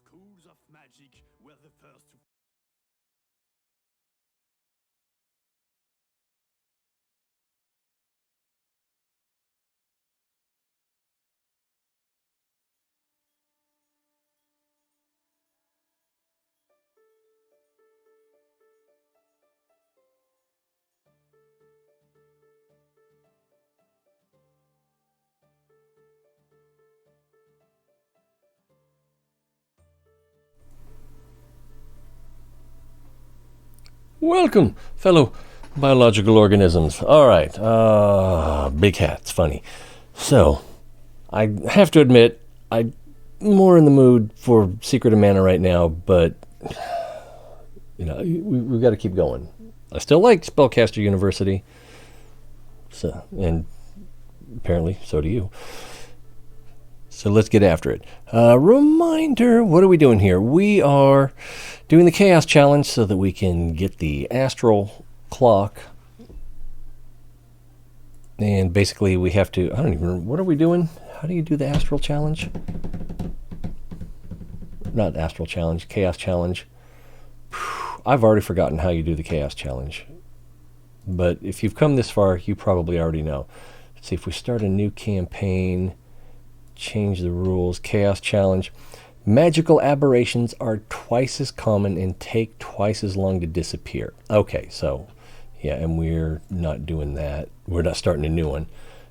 schools of magic were the first to Welcome, fellow biological organisms. All right, big hat. It's funny. So, I have to admit, I'm more in the mood for Secret of Mana right now, but you know, we've got to keep going. I still like Spellcaster University, so, and apparently so do you. So let's get after it. Reminder, what are we doing here? We are doing the Chaos Challenge so that we can get the Astral Clock. And basically we have to, I don't even remember, what are we doing? How do you do the Astral Challenge? Not Astral Challenge, Chaos Challenge. I've already forgotten how you do the Chaos Challenge. But if you've come this far, you probably already know. Let's see, if we start a new campaign, change the rules, Chaos Challenge. Magical aberrations are twice as common and take twice as long to disappear. Okay, so, yeah, and we're not doing that. We're not starting a new one.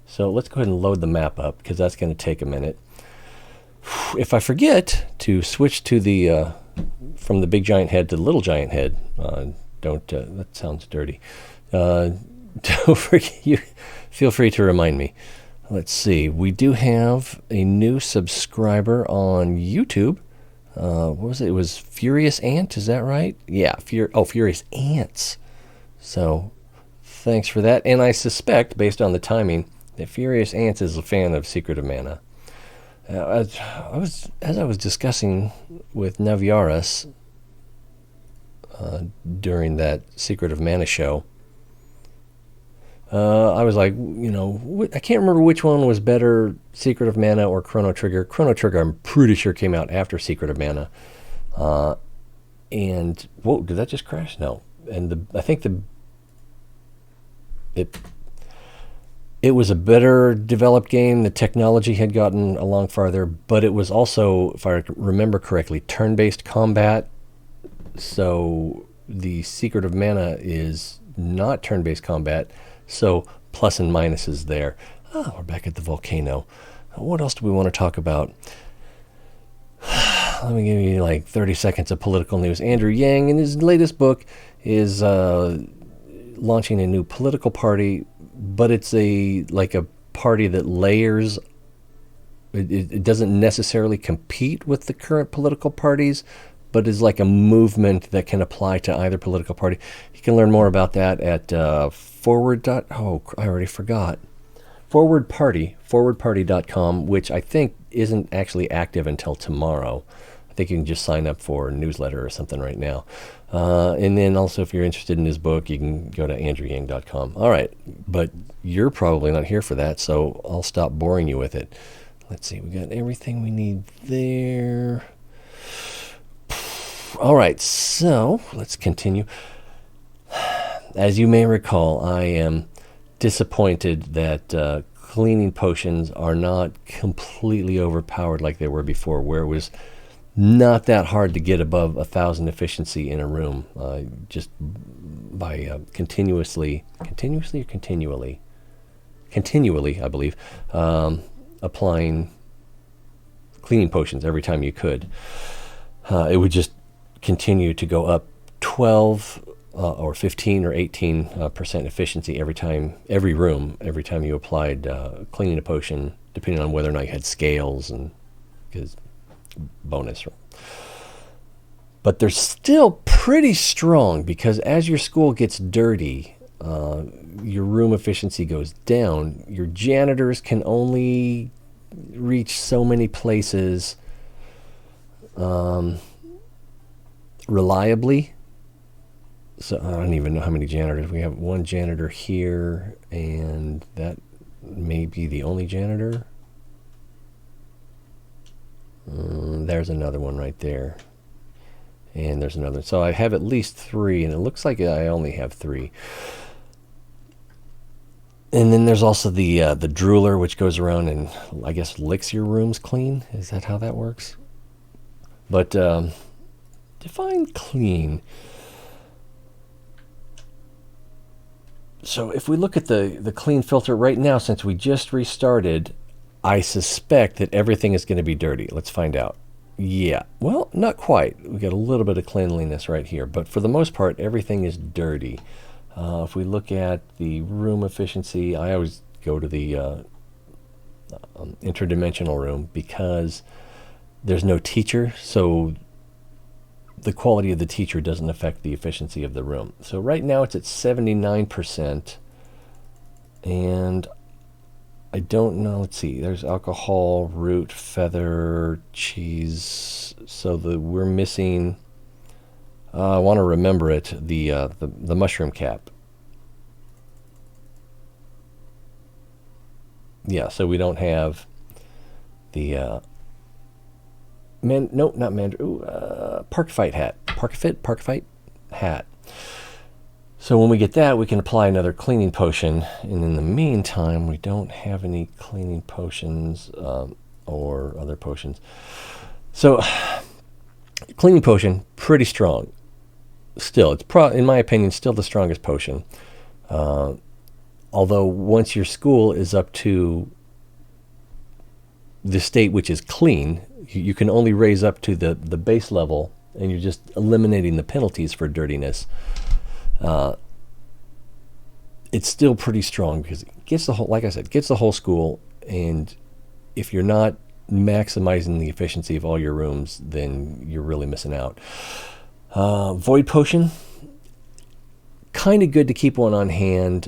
So let's go ahead and load the map up, because that's going to take a minute. If I forget to switch to the, from the big giant head to the little giant head, that sounds dirty. Don't forget, you feel free to remind me. Let's see, we do have a new subscriber on YouTube. What was it? It was Furious Ant, is that right? Yeah, Furious Ants. So, thanks for that. And I suspect, based on the timing, that Furious Ants is a fan of Secret of Mana. As I was discussing with Naviaris during that Secret of Mana show, I was like, you know, I can't remember which one was better, Secret of Mana or Chrono Trigger. Chrono Trigger, I'm pretty sure, came out after Secret of Mana. And, whoa, did that just crash? No. And I think it was a better developed game. The technology had gotten along farther, but it was also, if I remember correctly, turn-based combat. So the Secret of Mana is not turn-based combat. So plus and minuses there. Oh, we're back at the Volcano. What else do we want to talk about? Let me give you like 30 seconds of political news. Andrew Yang, in his latest book, is launching a new political party, but it's a party that layers. It doesn't necessarily compete with the current political parties, but is like a movement that can apply to either political party. You can learn more about that at forwardparty.com, which I think isn't actually active until tomorrow. I think you can just sign up for a newsletter or something right now. And then also, if you're interested in his book, you can go to andrewyang.com. All right, but you're probably not here for that, so I'll stop boring you with it. Let's see, we got everything we need there. All right, so let's continue. As you may recall, I am disappointed that cleaning potions are not completely overpowered like they were before, where it was not that hard to get above 1,000 efficiency in a room, just by continually, I believe, applying cleaning potions every time you could. It would just continue to go up 12 or 15 or 18% efficiency every room, every time you applied cleaning a potion, depending on whether or not you had scales and because bonus. But they're still pretty strong, because as your school gets dirty, your room efficiency goes down. Your janitors can only reach so many places reliably. So I don't even know how many janitors. We have one janitor here, and that may be the only janitor. there's another one right there. And there's another. So I have at least 3, and it looks like I only have 3. And then there's also the drooler, which goes around and, I guess, licks your rooms clean. Is that how that works? But define clean. So if we look at the clean filter right now, since we just restarted, I suspect that everything is going to be dirty. Let's find out. Yeah, well, not quite. We got a little bit of cleanliness right here, but for the most part, everything is dirty. If we look at the room efficiency, I always go to the interdimensional room because there's no teacher, so the quality of the teacher doesn't affect the efficiency of the room. So right now it's at 79%, and I don't know, let's see, there's alcohol, root, feather, cheese, so we're missing, I want to remember it, the mushroom cap. Yeah, so we don't have the Parkfight hat. Parkfight hat. So when we get that, we can apply another cleaning potion. And in the meantime, we don't have any cleaning potions or other potions. So cleaning potion, pretty strong. Still, it's in my opinion, still the strongest potion. Although once your school is up to the state which is clean, you can only raise up to the base level, and you're just eliminating the penalties for dirtiness. It's still pretty strong because it gets the whole, like I said, gets the whole school, and if you're not maximizing the efficiency of all your rooms, then you're really missing out. Void potion, kind of good to keep one on hand.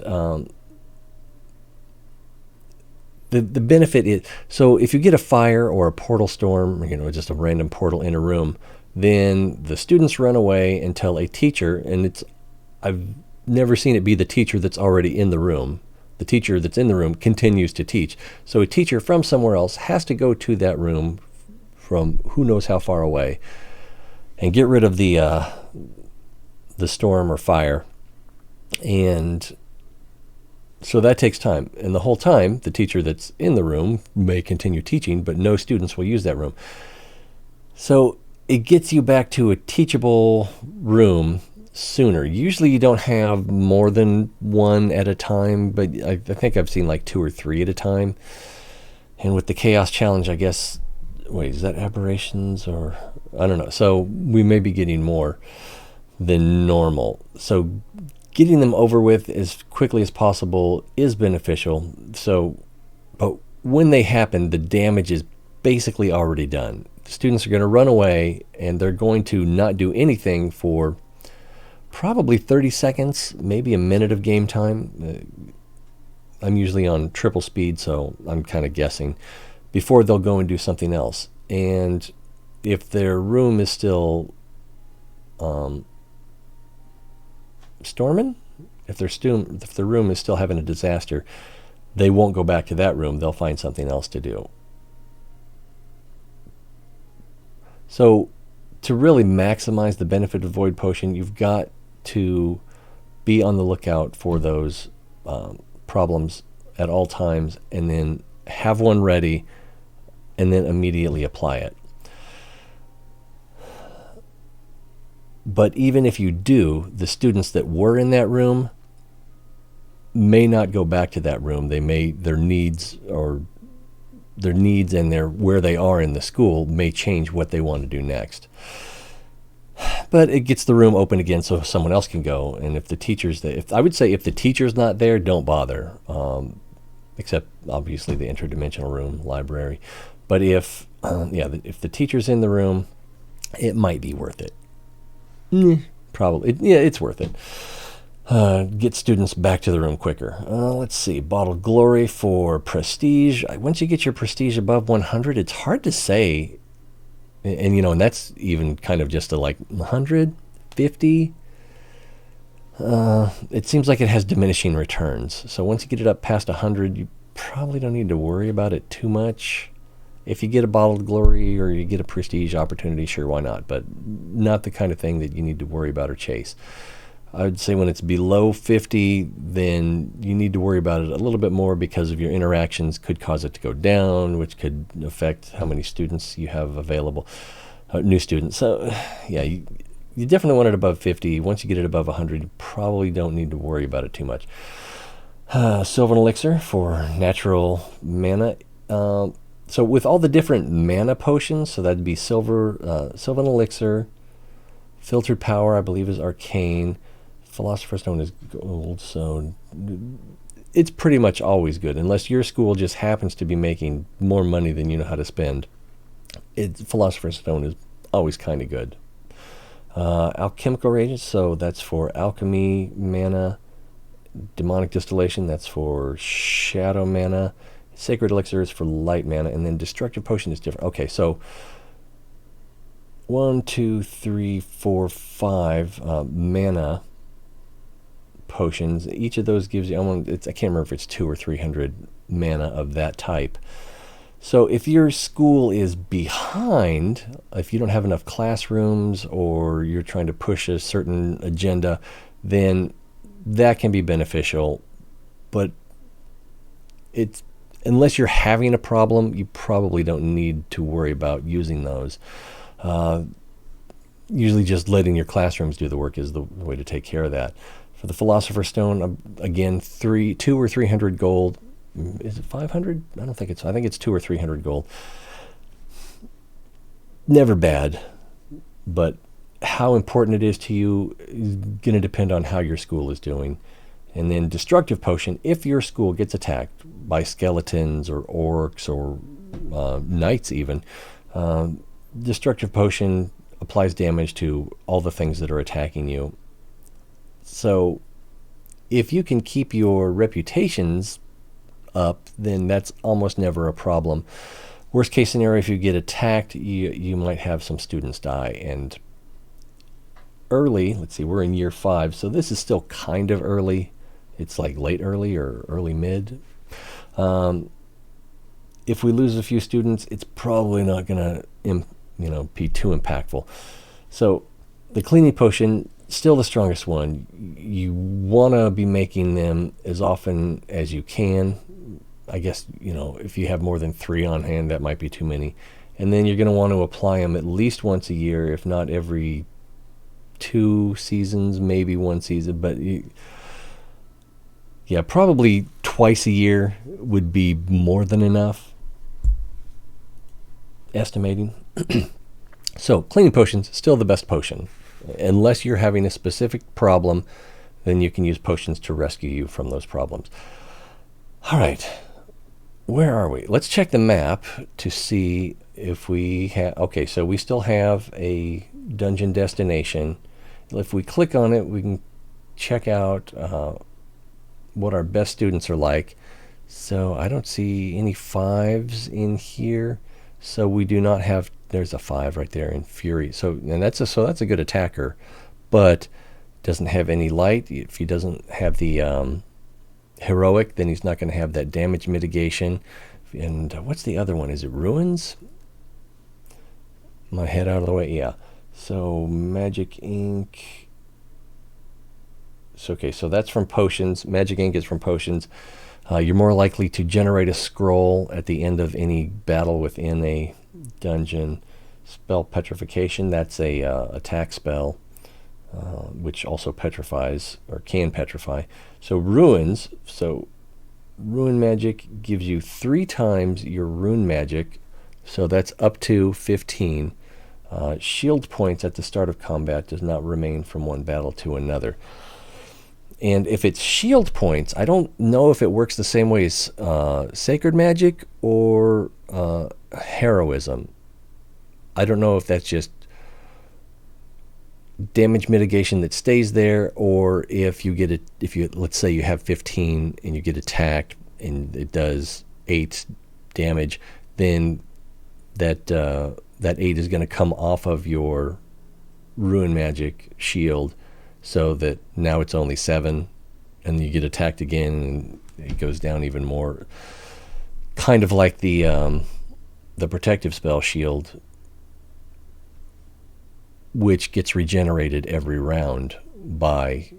The benefit is, so if you get a fire or a portal storm, just a random portal in a room, then the students run away until a teacher, and I've never seen it be the teacher that's already in the room. The teacher that's in the room continues to teach. So a teacher from somewhere else has to go to that room from who knows how far away and get rid of the storm or fire. And so that takes time. And the whole time, the teacher that's in the room may continue teaching, but no students will use that room. So it gets you back to a teachable room sooner. Usually you don't have more than one at a time, but I think I've seen like 2 or 3 at a time. And with the Chaos Challenge, I guess, wait, is that aberrations or, I don't know. So we may be getting more than normal. So getting them over with as quickly as possible is beneficial. So, but when they happen, the damage is basically already done. The students are going to run away, and they're going to not do anything for probably 30 seconds, maybe a minute of game time. I'm usually on triple speed, so I'm kind of guessing, before they'll go and do something else. And if their room is still storming, if their room is still having a disaster, they won't go back to that room. They'll find something else to do. So to really maximize the benefit of Void Potion, you've got to be on the lookout for those problems at all times, and then have one ready, and then immediately apply it. But even if you do, the students that were in that room may not go back to that room. Their needs and where they are in the school may change what they want to do next. But it gets the room open again so someone else can go. And if the teacher's there, I would say if the teacher's not there, don't bother. Except obviously the interdimensional room, library. But if the teacher's in the room, it might be worth it. Probably. It's worth it. Get students back to the room quicker. Let's see. Bottled Glory for prestige. Once you get your prestige above 100, it's hard to say. And that's even kind of just a 150. It seems like it has diminishing returns. So once you get it up past 100, you probably don't need to worry about it too much. If you get a bottled glory or you get a prestige opportunity, sure, why not? But not the kind of thing that you need to worry about or chase. I would say when it's below 50, then you need to worry about it a little bit more because of your interactions could cause it to go down, which could affect how many students you have available, new students. So, yeah, you definitely want it above 50. Once you get it above 100, you probably don't need to worry about it too much. Sylvan Elixir for natural mana. So with all the different mana potions, so that'd be Sylvan Elixir, Filtered Power, I believe is Arcane, Philosopher's Stone is gold, so it's pretty much always good. Unless your school just happens to be making more money than you know how to spend, Philosopher's Stone is always kind of good. Alchemical Reagents, so that's for alchemy mana. Demonic Distillation, that's for shadow mana. Sacred Elixir is for light mana, and then Destructive Potion is different. Okay, so 1, 2, 3, 4, 5 mana potions. Each of those gives you, I can't remember if it's 200 or 300 mana of that type. So if your school is behind, if you don't have enough classrooms or you're trying to push a certain agenda, then that can be beneficial. But unless you're having a problem, you probably don't need to worry about using those. Usually just letting your classrooms do the work is the way to take care of that. For the Philosopher's Stone, again, 200 or 300 gold. Is it 500? I don't think I think it's 200 or 300 gold. Never bad, but how important it is to you is going to depend on how your school is doing. And then Destructive Potion, if your school gets attacked by skeletons or orcs or knights even, Destructive Potion applies damage to all the things that are attacking you. So if you can keep your reputations up, then that's almost never a problem. Worst case scenario, if you get attacked, you might have some students die. And early, let's see, we're in year 5, so this is still kind of early. It's like late early or early mid. If we lose a few students, it's probably not going to be too impactful. So the Cleaning Potion, still the strongest one. You want to be making them as often as you can. I guess, if you have more than 3 on hand, that might be too many. And then you're going to want to apply them at least once a year, if not every 2 seasons, maybe 1 season. But probably twice a year would be more than enough, estimating. So Cleaning Potion's still the best potion. Unless you're having a specific problem, then you can use potions to rescue you from those problems. All right, where are we? Let's check the map to see if we have... Okay, so we still have a dungeon destination. If we click on it, we can check out what our best students are like. So I don't see any 5s in here. So we do not have... There's a 5 right there in Fury. So that's a good attacker, but doesn't have any light. If he doesn't have the heroic, then he's not going to have that damage mitigation. And what's the other one? Is it Ruins? My head out of the way. Yeah. So Magic Ink. So, okay, so that's from potions. Magic Ink is from potions. You're more likely to generate a scroll at the end of any battle within a dungeon. Spell Petrification, that's a attack spell, which also petrifies or can petrify. So Ruins, Rune Magic gives you 3 times your Rune Magic, so that's up to 15. Shield points at the start of combat does not remain from one battle to another. And if it's shield points, I don't know if it works the same way as Sacred Magic or Heroism. I don't know if that's just damage mitigation that stays there, or if you get it. If you, let's say you have 15 and you get attacked and it does 8 damage, then that 8 is going to come off of your Rune Magic shield, so that now it's only 7, and you get attacked again and it goes down even more. Kind of like the the protective spell shield, which gets regenerated every round by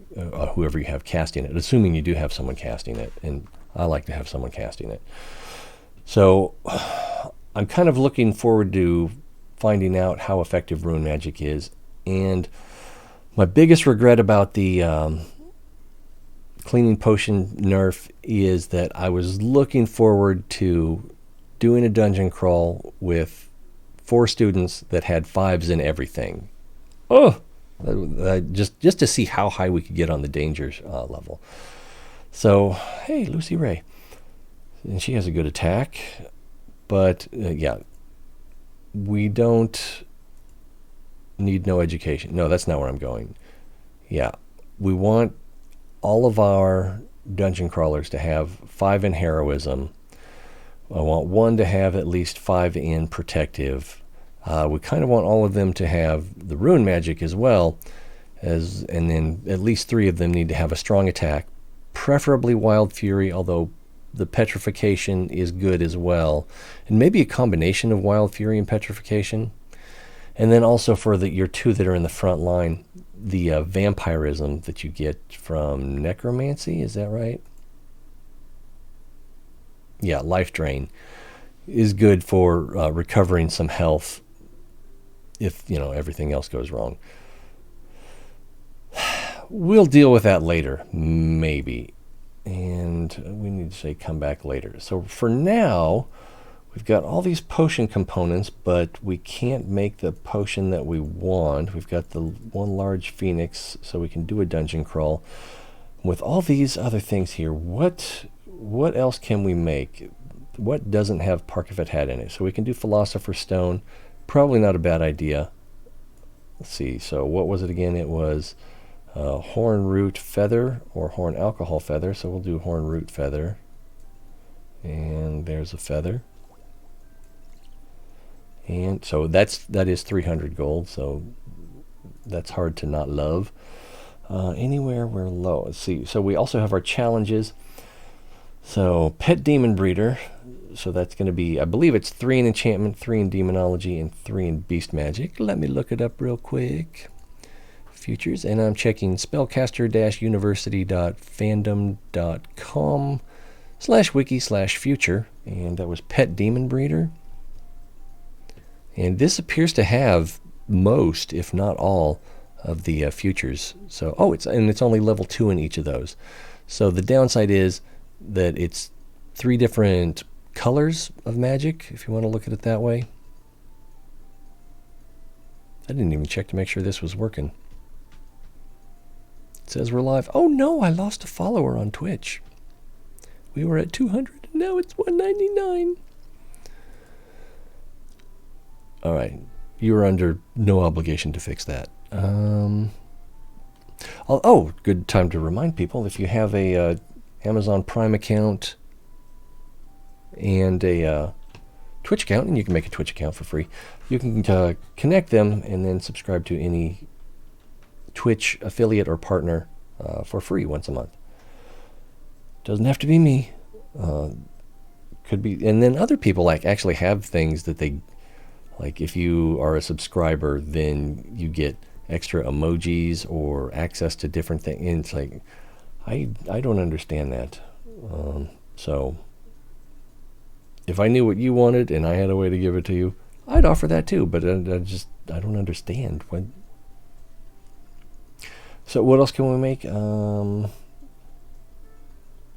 whoever you have casting it, assuming you do have someone casting it, and I like to have someone casting it. So I'm kind of looking forward to finding out how effective rune magic is, and my biggest regret about the cleaning potion nerf is that I was looking forward to doing a dungeon crawl with 4 students that had 5s in everything. Oh, just to see how high we could get on the danger level. So, hey, Lucy Ray. And she has a good attack. But, yeah, we don't need no education. No, that's not where I'm going. Yeah, we want all of our dungeon crawlers to have 5 in heroism. I want 1 to have at least 5 in protective. We kind of want all of them to have the rune magic as well, and then at least 3 of them need to have a strong attack, preferably Wild Fury, although the Petrification is good as well, and maybe a combination of Wild Fury and Petrification. And then also for your 2 that are in the front line, the vampirism that you get from necromancy, is that right? Yeah, life drain is good for recovering some health if everything else goes wrong. We'll deal with that later, maybe. And we need to say come back later. So for now, we've got all these potion components, but we can't make the potion that we want. We've got the 1 large phoenix, so we can do a dungeon crawl. With all these other things here, what else can we make? What doesn't have Parkifet Hat in it? So we can do Philosopher's Stone. Probably not a bad idea. Let's see. So what was it again? It was Horn Root Feather or Horn Alcohol Feather. So we'll do Horn Root Feather. And there's a feather. And so that is 300 gold. So that's hard to not love. Anywhere we're low. Let's see. So we also have our challenges. So Pet Demon Breeder. So that's going to be, I believe it's 3 in enchantment, 3 in demonology, and 3 in beast magic. Let me look it up real quick. Futures. And I'm checking spellcaster-university.fandom.com/wiki/future. And that was Pet Demon Breeder. And this appears to have most, if not all, of the futures. So, it's only level 2 in each of those. So the downside is that it's 3 different colors of magic, if you want to look at it that way. I didn't even check to make sure this was working. It says we're live. Oh no, I lost a follower on Twitch. We were at 200, and now it's 199. All right, you are under no obligation to fix that. Good time to remind people, if you have a Amazon Prime account and a Twitch account, and you can make a Twitch account for free, you can connect them and then subscribe to any Twitch affiliate or partner for free once a month. Doesn't have to be me. Could be, and then other people actually have things that they like. If you are a subscriber, then you get extra emojis or access to different things. And it's like, I don't understand that. So if I knew what you wanted and I had a way to give it to you, I'd offer that too. But I don't understand what. So what else can we make?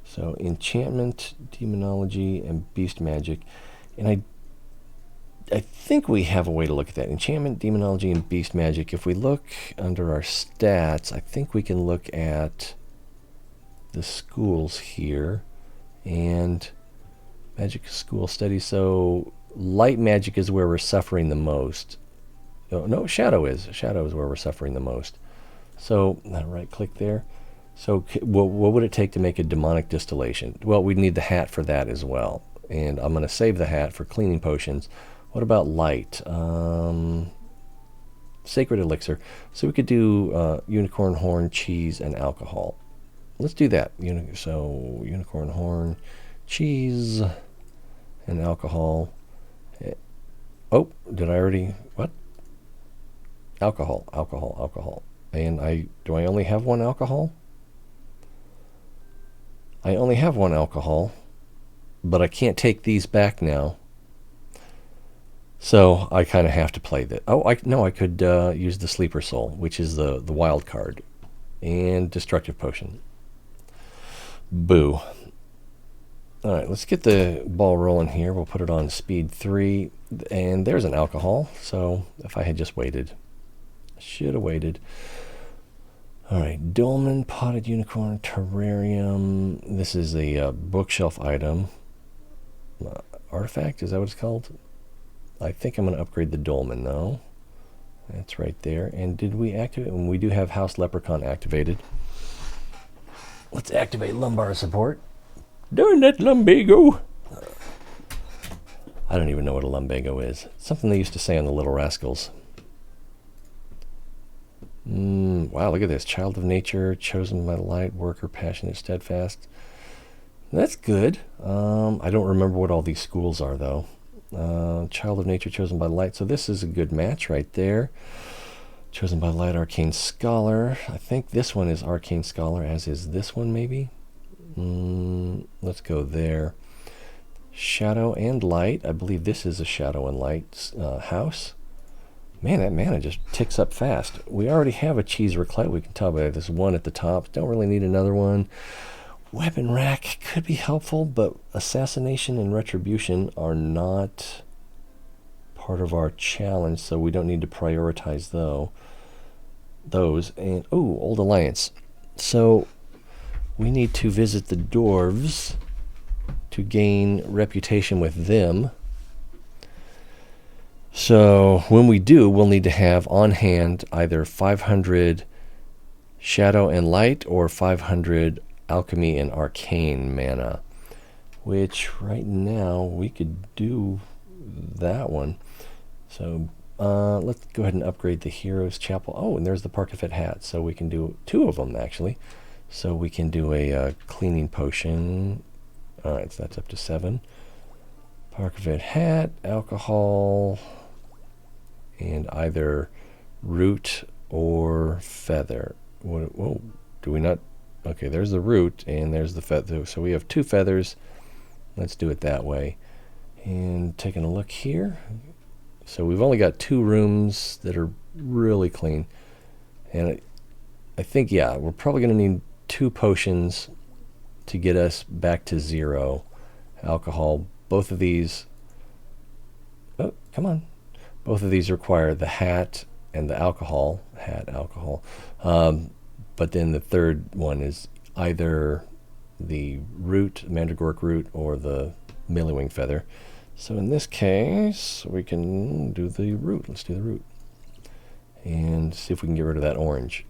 So enchantment, demonology, and beast magic, and I think we have a way to look at that. Enchantment, demonology, and beast magic. If we look under our stats, I think we can look at the schools here, and magic school studies. So light magic is where we're suffering the most. No, shadow is where we're suffering the most. So right click there. So what would it take to make a demonic distillation? Well, we'd need the hat for that as well, and I'm going to save the hat for cleaning potions. What about light? Sacred elixir. So we could do unicorn horn, cheese, and alcohol. Let's do that. So unicorn horn, cheese, and alcohol. Oh, did I already... What? Alcohol, alcohol, alcohol. And do I only have one alcohol? I only have one alcohol, but I can't take these back now. So I kind of have to play that. Oh, I could use the Sleeper Soul, which is the wild card. And Destructive Potion. Boo. Alright, let's get the ball rolling here. We'll put it on speed 3. And there's an alcohol. So if I had just waited. Should have waited. Alright, Dolmen, Potted Unicorn, Terrarium. This is a bookshelf item. Artifact, is that what it's called? I think I'm going to upgrade the Dolmen, though. That's right there. And did we activate? And we do have House Leprechaun activated. Let's activate Lumbar Support. Darn that lumbago! I don't even know what a lumbago is. Something they used to say on the Little Rascals. Wow, look at this. Child of Nature, Chosen by the Light, Worker, Passionate, Steadfast. That's good. I don't remember what all these schools are, though. Child of Nature, Chosen by the Light. So this is a good match right there. Chosen by the Light, Arcane Scholar. I think this one is Arcane Scholar, as is this one, maybe. Let's go there. Shadow and Light. I believe this is a Shadow and Light house. Man, that mana just ticks up fast. We already have a Cheese Raclette. We can tell by this one at the top. Don't really need another one. Weapon Rack could be helpful, but Assassination and Retribution are not part of our challenge, so we don't need to prioritize those. And oh, Old Alliance. So we need to visit the dwarves to gain reputation with them. So when we do, we'll need to have on hand either 500 Shadow and Light or 500 Alchemy and Arcane mana, which right now we could do that one. So let's go ahead and upgrade the Heroes Chapel. Oh, and there's the Parkafet hat, so we can do 2 of them actually. So we can do a cleaning potion. Alright, so that's up to 7. Parkafet hat, alcohol, and either root or feather. Whoa, do we not? Okay, there's the root and there's the feather. So we have 2 feathers. Let's do it that way. And taking a look here. So we've only got 2 rooms that are really clean. And I think, yeah, we're probably going to need 2 potions to get us back to 0 alcohol. Both of these, oh, come on. Both of these require the hat and the alcohol. Hat, alcohol. But then the third one is either the root, Mandragork root, or the Millywing feather. So in this case, we can do the root. Let's do the root. And see if we can get rid of that orange.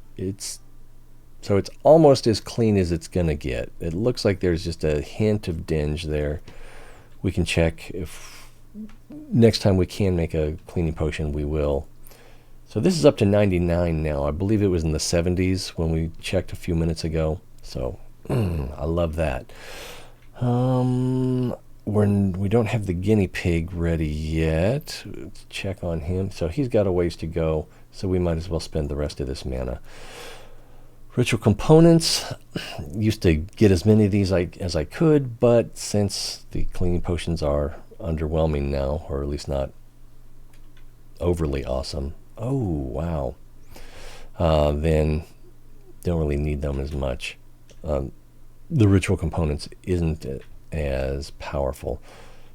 So it's almost as clean as it's going to get. It looks like there's just a hint of dinge there. We can check if next time we can make a cleaning potion, we will. So this is up to 99 now. I believe it was in the 70s when we checked a few minutes ago. So I love that. We don't have the guinea pig ready yet. Let's check on him. So he's got a ways to go. So we might as well spend the rest of this mana. Ritual components. Used to get as many of these as I could, but since the cleaning potions are underwhelming now, or at least not overly awesome. Oh, wow. Then don't really need them as much. The ritual components isn't as powerful.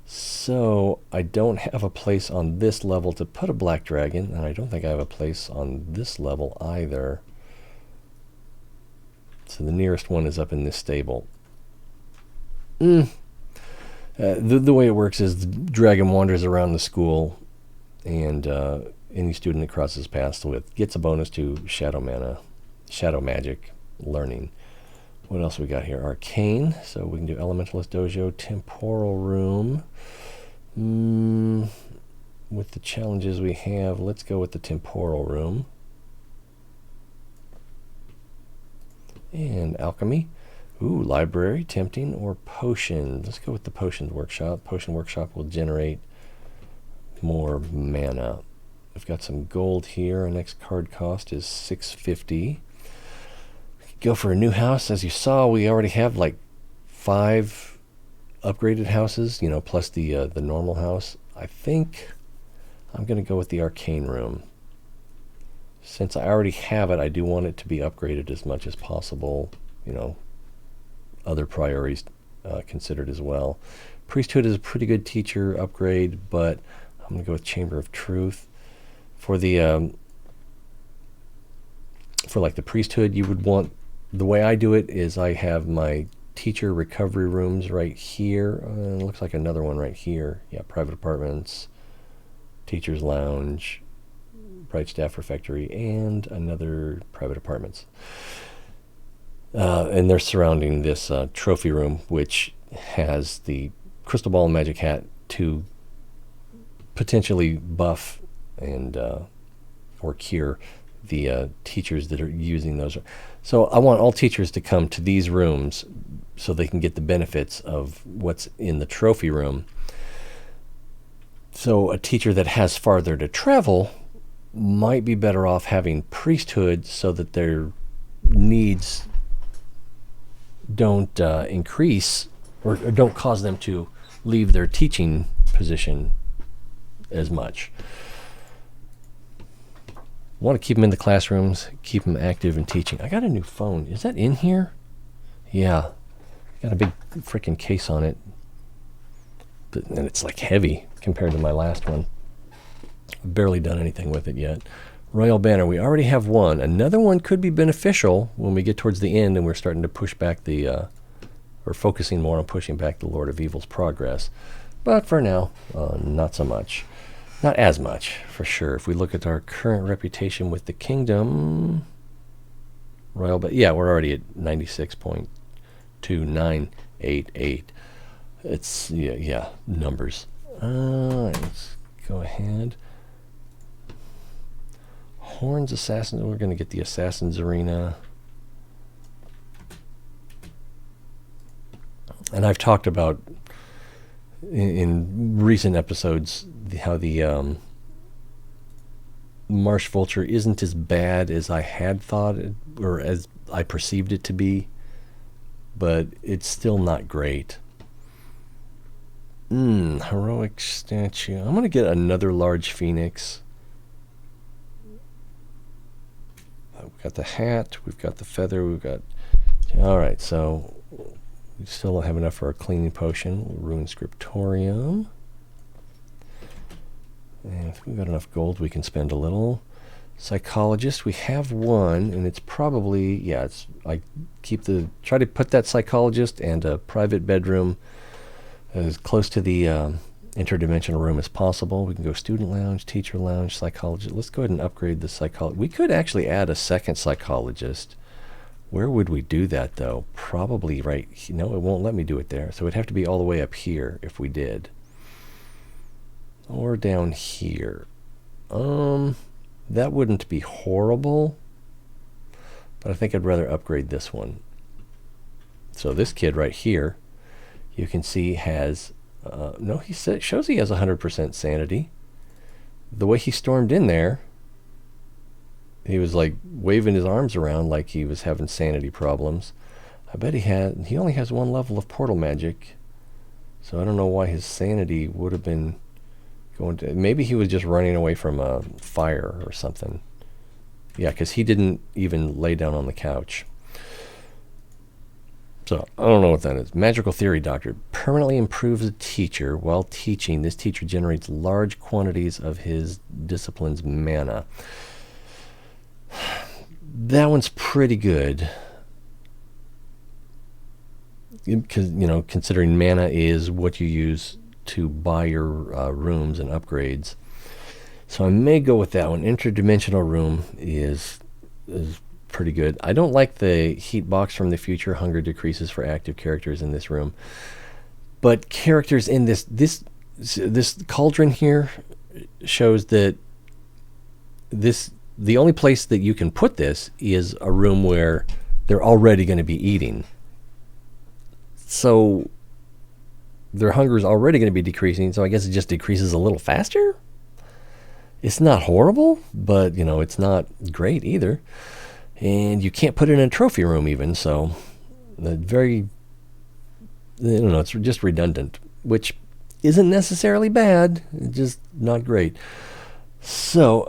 So I don't have a place on this level to put a black dragon, and I don't think I have a place on this level either. So the nearest one is up in this stable. The way it works is the dragon wanders around the school, and any student that crosses paths with gets a bonus to shadow magic learning. What else we got here? Arcane. So we can do Elementalist Dojo, Temporal Room. With the challenges we have, let's go with the Temporal Room. And Alchemy. Ooh, Library, Tempting, or Potion. Let's go with the Potions Workshop. Potion Workshop will generate more mana. We've got some gold here. Our next card cost is 650. Go for a new house. As you saw, we already have like 5 upgraded houses, you know, plus the normal house. I think I'm going to go with the Arcane room. Since I already have it, I do want it to be upgraded as much as possible. You know, other priorities considered as well. Priesthood is a pretty good teacher upgrade, but I'm going to go with Chamber of Truth. For the for like the priesthood, you would want, the way I do it is I have my teacher recovery rooms right here. It looks like another one right here. Yeah, private apartments, teacher's lounge, bright staff refectory, and another private apartments. And they're surrounding this trophy room, which has the crystal ball and magic hat to potentially buff and or cure the teachers that are using those. So I want all teachers to come to these rooms so they can get the benefits of what's in the trophy room. So a teacher that has farther to travel might be better off having priesthood so that their needs don't increase or don't cause them to leave their teaching position as much. Want to keep them in the classrooms, keep them active and teaching. I got a new phone. Is that in here? Yeah. Got a big freaking case on it. And it's like heavy compared to my last one. I've barely done anything with it yet. Royal Banner, we already have one. Another one could be beneficial when we get towards the end and we're starting to push back the, or focusing more on pushing back the Lord of Evil's progress. But for now, not so much. Not as much, for sure. If we look at our current reputation with the kingdom, Royal, but yeah, we're already at 96.2988. It's, yeah, numbers. Let's go ahead. Horns Assassin, we're going to get the Assassin's Arena. And I've talked about in recent episodes how the Marsh Vulture isn't as bad as I had thought it, or as I perceived it to be, but it's still not great. Heroic statue. I'm going to get another large phoenix. We've got the hat, we've got the feather, we've got... Alright, so we still don't have enough for our cleaning potion. Rune Scriptorium. And if we've got enough gold, we can spend a little. Psychologist, we have one, and it's probably, yeah, it's, I try to put that psychologist and a private bedroom as close to the interdimensional room as possible. We can go student lounge, teacher lounge, psychologist. Let's go ahead and upgrade the psychologist. We could actually add a second psychologist. Where would we do that, though? Probably right... No, it won't let me do it there. So it'd have to be all the way up here if we did. Or down here. That wouldn't be horrible. But I think I'd rather upgrade this one. So this kid right here, you can see has... no, he shows he has 100% sanity. The way he stormed in there... He was like waving his arms around like he was having sanity problems. I bet he only has one level of portal magic. So I don't know why his sanity would have been going to... Maybe he was just running away from a fire or something. Yeah, because he didn't even lay down on the couch. So I don't know what that is. Magical Theory Doctor. Permanently improves a teacher while teaching. This teacher generates large quantities of his discipline's mana. That one's pretty good, because, you know, considering mana is what you use to buy your rooms and upgrades. So I may go with that one. Interdimensional room is pretty good. I don't like the heat box from the future. Hunger decreases for active characters in this room, but characters in this cauldron here shows that the only place that you can put this is a room where they're already going to be eating. So their hunger is already going to be decreasing, so I guess it just decreases a little faster? It's not horrible, but, you know, it's not great either. And you can't put it in a trophy room even, so very, I don't know, it's just redundant, which isn't necessarily bad, it's just not great. So,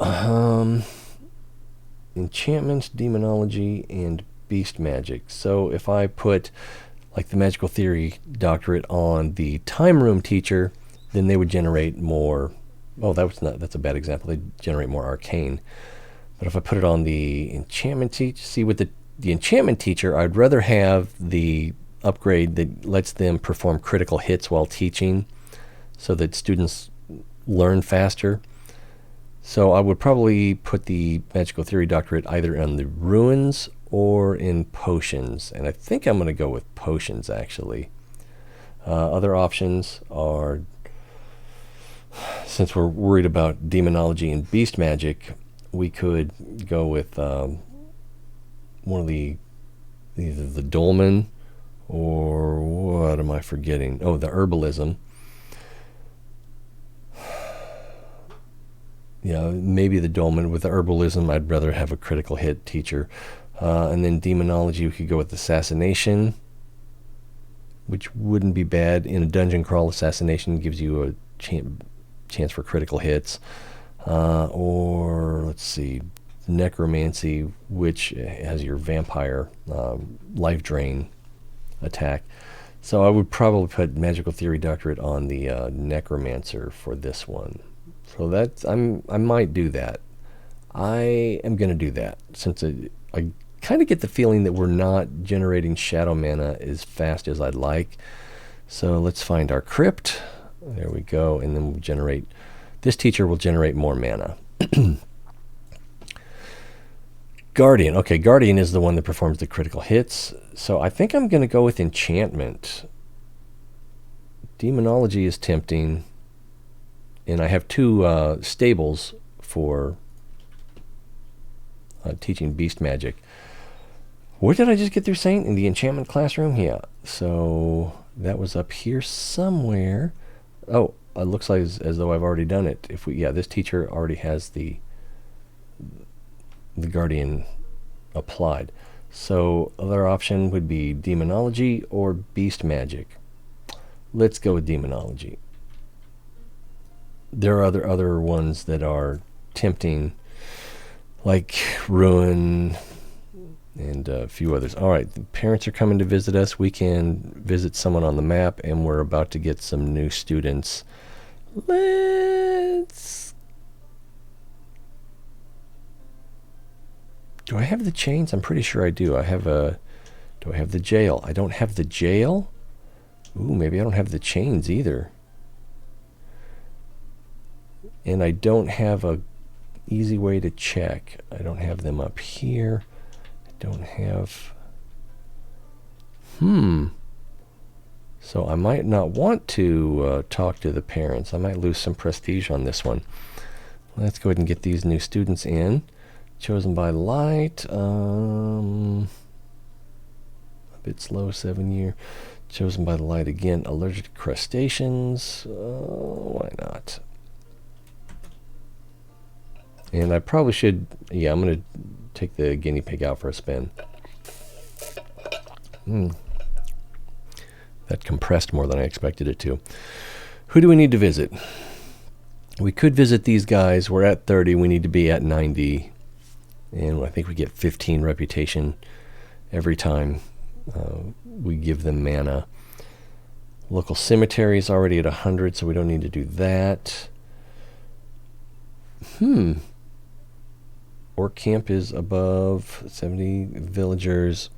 enchantment, demonology, and beast magic. So if I put like the magical theory doctorate on the time room teacher, then they would generate more. Oh, that's a bad example. They generate more arcane. But if I put it on the enchantment teacher, see, with the enchantment teacher, I'd rather have the upgrade that lets them perform critical hits while teaching, so that students learn faster. So I would probably put the magical theory doctorate either on the ruins or in potions, and I think I'm going to go with potions actually. Other options are, since we're worried about demonology and beast magic, we could go with one of either the dolmen, or what am I forgetting? Oh, the herbalism. Yeah, maybe the dolmen. With the herbalism, I'd rather have a critical hit teacher. And then demonology, we could go with assassination, which wouldn't be bad. In a dungeon crawl, assassination gives you a chance for critical hits. Or, let's see, necromancy, which has your vampire life drain attack. So I would probably put magical theory doctorate on the necromancer for this one. So that's, I might do that. I am going to do that, since I kind of get the feeling that we're not generating shadow mana as fast as I'd like. So let's find our crypt. There we go. And then we'll generate, this teacher will generate more mana. Guardian. Okay, Guardian is the one that performs the critical hits. So I think I'm going to go with enchantment. Demonology is tempting. And I have two stables for teaching beast magic. What did I just get through saying? In the enchantment classroom? Yeah. So that was up here somewhere. Oh, it looks like as though I've already done it. This teacher already has the Guardian applied. So other option would be demonology or beast magic. Let's go with demonology. There are other ones that are tempting, like ruin and a few others. All right, the parents are coming to visit us. We can visit someone on the map, and we're about to get some new students. Let's... Do I have the chains? I'm pretty sure I do. Do I have the jail? I don't have the jail. Ooh, maybe I don't have the chains either. And I don't have a easy way to check. I don't have them up here. I don't have... So I might not want to talk to the parents. I might lose some prestige on this one. Let's go ahead and get these new students in. Chosen by light. A bit slow, 7 year. Chosen by the light again. Allergic to crustaceans. Why not? And I probably should, I'm going to take the guinea pig out for a spin. That compressed more than I expected it to. Who do we need to visit? We could visit these guys. We're at 30. We need to be at 90. And I think we get 15 reputation every time we give them mana. Local cemetery is already at 100, so we don't need to do that. Orc camp is above 70 villagers.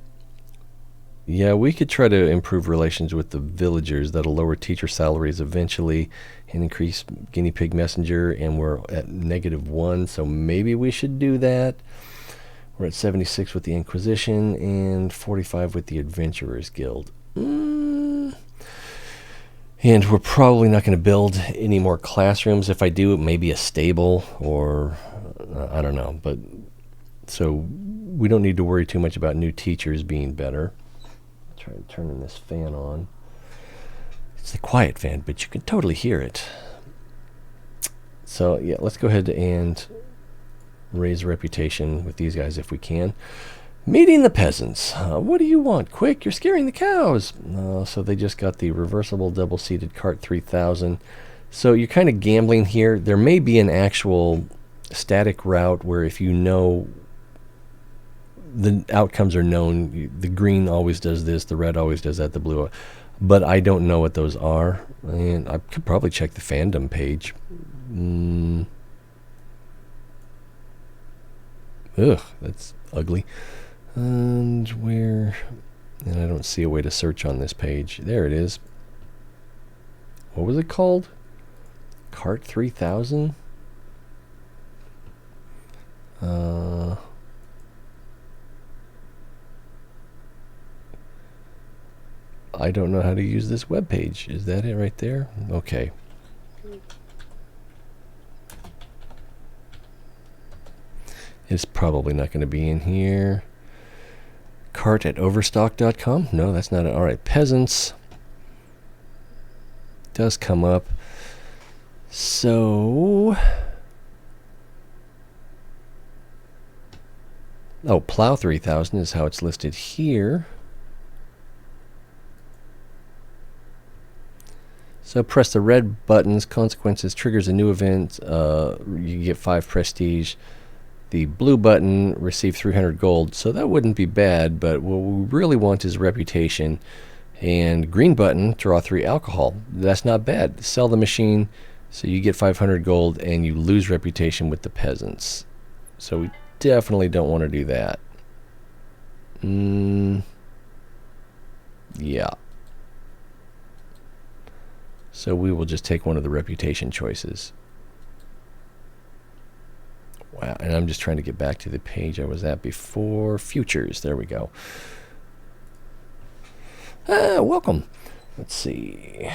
Yeah, we could try to improve relations with the villagers. That'll lower teacher salaries eventually and increase guinea pig messenger, and we're at -1, so maybe we should do that. We're at 76 with the Inquisition and 45 with the Adventurers Guild. And we're probably not going to build any more classrooms. If I do, it may be a stable or I don't know. But so we don't need to worry too much about new teachers being better. Try turning this fan on. It's a quiet fan, but you can totally hear it. So yeah, let's go ahead and raise reputation with these guys if we can. Meeting the peasants. What do you want? Quick, you're scaring the cows. So they just got the reversible double-seated cart 3000. So you're kind of gambling here. There may be an actual static route where if you know the outcomes are known, the green always does this, the red always does that, the blue. But I don't know what those are. And I could probably check the fandom page. Ugh, that's ugly. And where... And I don't see a way to search on this page. There it is. What was it called? Cart 3000? I don't know how to use this web page. Is that it right there? Okay. It's probably not going to be in here. Cart at overstock.com? No, that's not it. All right, peasants. Does come up. So... Oh, plow 3000 is how it's listed here. So press the red buttons. Consequences triggers a new event. You get 5 prestige. The blue button, receive 300 gold. So that wouldn't be bad, but what we really want is reputation. And green button, draw 3 alcohol. That's not bad. Sell the machine, so you get 500 gold, and you lose reputation with the peasants. So we definitely don't want to do that. Yeah. So we will just take one of the reputation choices. Wow, and I'm just trying to get back to the page I was at before. Futures, there we go. Welcome. Let's see.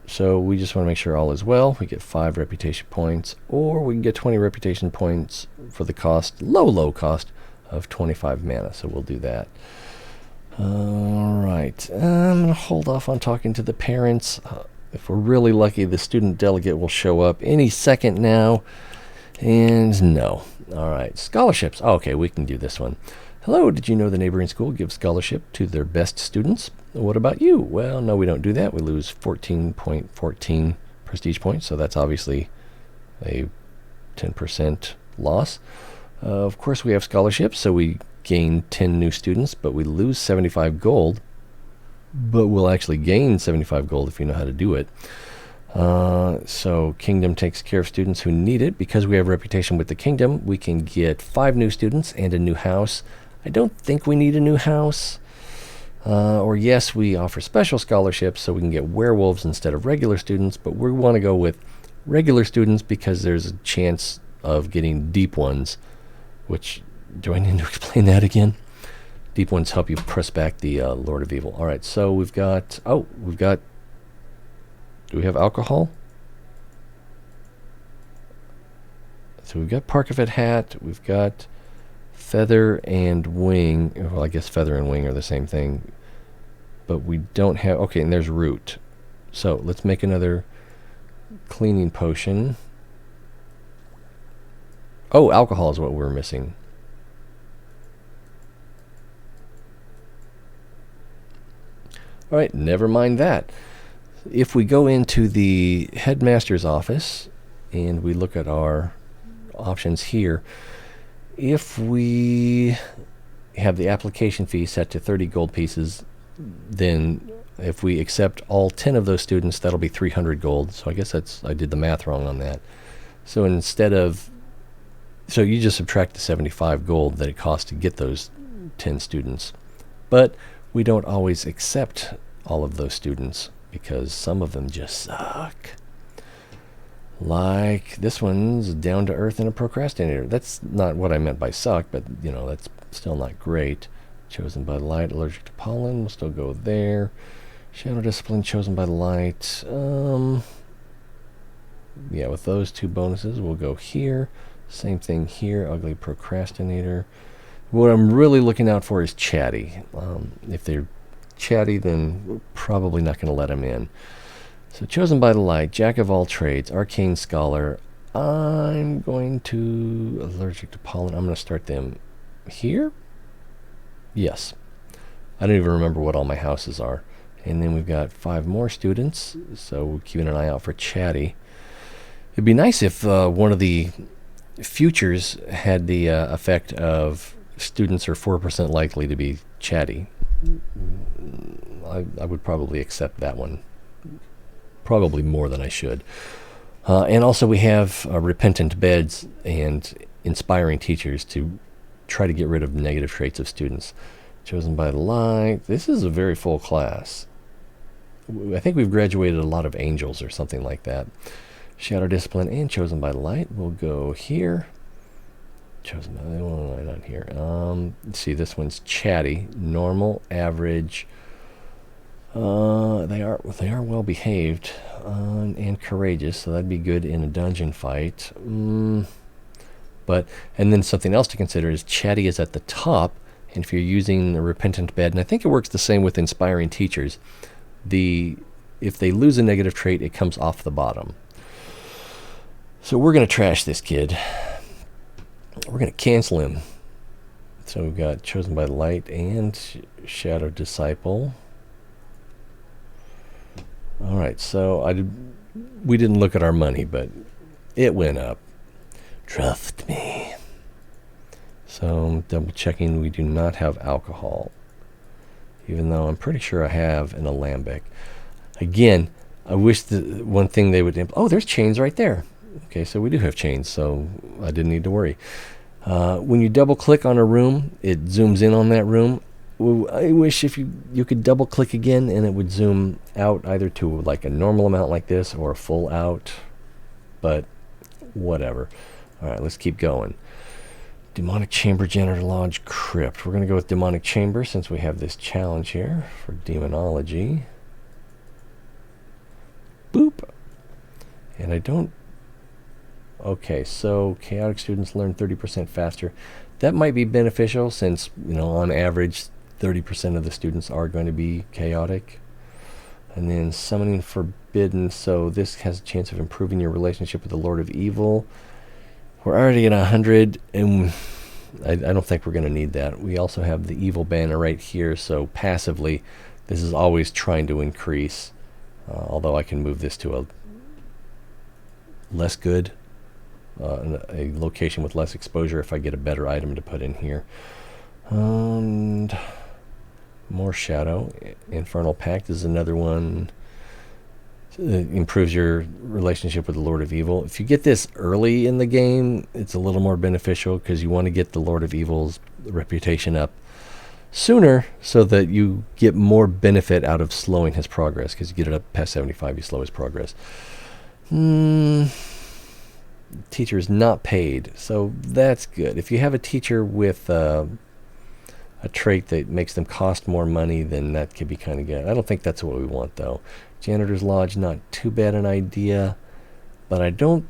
So we just want to make sure all is well. We get 5 reputation points, or we can get 20 reputation points for the cost, low cost of 25 mana. So we'll do that. All right. I'm going to hold off on talking to the parents. If we're really lucky, the student delegate will show up any second now. And no. All right. Scholarships. Okay, we can do this one. Hello, did you know the neighboring school gives scholarship to their best students? What about you? Well, no, we don't do that. We lose 14.14 prestige points, so that's obviously a 10% loss. Of course, we have scholarships, so we gain 10 new students, but we lose 75 gold. But we'll actually gain 75 gold if you know how to do it. So Kingdom takes care of students who need it. Because we have reputation with the Kingdom, we can get 5 new students and a new house. I don't think we need a new house. Or yes, we offer special scholarships so we can get werewolves instead of regular students, but we want to go with regular students because there's a chance of getting deep ones, which, do I need to explain that again? Deep ones help you press back the Lord of Evil. All right, so we've got, do we have alcohol? So we've got Parkafet hat, we've got feather and wing. Well, I guess feather and wing are the same thing. But we don't have... Okay, and there's root. So let's make another cleaning potion. Oh, alcohol is what we're missing. All right, never mind that. If we go into the headmaster's office and we look at our options here, if we have the application fee set to 30 gold pieces, then if we accept all 10 of those students, that'll be 300 gold. So I guess I did the math wrong on that. So instead of, so you just subtract the 75 gold that it costs to get those 10 students. But we don't always accept all of those students because some of them just suck. Like this one's down to earth and a procrastinator. That's not what I meant by suck, but you know, that's still not great. Chosen by the light, allergic to pollen, we'll still go there. Shadow discipline, chosen by the light. Yeah, with those 2 bonuses, we'll go here. Same thing here, ugly procrastinator. What I'm really looking out for is Chatty. If they're Chatty, then we're probably not going to let them in. So chosen by the light, jack of all trades, arcane scholar. I'm going to allergic to pollen. I'm going to start them here. Yes. I don't even remember what all my houses are. And then we've got 5 more students, so we're keeping an eye out for Chatty. It'd be nice if one of the futures had the effect of students are 4% likely to be Chatty. I would probably accept that one. Probably more than I should. And also we have repentant beds and inspiring teachers to try to get rid of negative traits of students. Chosen by the light. This is a very full class. I think we've graduated a lot of angels or something like that. Shadow discipline and chosen by the light. We'll go here. Chosen by the light, not here. Let's see, this one's Chatty. Normal, average. They are well behaved and courageous, so that'd be good in a dungeon fight. And then something else to consider is Chatty is at the top, and if you're using a repentant bed, and I think it works the same with inspiring teachers, if they lose a negative trait, it comes off the bottom. So we're going to trash this kid. We're going to cancel him. So we've got chosen by the light and shadow disciple. All right, so we didn't look at our money, but it went up. Trust me. So double checking, we do not have alcohol, even though I'm pretty sure I have an alembic. Again, I wish the one thing they would... Oh, there's chains right there. Okay, so we do have chains, so I didn't need to worry. When you double click on a room, it zooms in on that room. I wish if you could double click again and it would zoom out either to like a normal amount like this or a full out, but whatever. All right, let's keep going. Demonic Chamber, Janitor Lodge, Crypt. We're going to go with Demonic Chamber since we have this challenge here for demonology. Boop. And I don't... Okay, so chaotic students learn 30% faster. That might be beneficial since, on average, 30% of the students are going to be chaotic. And then Summoning Forbidden, so this has a chance of improving your relationship with the Lord of Evil. We're already at 100, and I don't think we're going to need that. We also have the Evil banner right here, so passively, this is always trying to increase. Although I can move this to a less good, a location with less exposure if I get a better item to put in here. And more shadow. Infernal Pact is another one. It improves your relationship with the Lord of Evil. If you get this early in the game, it's a little more beneficial because you want to get the Lord of Evil's reputation up sooner so that you get more benefit out of slowing his progress, because you get it up past 75, you slow his progress. Teacher is not paid, so that's good. If you have a teacher with a trait that makes them cost more money, then that could be kind of good. I don't think that's what we want, though. Janitor's Lodge, not too bad an idea, but I don't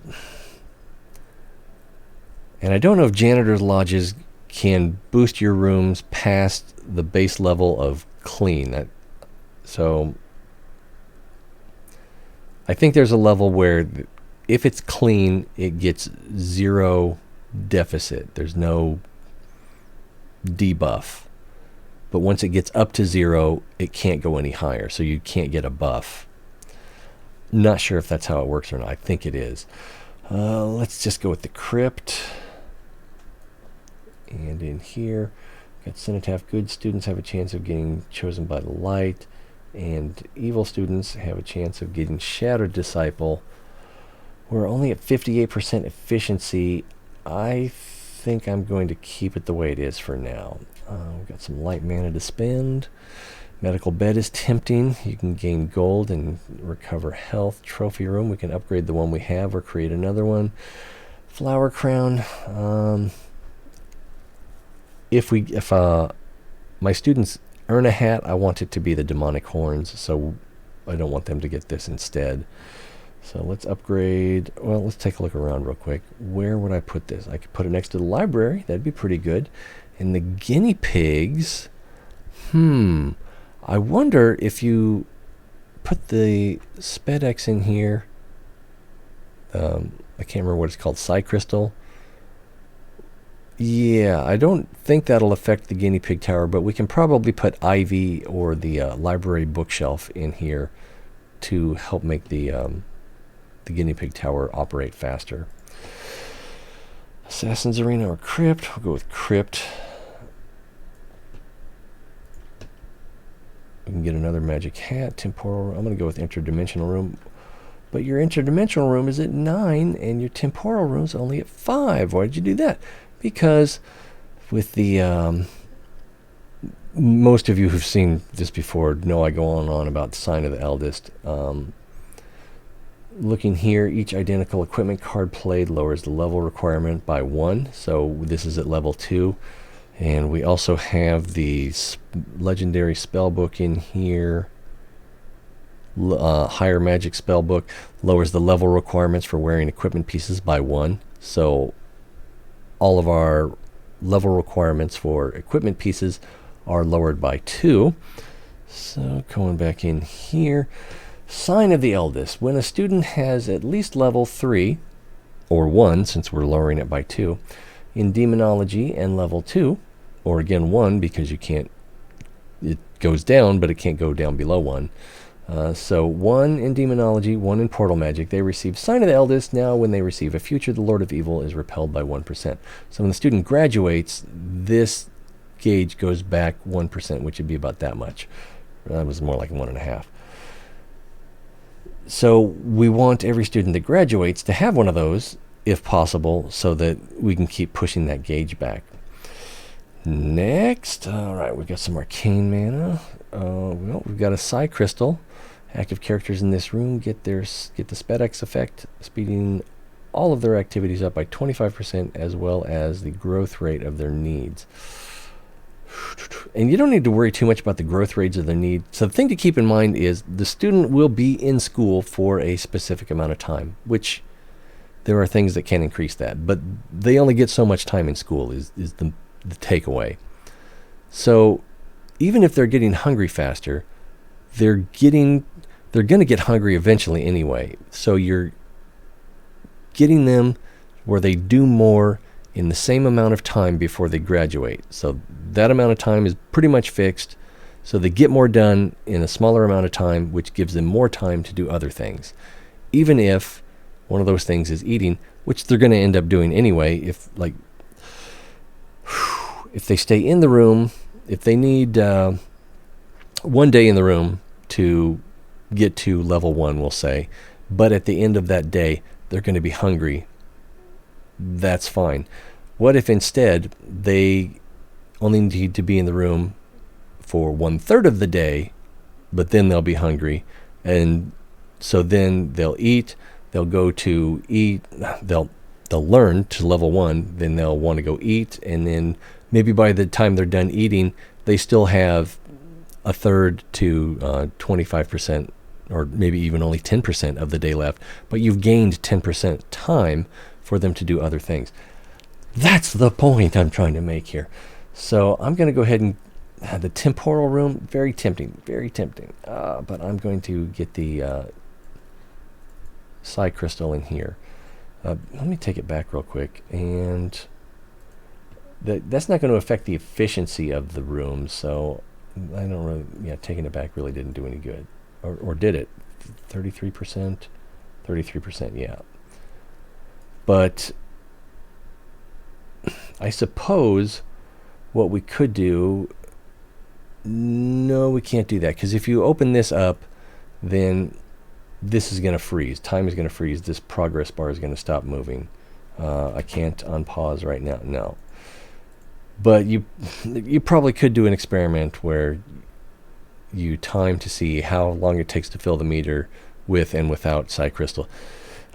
know if Janitor's Lodges can boost your rooms past the base level of clean. So I think there's a level where if it's clean, it gets 0 deficit. There's no debuff. But once it gets up to 0, it can't go any higher, so you can't get a buff. Not sure if that's how it works or not. I think it is. Let's just go with the Crypt. And in here, got Cenotaph. Good students have a chance of getting chosen by the light, and evil students have a chance of getting Shadow Disciple. We're only at 58% efficiency. I think I'm going to keep it the way it is for now. We've got some light mana to spend. Medical Bed is tempting. You can gain gold and recover health. Trophy Room, we can upgrade the one we have or create another one. Flower Crown. If my students earn a hat, I want it to be the Demonic Horns, so I don't want them to get this instead. So let's upgrade. Well, let's take a look around real quick. Where would I put this? I could put it next to the library. That'd be pretty good. And the guinea pigs, I wonder if you put the SpedX in here. I can't remember what it's called, Psi Crystal. Yeah, I don't think that'll affect the guinea pig tower, but we can probably put Ivy or the library bookshelf in here to help make the guinea pig tower operate faster. Assassin's Arena or Crypt? We'll go with Crypt. We can get another magic hat. Temporal. I'm going to go with interdimensional room. But your interdimensional room is at 9, and your temporal room is only at 5. Why did you do that? Because with the most of you who've seen this before know I go on and on about the Sign of the Eldest. Looking here, each identical equipment card played lowers the level requirement by 1. So this is at level 2. And we also have the legendary spell book in here. Higher magic spell book lowers the level requirements for wearing equipment pieces by 1. So all of our level requirements for equipment pieces are lowered by 2. So going back in here, Sign of the Eldest. When a student has at least level 3 or 1, since we're lowering it by 2 in demonology, and level 2 or again 1 because you can't, it goes down but it can't go down below 1. So 1 in demonology, 1 in portal magic, they receive Sign of the Eldest. Now when they receive a future, the Lord of Evil is repelled by 1%. So when the student graduates, this gauge goes back 1%, which would be about that much. That was more like 1.5. So we want every student that graduates to have one of those, if possible, so that we can keep pushing that gauge back. Next, all right, we've got some arcane mana. Well, we've got a Psi Crystal. Active characters in this room get the SpedX effect, speeding all of their activities up by 25%, as well as the growth rate of their needs. And you don't need to worry too much about the growth rates of their needs. So the thing to keep in mind is the student will be in school for a specific amount of time, which there are things that can increase that, but they only get so much time in school is the takeaway. So even if they're getting hungry faster, they're going to get hungry eventually anyway. So you're getting them where they do more in the same amount of time before they graduate. So that amount of time is pretty much fixed. So they get more done in a smaller amount of time, which gives them more time to do other things. Even if one of those things is eating, which they're going to end up doing anyway, if they stay in the room, if they need 1 day in the room to get to level 1, we'll say, but at the end of that day, they're going to be hungry, that's fine. What if instead they only need to be in the room for 1/3 of the day, but then they'll be hungry, and so then they'll eat, they'll go to eat, they'll learn to level 1, then they'll want to go eat, and then maybe by the time they're done eating, they still have 1/3 to 25%, or maybe even only 10% of the day left, but you've gained 10% time for them to do other things. That's the point I'm trying to make here. So I'm going to go ahead and the temporal room, very tempting, but I'm going to get the Psi Crystal in here. Let me take it back real quick, and that's not going to affect the efficiency of the room, so I don't really, taking it back really didn't do any good. Or did it? 33%? 33%, yeah. But I suppose what we could do, no, we can't do that, because if you open this up, then this is going to freeze. Time is going to freeze. This progress bar is going to stop moving. I can't unpause right now. No. But you probably could do an experiment where you time to see how long it takes to fill the meter with and without Psi Crystal.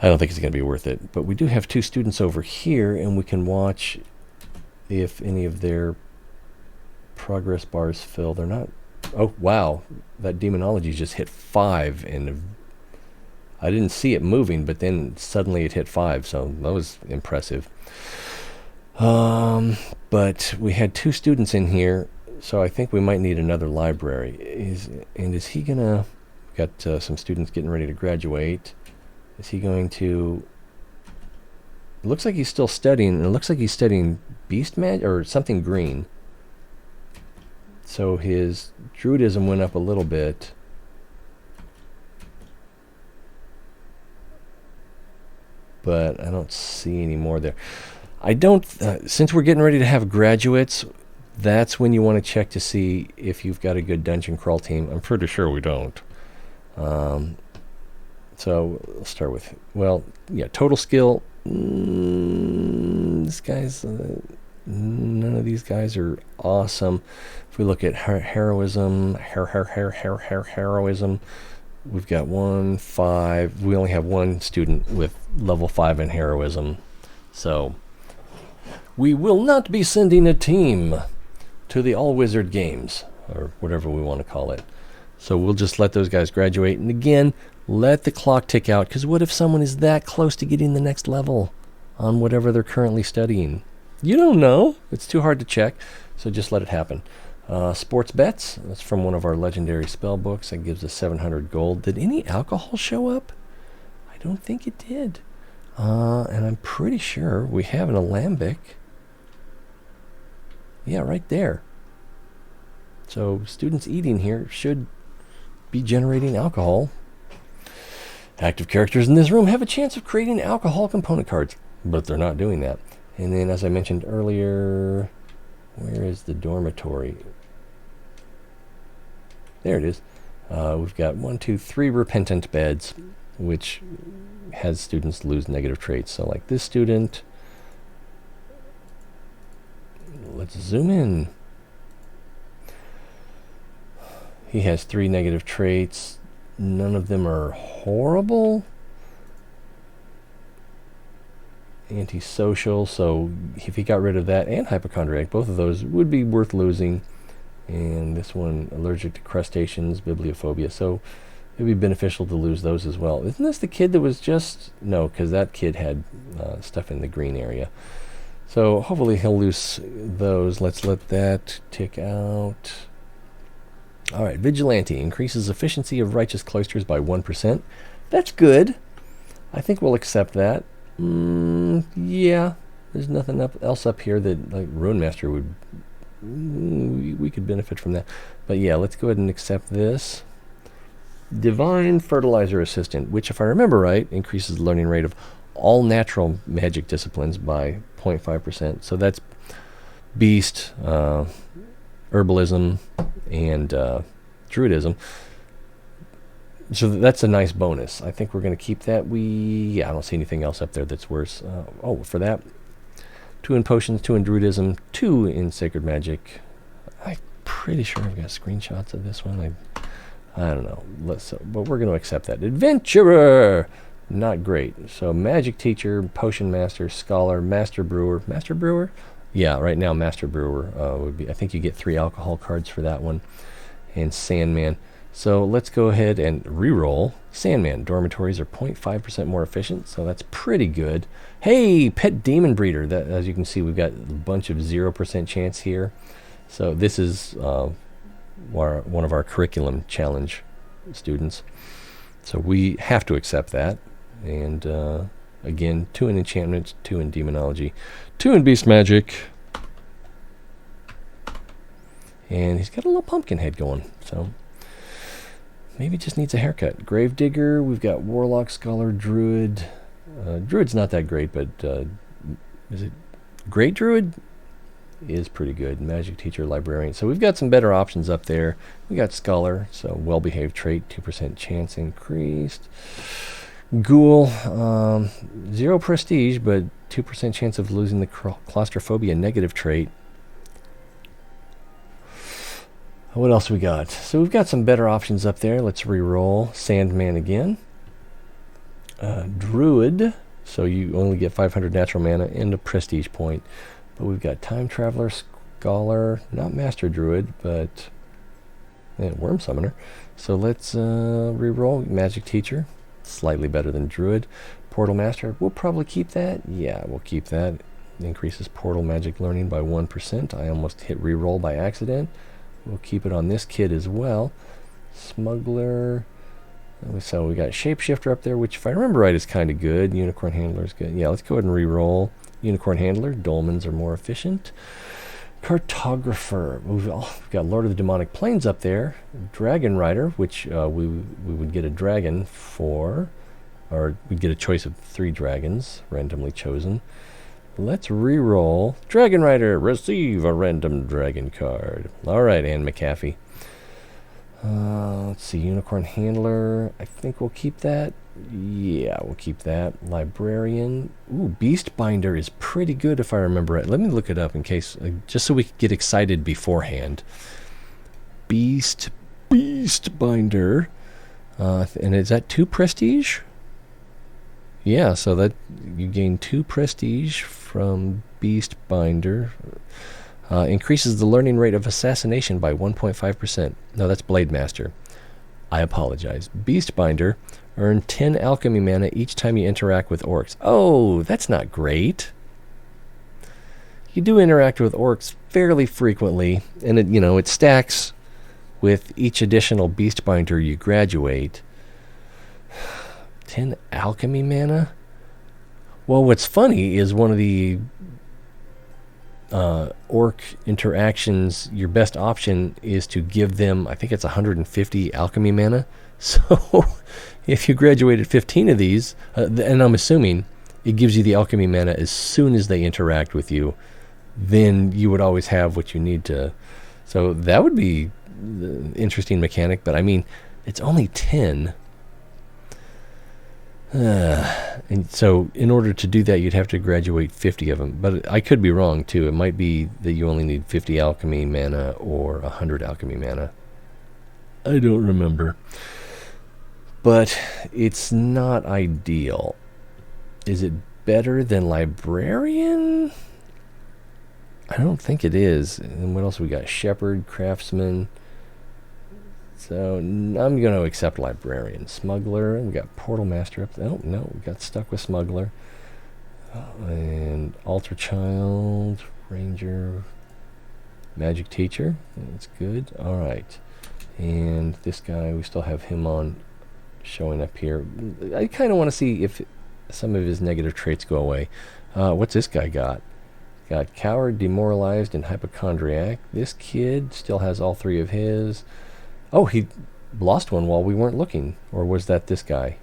I don't think it's going to be worth it. But we do have 2 students over here, and we can watch if any of their progress bars fill. They're not. Oh, wow. That demonology just hit 5, and I didn't see it moving, but then suddenly it hit 5, so that was impressive. But we had 2 students in here, so I think we might need another library. Is he gonna got some students getting ready to graduate. Is he going to... It looks like he's still studying, and it looks like he's studying beast magic or something green. So his druidism went up a little bit. But I don't see any more there. I don't, since we're getting ready to have graduates, that's when you want to check to see if you've got a good dungeon crawl team. I'm pretty sure we don't. So we'll start with, well, yeah, total skill. This guy's, none of these guys are awesome. If we look at heroism, heroism, we've got 1, 5. We only have one student with level 5 in heroism. So we will not be sending a team to the All Wizard Games, or whatever we want to call it. So we'll just let those guys graduate. And again, let the clock tick out, because what if someone is that close to getting the next level on whatever they're currently studying? You don't know. It's too hard to check, so just let it happen. Sports bets, that's from one of our legendary spell books. That gives us 700 gold. Did any alcohol show up? I don't think it did. And I'm pretty sure we have an alembic. Yeah, right there. So students eating here should be generating alcohol. Active characters in this room have a chance of creating alcohol component cards, but they're not doing that. And then, as I mentioned earlier, where is the dormitory? There it is. We've got 1, 2, 3 repentant beds, which has students lose negative traits. So like this student, let's zoom in. He has 3 negative traits. None of them are horrible. Antisocial, so if he got rid of that, and hypochondriac, both of those would be worth losing. And this one, allergic to crustaceans, bibliophobia, so it would be beneficial to lose those as well. Isn't this the kid that was just... No, because that kid had stuff in the green area. So hopefully he'll lose those. Let's let that tick out. Alright, Vigilante increases efficiency of righteous cloisters by 1%. That's good. I think we'll accept that. Yeah, there's nothing else up here that, like, Ruinmaster would... we could benefit from that. But yeah, let's go ahead and accept this. Divine Fertilizer Assistant, which, if I remember right, increases the learning rate of all natural magic disciplines by 0.5%. So that's Beast, Herbalism, and Druidism. So that's a nice bonus. I think we're going to keep that. Yeah, I don't see anything else up there that's worse. Oh, for that, 2 in Potions, 2 in Druidism, 2 in Sacred Magic. I'm pretty sure I've got screenshots of this one. I don't know. But we're going to accept that. Adventurer! Not great. So Magic Teacher, Potion Master, Scholar, Master Brewer. Master Brewer? Yeah, right now Master Brewer would be... I think you get 3 alcohol cards for that one. And Sandman. So let's go ahead and re-roll. Sandman. Dormitories are 0.5% more efficient, so that's pretty good. Hey, Pet Demon Breeder. That, as you can see, we've got a bunch of 0% chance here. So this is one of our curriculum challenge students. So we have to accept that. And again, 2 in Enchantment, 2 in Demonology, 2 in Beast Magic. And he's got a little pumpkin head going, so... Maybe just needs a haircut. Gravedigger, we've got Warlock, Scholar, Druid. Druid's not that great, but is it Great Druid? Is pretty good. Magic Teacher, Librarian. So we've got some better options up there. We got Scholar, so well-behaved trait, 2% chance increased. Ghoul, 0 prestige, but 2% chance of losing the claustrophobia negative trait. What else we got? So we've got some better options up there. Let's re-roll. Sandman again. Druid. So you only get 500 natural mana and a prestige point. But we've got Time Traveler, Scholar, not Master Druid, but Worm Summoner. So let's re-roll. Magic Teacher. Slightly better than Druid. Portal Master. We'll probably keep that. Yeah, we'll keep that. Increases Portal Magic Learning by 1%. I almost hit re-roll by accident. We'll keep it on this kid as well. Smuggler, So we got Shapeshifter up there, which if I remember right is kind of good. Unicorn Handler is good. Yeah, let's go ahead and re-roll. Unicorn Handler. Dolmens are more efficient. Cartographer. We've got Lord of the Demonic Plains up there. Dragon Rider, which we would get a dragon for, or we'd get a choice of 3 dragons randomly chosen. Let's re-roll. Dragon Rider, receive a random dragon card. All right, Anne McAfee. Let's see, Unicorn Handler. I think we'll keep that. Yeah, we'll keep that. Librarian. Ooh, Beastbinder is pretty good if I remember it. Let me look it up in case, just so we can get excited beforehand. Beastbinder. And is that 2 prestige? Yeah, so that you gain 2 prestige from Beastbinder. Increases the learning rate of assassination by 1.5%. No, that's Blade Master. I apologize. Beastbinder. Earn 10 alchemy mana each time you interact with orcs. Oh, that's not great. You do interact with orcs fairly frequently, and it stacks with each additional Beastbinder you graduate. 10 alchemy mana? Well, what's funny is one of the orc interactions, your best option is to give them, I think it's 150 alchemy mana. So if you graduated 15 of these, and I'm assuming it gives you the alchemy mana as soon as they interact with you, then you would always have what you need to. So that would be an interesting mechanic, but I mean, it's only 10. And so in order to do that, you'd have to graduate 50 of them. But I could be wrong, too. It might be that you only need 50 alchemy mana or 100 alchemy mana. I don't remember. But it's not ideal. Is it better than Librarian? I don't think it is. And what else we got? Shepherd, Craftsman. So I'm going to accept Librarian. Smuggler. We got Portal Master up there. Oh, no. We got stuck with Smuggler. And Altar Child. Ranger. Magic Teacher. That's good. All right. And this guy, we still have him on showing up here. I kind of want to see if some of his negative traits go away. What's this guy got? Got Coward, Demoralized, and Hypochondriac. This kid still has all 3 of his. Oh, he lost one while we weren't looking. Or was that this guy?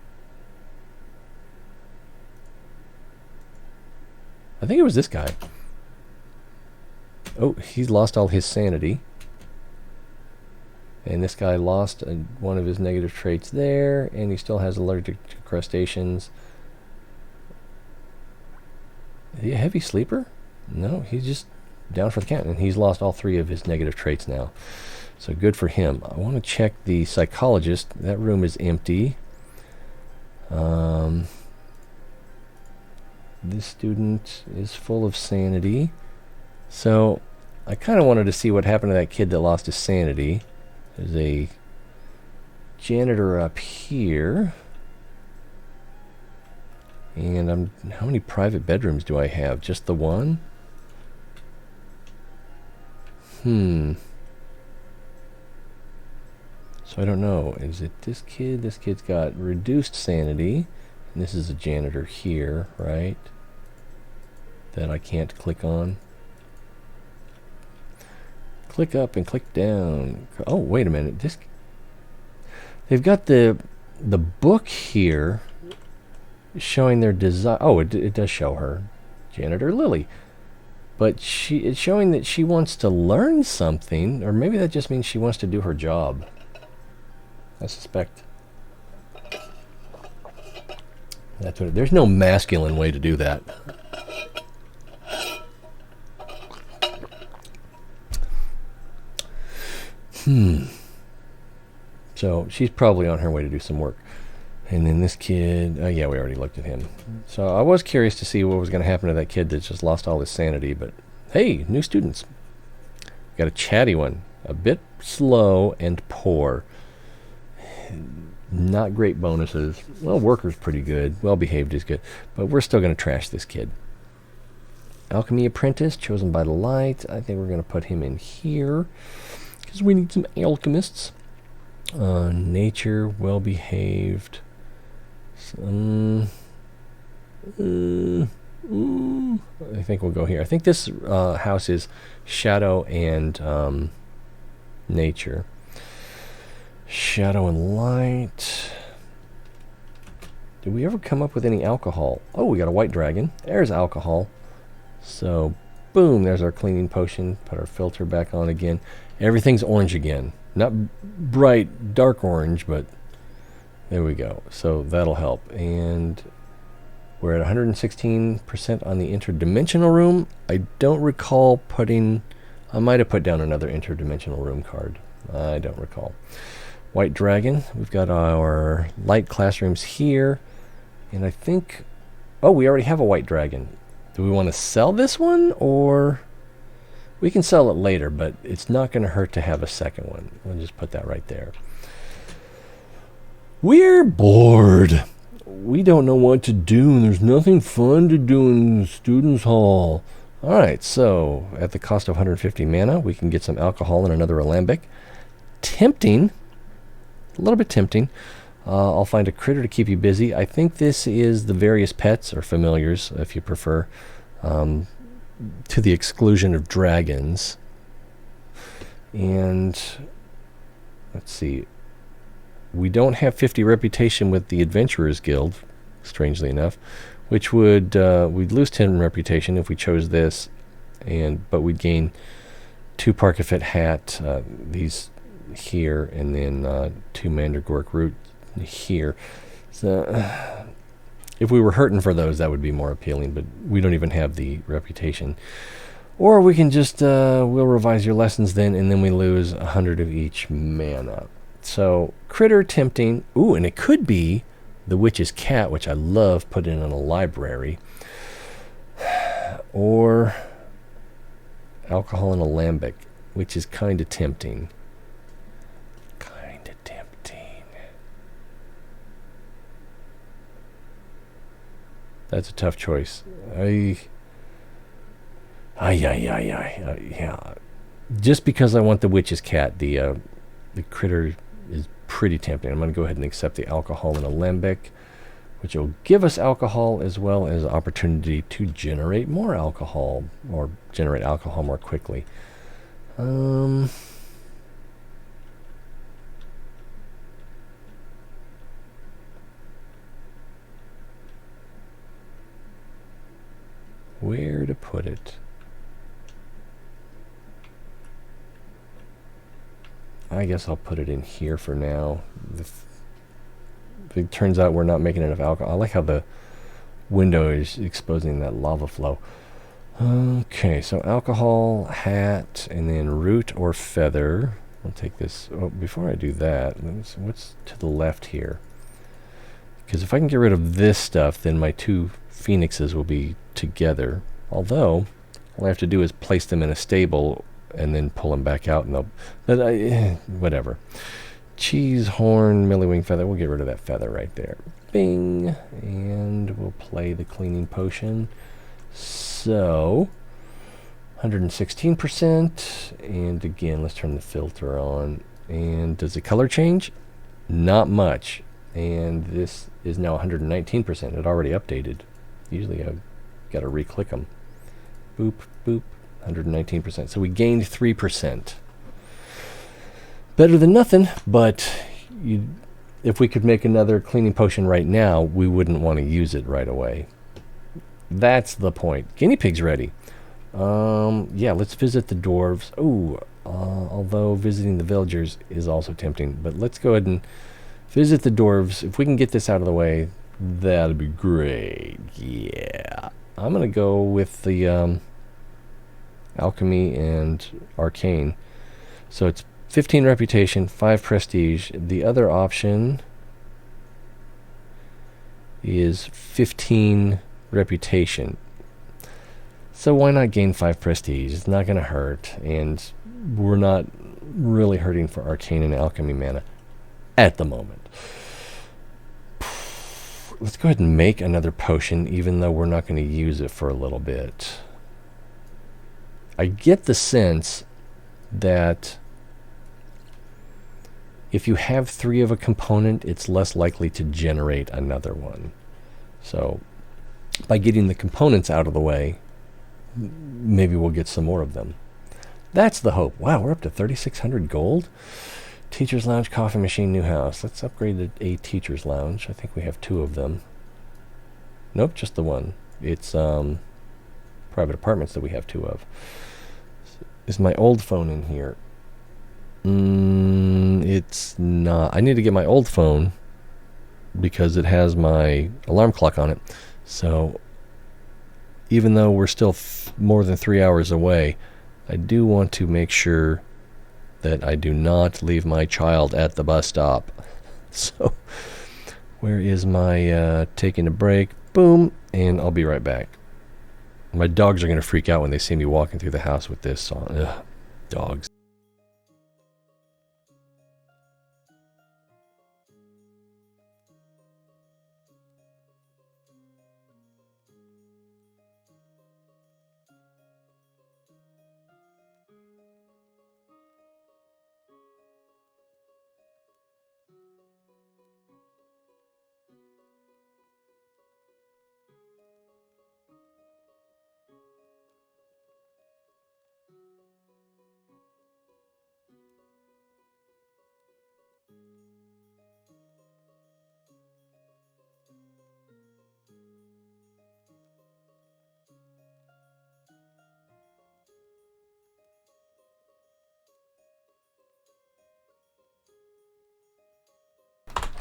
I think it was this guy. Oh, he's lost all his sanity. And this guy lost one of his negative traits there. And he still has allergic to crustaceans. Is he a heavy sleeper? No, he's just down for the count. And he's lost all 3 of his negative traits now. So good for him. I want to check the psychologist. That room is empty. This student is full of sanity. So I kind of wanted to see what happened to that kid that lost his sanity. There's a janitor up here. And how many private bedrooms do I have? Just the one? So I don't know. Is it this kid? This kid's got reduced sanity. And this is a janitor here, right? That I can't click on. Click up and click down. Oh, wait a minute. They've got the book here showing their design. Oh, it does show her. Janitor Lily. But it's showing that she wants to learn something, or maybe that just means she wants to do her job. I suspect. That's what. There's no masculine way to do that. So she's probably on her way to do some work. And then this kid, yeah, we already looked at him. So I was curious to see what was going to happen to that kid that just lost all his sanity. But hey, new students. Got a chatty one. A bit slow and poor. Not great bonuses. Well, worker's pretty good. Well behaved is good. But we're still going to trash this kid. Alchemy Apprentice, chosen by the light. I think we're going to put him in here. Because we need some alchemists. Nature, well behaved. I think we'll go here. I think this house is shadow and nature. Shadow and light. Did we ever come up with any alcohol? Oh, we got a white dragon. There's alcohol. So, boom, there's our cleaning potion. Put our filter back on again. Everything's orange again. Not bright, dark orange, but there we go. So that'll help. And we're at 116% on the interdimensional room. I don't recall putting... I might have put down another interdimensional room card. I don't recall. White dragon. We've got our light classrooms here. And I think... Oh, we already have a white dragon. Do we want to sell this one, or... We can sell it later, but it's not going to hurt to have a second one. We'll just put that right there. We're bored. We don't know what to do, and there's nothing fun to do in Students' Hall. Alright, so at the cost of 150 mana, we can get some alcohol and another alembic. Tempting. A little bit tempting. I'll find a critter to keep you busy. I think this is the various pets, or familiars, if you prefer, to the exclusion of dragons. And let's see. We don't have 50 reputation with the Adventurers Guild, strangely enough, which would we'd lose 10 reputation if we chose this, but we'd gain 2 Parkafit hat, these here, and then 2 Mandragork root here. So if we were hurting for those, that would be more appealing, but we don't even have the reputation. Or we can just we'll revise your lessons then, and then we lose 100 of each mana. So critter, tempting. Ooh, and it could be the witch's cat, which I love, put in a library. Or alcohol and alembic, which is kind of tempting. That's a tough choice. Yeah. Just because I want the witch's cat, the critter is pretty tempting. I'm going to go ahead and accept the alcohol and alembic, which will give us alcohol as well as opportunity to generate more alcohol, or generate alcohol more quickly. Where to put it? I guess I'll put it in here for now. If it turns out we're not making enough alcohol. I like how the window is exposing that lava flow. Okay, so alcohol, hat, and then root or feather. I'll take this. Oh, before I do that, what's to the left here? Because if I can get rid of this stuff, then my 2 phoenixes will be together. Although all I have to do is place them in a stable and then pull them back out, and they'll... whatever. Cheese, horn, millywing feather. We'll get rid of that feather right there. Bing! And we'll play the cleaning potion. So 116%. And again, let's turn the filter on. And does the color change? Not much. And this is now 119%. It already updated. Usually I've got to re-click them. Boop, boop, 119%. So we gained 3%. Better than nothing, but if we could make another cleaning potion right now, we wouldn't want to use it right away. That's the point. Guinea pig's ready. Yeah, let's visit the dwarves. Ooh, although visiting the villagers is also tempting, but let's go ahead and visit the dwarves. If we can get this out of the way, that'd be great. Yeah. I'm going to go with the alchemy and arcane. So it's 15 reputation, 5 prestige. The other option is 15 reputation. So why not gain 5 prestige? It's not going to hurt, and we're not really hurting for arcane and alchemy mana at the moment. Let's go ahead and make another potion, even though we're not going to use it for a little bit. I get the sense that If you have 3 of a component, it's less likely to generate another one. So by getting the components out of the way, maybe we'll get some more of them. That's the hope. Wow, we're up to 3,600 gold. Teacher's Lounge, coffee machine, new house. Let's upgrade to a Teacher's Lounge. I think we have 2 of them. Nope, just the one. It's private apartments that we have 2 of. Is my old phone in here? It's not. I need to get my old phone because it has my alarm clock on it. So even though we're still more than 3 hours away, I do want to make sure that I do not leave my child at the bus stop. So where is my taking a break? Boom, and I'll be right back. My dogs are going to freak out when they see me walking through the house with this on. Ugh, dogs.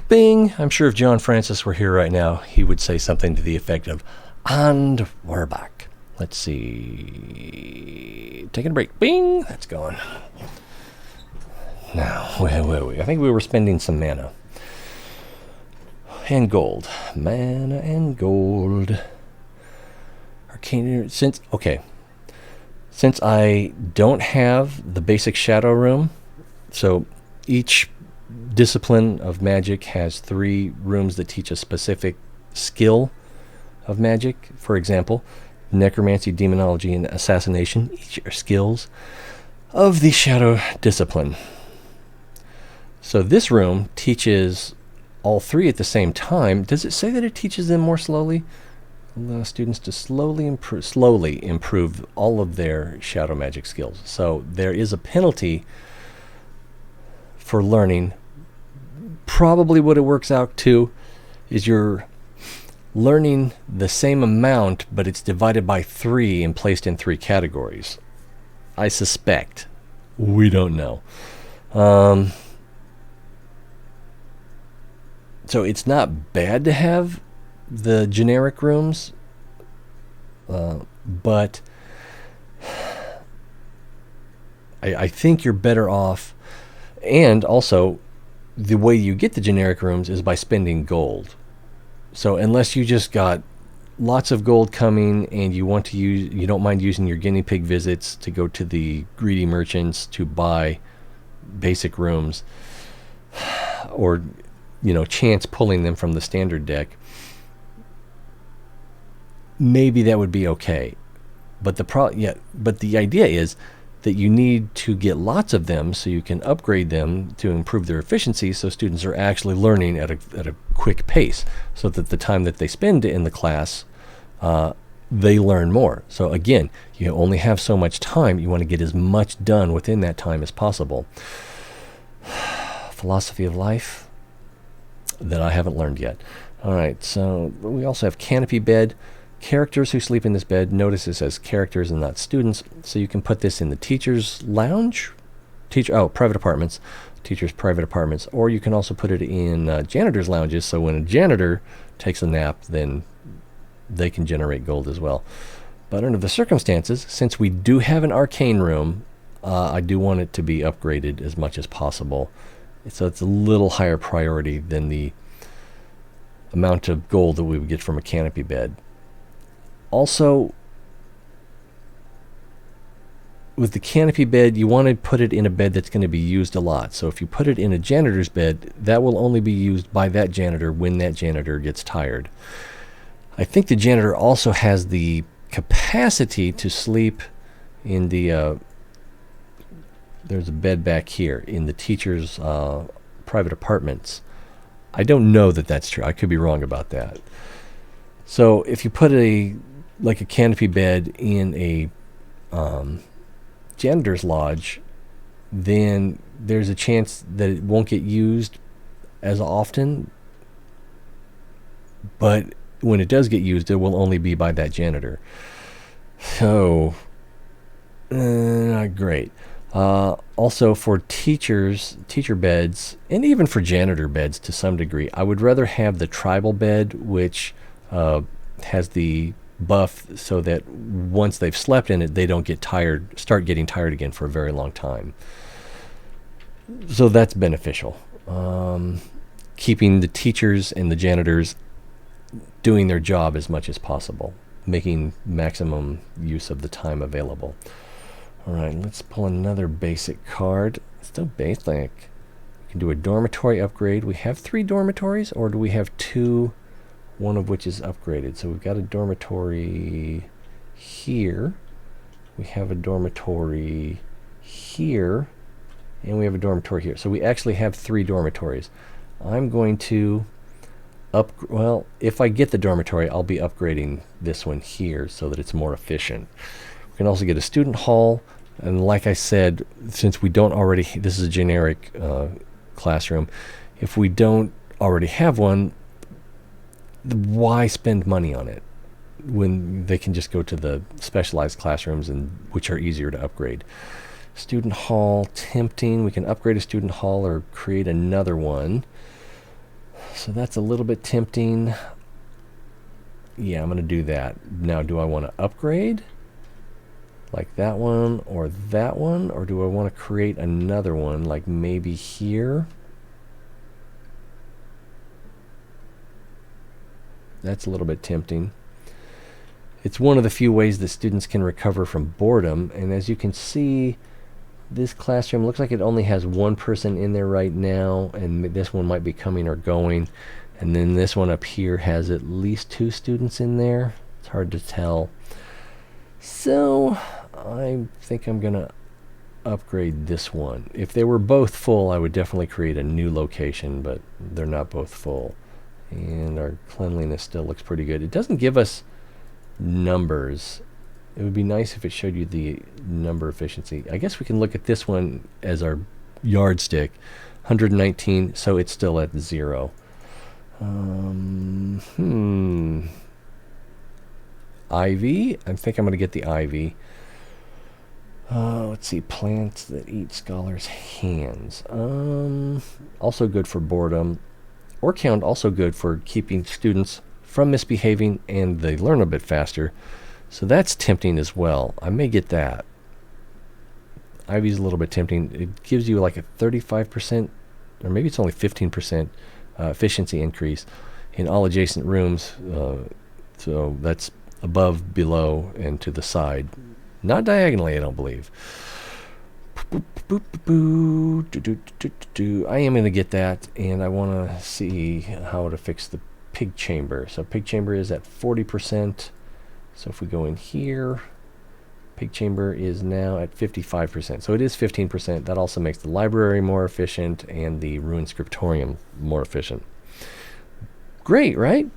Bing! I'm sure if John Francis were here right now, he would say something to the effect of, and we're back. Let's see. Taking a break. Bing! That's gone. Now, where were we? I think we were spending some mana. And gold. Mana and gold. Arcane. Since I don't have the basic shadow room, so each discipline of magic has 3 rooms that teach a specific skill of magic. For example, necromancy, demonology, and assassination. Each are skills of the shadow discipline. So this room teaches all 3 at the same time. Does it say that it teaches them more slowly? Allow students to slowly improve all of their shadow magic skills. So there is a penalty for learning. Probably what it works out to is you're learning the same amount, but it's divided by 3 and placed in 3 categories. I suspect. We don't know. So it's not bad to have the generic rooms, but I think you're better off. And also, the way you get the generic rooms is by spending gold. So unless you just got lots of gold coming and you want to use, you don't mind using your guinea pig visits to go to the greedy merchants to buy basic rooms, or chance pulling them from the standard deck, maybe that would be okay. But the idea is that you need to get lots of them so you can upgrade them to improve their efficiency, so students are actually learning at a quick pace, so that the time that they spend in the class, they learn more. So again, you only have so much time. You want to get as much done within that time as possible. Philosophy of life that I haven't learned yet. All right, so we also have Canopy Bed. Characters who sleep in this bed. Notice it says characters and not students. So you can put this in the teacher's lounge, private apartments, teacher's private apartments, or you can also put it in janitor's lounges. So when a janitor takes a nap, then they can generate gold as well. But under the circumstances, since we do have an arcane room, I do want it to be upgraded as much as possible. So it's a little higher priority than the amount of gold that we would get from a canopy bed. Also, with the canopy bed, you want to put it in a bed that's going to be used a lot. So if you put it in a janitor's bed, that will only be used by that janitor when that janitor gets tired. I think the janitor also has the capacity to sleep in the... there's a bed back here in the teacher's private apartments. I don't know that that's true. I could be wrong about that. So if you put a canopy bed in a janitor's lodge, then there's a chance that it won't get used as often. But when it does get used, it will only be by that janitor. So, not great. Also, for teacher beds, and even for janitor beds to some degree, I would rather have the tribal bed, which has the buff so that once they've slept in it, they don't start getting tired again for a very long time. So that's beneficial. Keeping the teachers and the janitors doing their job as much as possible, making maximum use of the time available. All right, let's pull another basic card. Still basic. We can do a dormitory upgrade. We have 3 dormitories, or do we have 2, one of which is upgraded? So we've got a dormitory here. We have a dormitory here. And we have a dormitory here. So we actually have 3 dormitories. I'm going to well, if I get the dormitory, I'll be upgrading this one here so that it's more efficient. We can also get a student hall. And like I said, since we don't already, this is a generic classroom. If we don't already have one, why spend money on it when they can just go to the specialized classrooms, which are easier to upgrade? Student hall, tempting. We can upgrade a student hall or create another one. So that's a little bit tempting. Yeah, I'm going to do that. Now, do I want to upgrade like that one, or do I want to create another one, like maybe here? That's a little bit tempting. It's one of the few ways that students can recover from boredom, and as you can see, this classroom looks like it only has 1 person in there right now, and this one might be coming or going. And then this one up here has at least 2 students in there. It's hard to tell. So I think I'm going to upgrade this one. If they were both full, I would definitely create a new location, but they're not both full. And our cleanliness still looks pretty good. It doesn't give us numbers. It would be nice if it showed you the number efficiency. I guess we can look at this one as our yardstick. 119, so it's still at 0. Ivy. I think I'm going to get the ivy. Let's see. Plants that eat scholars' hands. Also good for boredom. Orc Hound also good for keeping students from misbehaving, and they learn a bit faster. So that's tempting as well. I may get that. Ivy's a little bit tempting. It gives you like a 35%, or maybe it's only 15% efficiency increase in all adjacent rooms. So that's above, below, and to the side. Not diagonally, I don't believe. I am going to get that, and I want to see how to fix the pig chamber. So pig chamber is at 40%. So if we go in here, pig chamber is now at 55%. So it is 15%. That also makes the library more efficient and the ruined scriptorium more efficient. Great, right?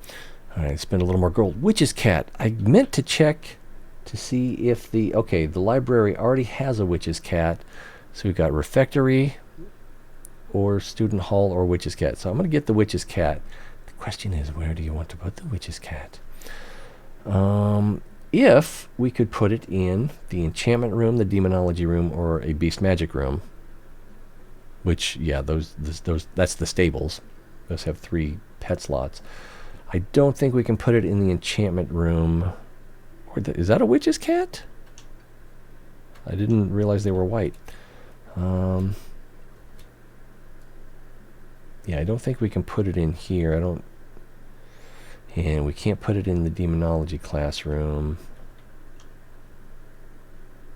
All right, spend a little more gold. Witch's cat. I meant to check to see if the library already has a witch's cat. So we've got refectory or student hall or witch's cat. So I'm going to get the witch's cat. The question is, where do you want to put the witch's cat? If we could put it in the enchantment room, the demonology room, or a beast magic room, which, yeah, those that's the stables. Those have 3 pet slots. I don't think we can put it in the enchantment room. Is that a witch's cat? I didn't realize they were white. Yeah, I don't think we can put it in here. And we can't put it in the demonology classroom.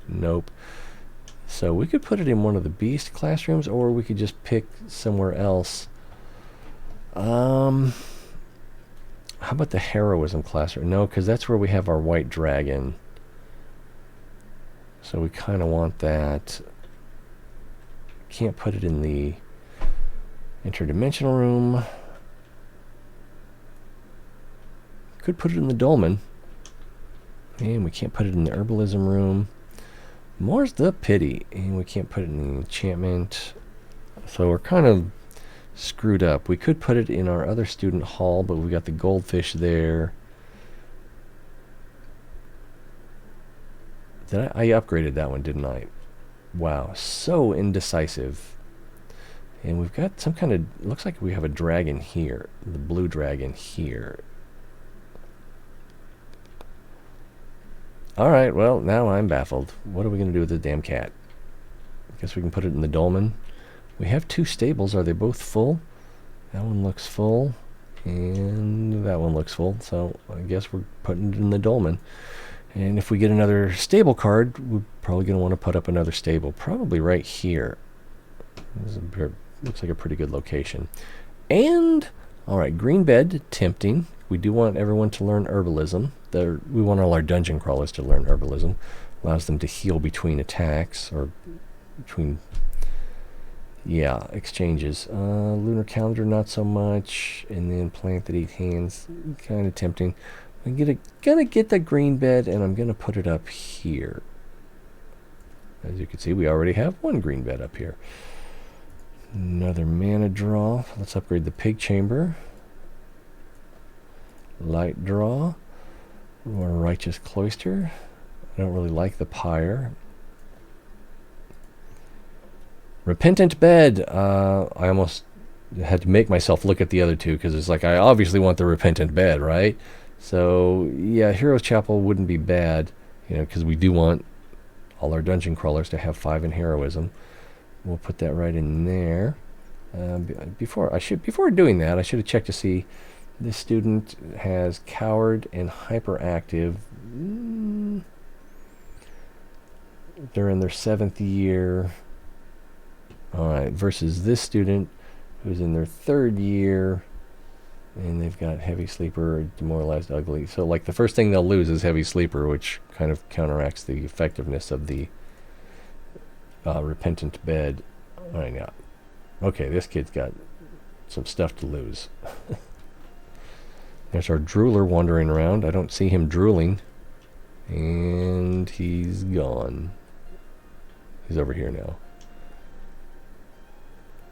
Nope. So we could put it in one of the beast classrooms, or we could just pick somewhere else. How about the heroism classroom? No, because that's where we have our white dragon. So we kind of want that. Can't put it in the Interdimensional room. Could put it in the dolmen. And we can't put it in the herbalism room. More's the pity. And we can't put it in the enchantment. So we're kind of screwed up. We could put it in our other student hall, but we got the goldfish there. I upgraded that one, didn't I? Wow, so indecisive. And we've got some kind of, looks like we have a dragon here. The blue dragon here. Alright, well, now I'm baffled. What are we going to do with the damn cat? I guess we can put it in the dolmen. We have 2 stables. Are they both full? That one looks full. And that one looks full. So I guess we're putting it in the dolmen. And if we get another stable card, we're probably going to want to put up another stable. Probably right here. Looks like a pretty good location. And, alright, green bed, tempting. We do want everyone to learn herbalism. We want all our dungeon crawlers to learn herbalism. Allows them to heal between attacks, or between, yeah, exchanges. Lunar calendar, not so much. And then plant that eat hands, kind of tempting. I'm gonna get the green bed, and I'm gonna put it up here. As you can see, we already have 1 green bed up here. Another mana draw. Let's upgrade the pig chamber. Light draw. More righteous cloister. I don't really like the pyre. Repentant bed. I almost had to make myself look at the other 2 because it's like I obviously want the repentant bed, right? So yeah, Heroes Chapel wouldn't be bad, you know, because we do want all our dungeon crawlers to have 5 in heroism. We'll put that right in there. Before doing that, I should have checked to see this student has coward and hyperactive. They're in their 7th year. All right, versus this student who's in their 3rd year, and they've got heavy sleeper, demoralized, ugly. So like the first thing they'll lose is heavy sleeper, which kind of counteracts the effectiveness of the repentant bed. All right, now, okay, this kid's got some stuff to lose. There's our drooler wandering around. I don't see him drooling. And he's gone. He's over here now.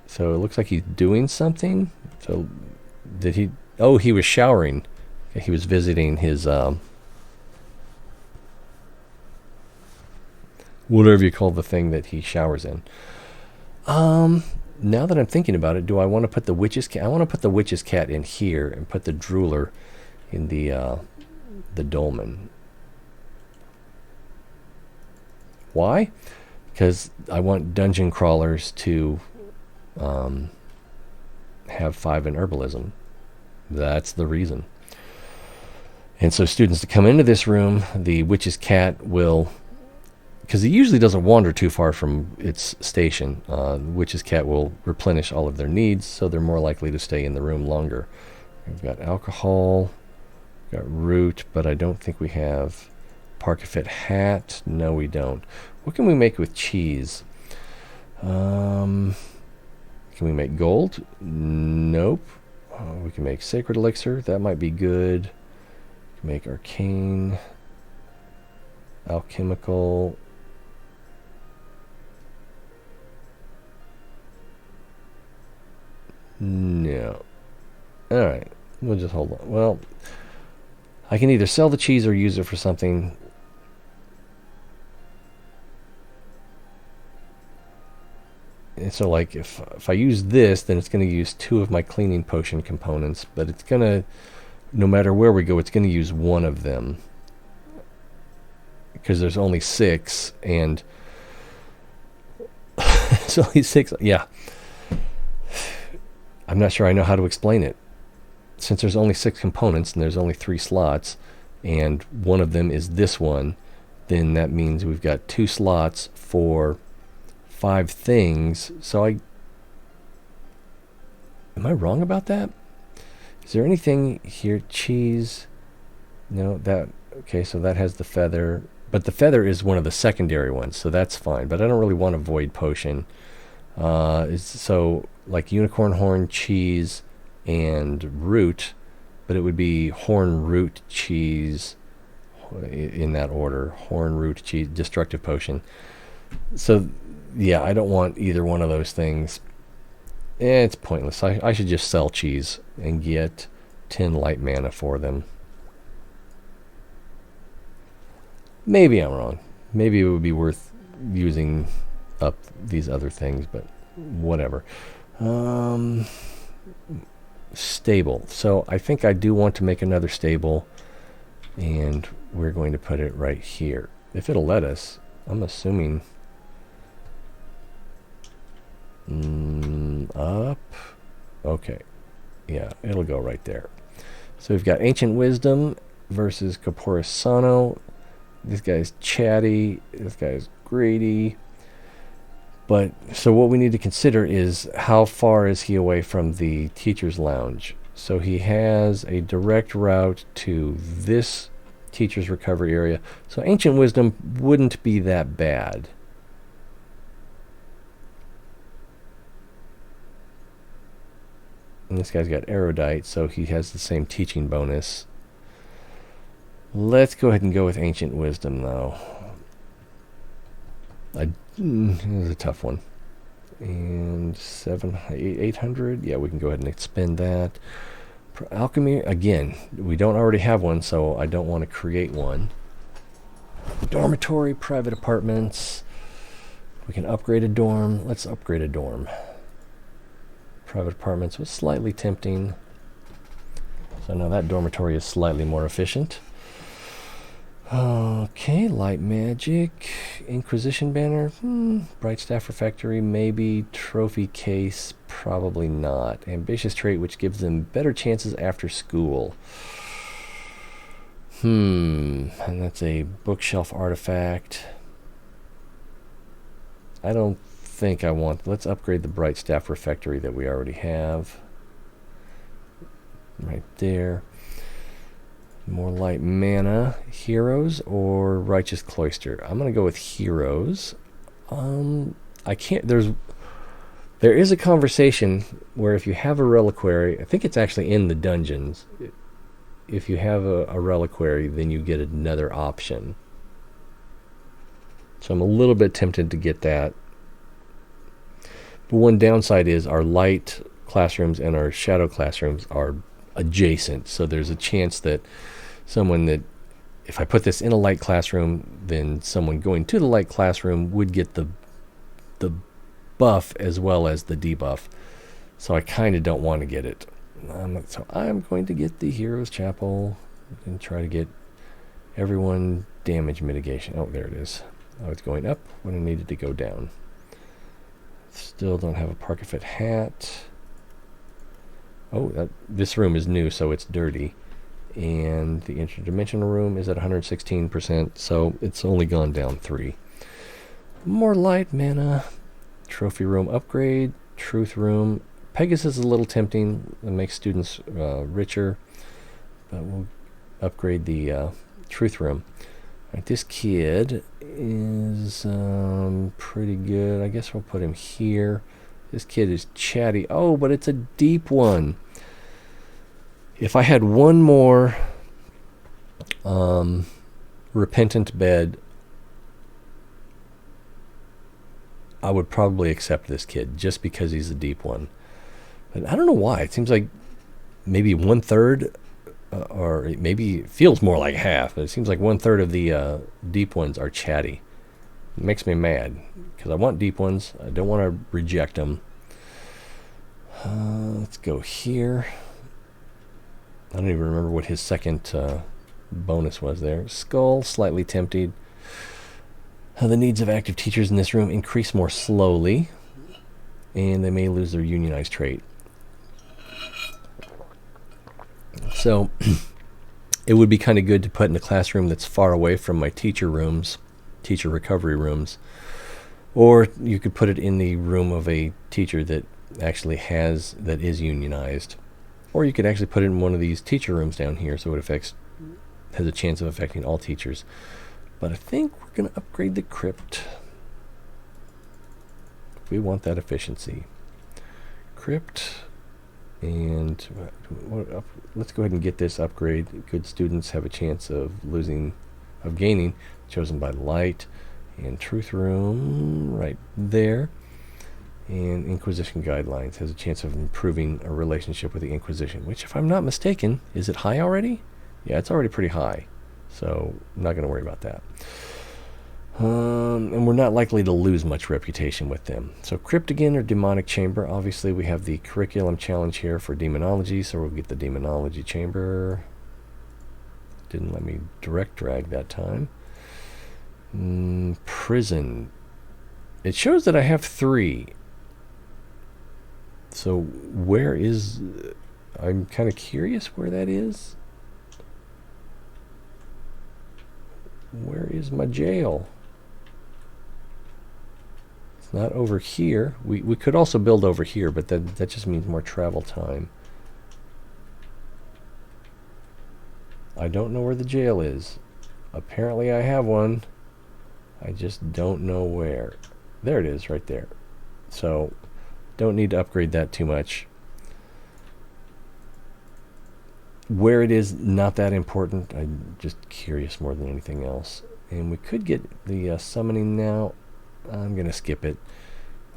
So it looks like he's doing something. So did he... Oh, he was showering. He was visiting his... whatever you call the thing that he showers in. Now that I'm thinking about it, do I want to put the witch's cat? I want to put the witch's cat in here and put the drooler in the dolmen. Why? Because I want dungeon crawlers to have 5 in herbalism. That's the reason. And so students to come into this room, the witch's cat will... Because it usually doesn't wander too far from its station. Witch's cat will replenish all of their needs, so they're more likely to stay in the room longer. We've got alcohol, we've got root, but I don't think we have parkafit hat. No, we don't. What can we make with cheese? Can we make gold? Nope. We can make sacred elixir. That might be good. We can make arcane, alchemical. No. Alright. We'll just hold on. Well, I can either sell the cheese or use it for something. And so, like, if I use this, then it's going to use 2 of my cleaning potion components. But it's going to, no matter where we go, it's going to use 1 of them. Because there's only 6, and... there's only 6, yeah. I'm not sure I know how to explain it. Since there's only 6 components and there's only 3 slots, and one of them is this one, then that means we've got 2 slots for 5 things. So am I wrong about that? Is there anything here? Cheese? No, that... Okay, so that has the feather. But the feather is one of the secondary ones, so that's fine. But I don't really want a void potion. So like unicorn horn, cheese, and root, but it would be horn, root, cheese, in that order. Horn, root, cheese, destructive potion. So yeah, I don't want either one of those things. It's pointless. I should just sell cheese and get 10 light mana for them. Maybe I'm wrong. Maybe it would be worth using up these other things, but whatever. Stable. So I think I do want to make another stable, and we're going to put it right here. If it'll let us, I'm assuming... up. Okay. Yeah, it'll go right there. So we've got Ancient Wisdom versus Corporis Sano. This guy's Chatty. This guy's Greedy. But, so what we need to consider is how far is he away from the Teacher's Lounge. So he has a direct route to this Teacher's Recovery area. So Ancient Wisdom wouldn't be that bad. And this guy's got Erudite, so he has the same teaching bonus. Let's go ahead and go with Ancient Wisdom, though. This is a tough one. And 800? Yeah, we can go ahead and expend that. For Alchemy, again, we don't already have one, so I don't want to create one. Dormitory, private apartments. We can upgrade a dorm. Let's upgrade a dorm. Private apartments was slightly tempting. So now that dormitory is slightly more efficient. Okay, light magic, Inquisition banner, bright staff refectory, maybe. Trophy case, probably not. Ambitious trait, which gives them better chances after school. And that's a bookshelf artifact. I don't think I want. Let's upgrade the bright staff refectory that we already have. Right there. More light mana. Heroes or Righteous Cloister? I'm gonna go with Heroes. I can't. There is a conversation where if you have a reliquary, I think it's actually in the dungeons. If you have a reliquary, then you get another option. So I'm a little bit tempted to get that. But one downside is our light classrooms and our shadow classrooms are adjacent. So there's a chance that someone that, if I put this in a light classroom, then someone going to the light classroom would get the buff as well as the debuff. So I kind of don't want to get it. So I'm going to get the Heroes Chapel and try to get everyone damage mitigation. Oh, there it is. Oh, it's going up when it needed to go down. Still don't have a Parkafit hat. Oh, this room is new, so it's dirty. And the interdimensional room is at 116%, so it's only gone down 3. More light mana. Trophy room upgrade. Truth room. Pegasus is a little tempting. It makes students richer. But we'll upgrade the truth room. Right, this kid is pretty good. I guess we'll put him here. This kid is Chatty. Oh, but it's a deep one. If I had one more repentant bed, I would probably accept this kid just because he's a deep one. But I don't know why. It seems like maybe 1/3, or maybe it feels more like half, but it seems like 1/3 of the deep ones are Chatty. It makes me mad because I want deep ones. I don't want to reject them. Let's go here. I don't even remember what his second bonus was there. Skull, slightly tempted. The needs of active teachers in this room increase more slowly, and they may lose their unionized trait. So it would be kind of good to put in a classroom that's far away from my teacher rooms, teacher recovery rooms, or you could put it in the room of a teacher that actually that is unionized, or you could actually put it in one of these teacher rooms down here, so it has a chance of affecting all teachers. But I think we're going to upgrade the crypt. We want that efficiency. Crypt. And let's go ahead and get this upgrade. Good students have a chance of gaining. Chosen by Light. And Truth Room right there. And Inquisition Guidelines has a chance of improving a relationship with the Inquisition, which, if I'm not mistaken, is it high already? Yeah, it's already pretty high. So I'm not going to worry about that. And we're not likely to lose much reputation with them. So Crypt again, or Demonic Chamber. Obviously, we have the curriculum challenge here for demonology, so we'll get the demonology chamber. Didn't let me direct drag that time. Prison. It shows that I have 3. So where is... I'm kind of curious where that is. Where is my jail? It's not over here. We could also build over here, but that just means more travel time. I don't know where the jail is. Apparently I have one. I just don't know where. There it is, right there. So, don't need to upgrade that too much. Where it is, not that important. I'm just curious more than anything else. And we could get the summoning now. I'm going to skip it.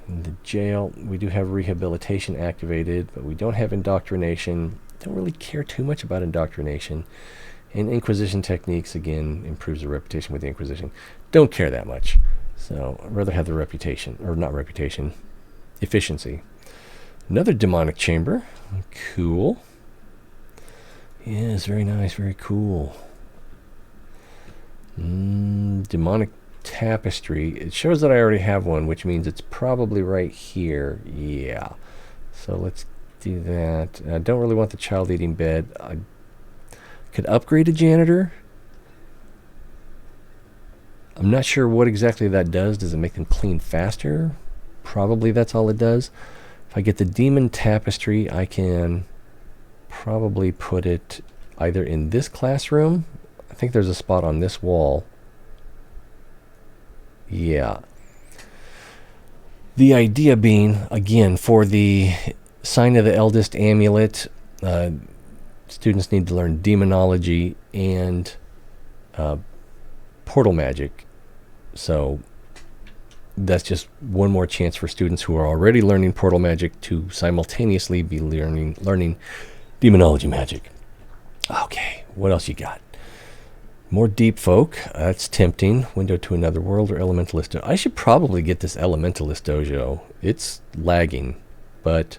In the jail, we do have rehabilitation activated, but we don't have indoctrination. Don't really care too much about indoctrination. And Inquisition techniques, again, improves the reputation with the Inquisition. Don't care that much. So I'd rather have the reputation, or not reputation, efficiency. Another demonic chamber. Cool. Yes, very nice, very cool. Demonic tapestry. It shows that I already have one, which means it's probably right here. Yeah. So let's do that. I don't really want the child eating bed. I could upgrade a janitor. I'm not sure what exactly that does. Does it make them clean faster? Probably that's all it does. If I get the demon tapestry, I can probably put it either in this classroom. I think there's a spot on this wall. Yeah. The idea being, again, for the Sign of the Eldest amulet, students need to learn demonology and portal magic. So that's just one more chance for students who are already learning portal magic to simultaneously be learning demonology magic. Okay, what else you got? More deep folk. That's tempting. Window to another world or elementalist. I should probably get this elementalist dojo. It's lagging, but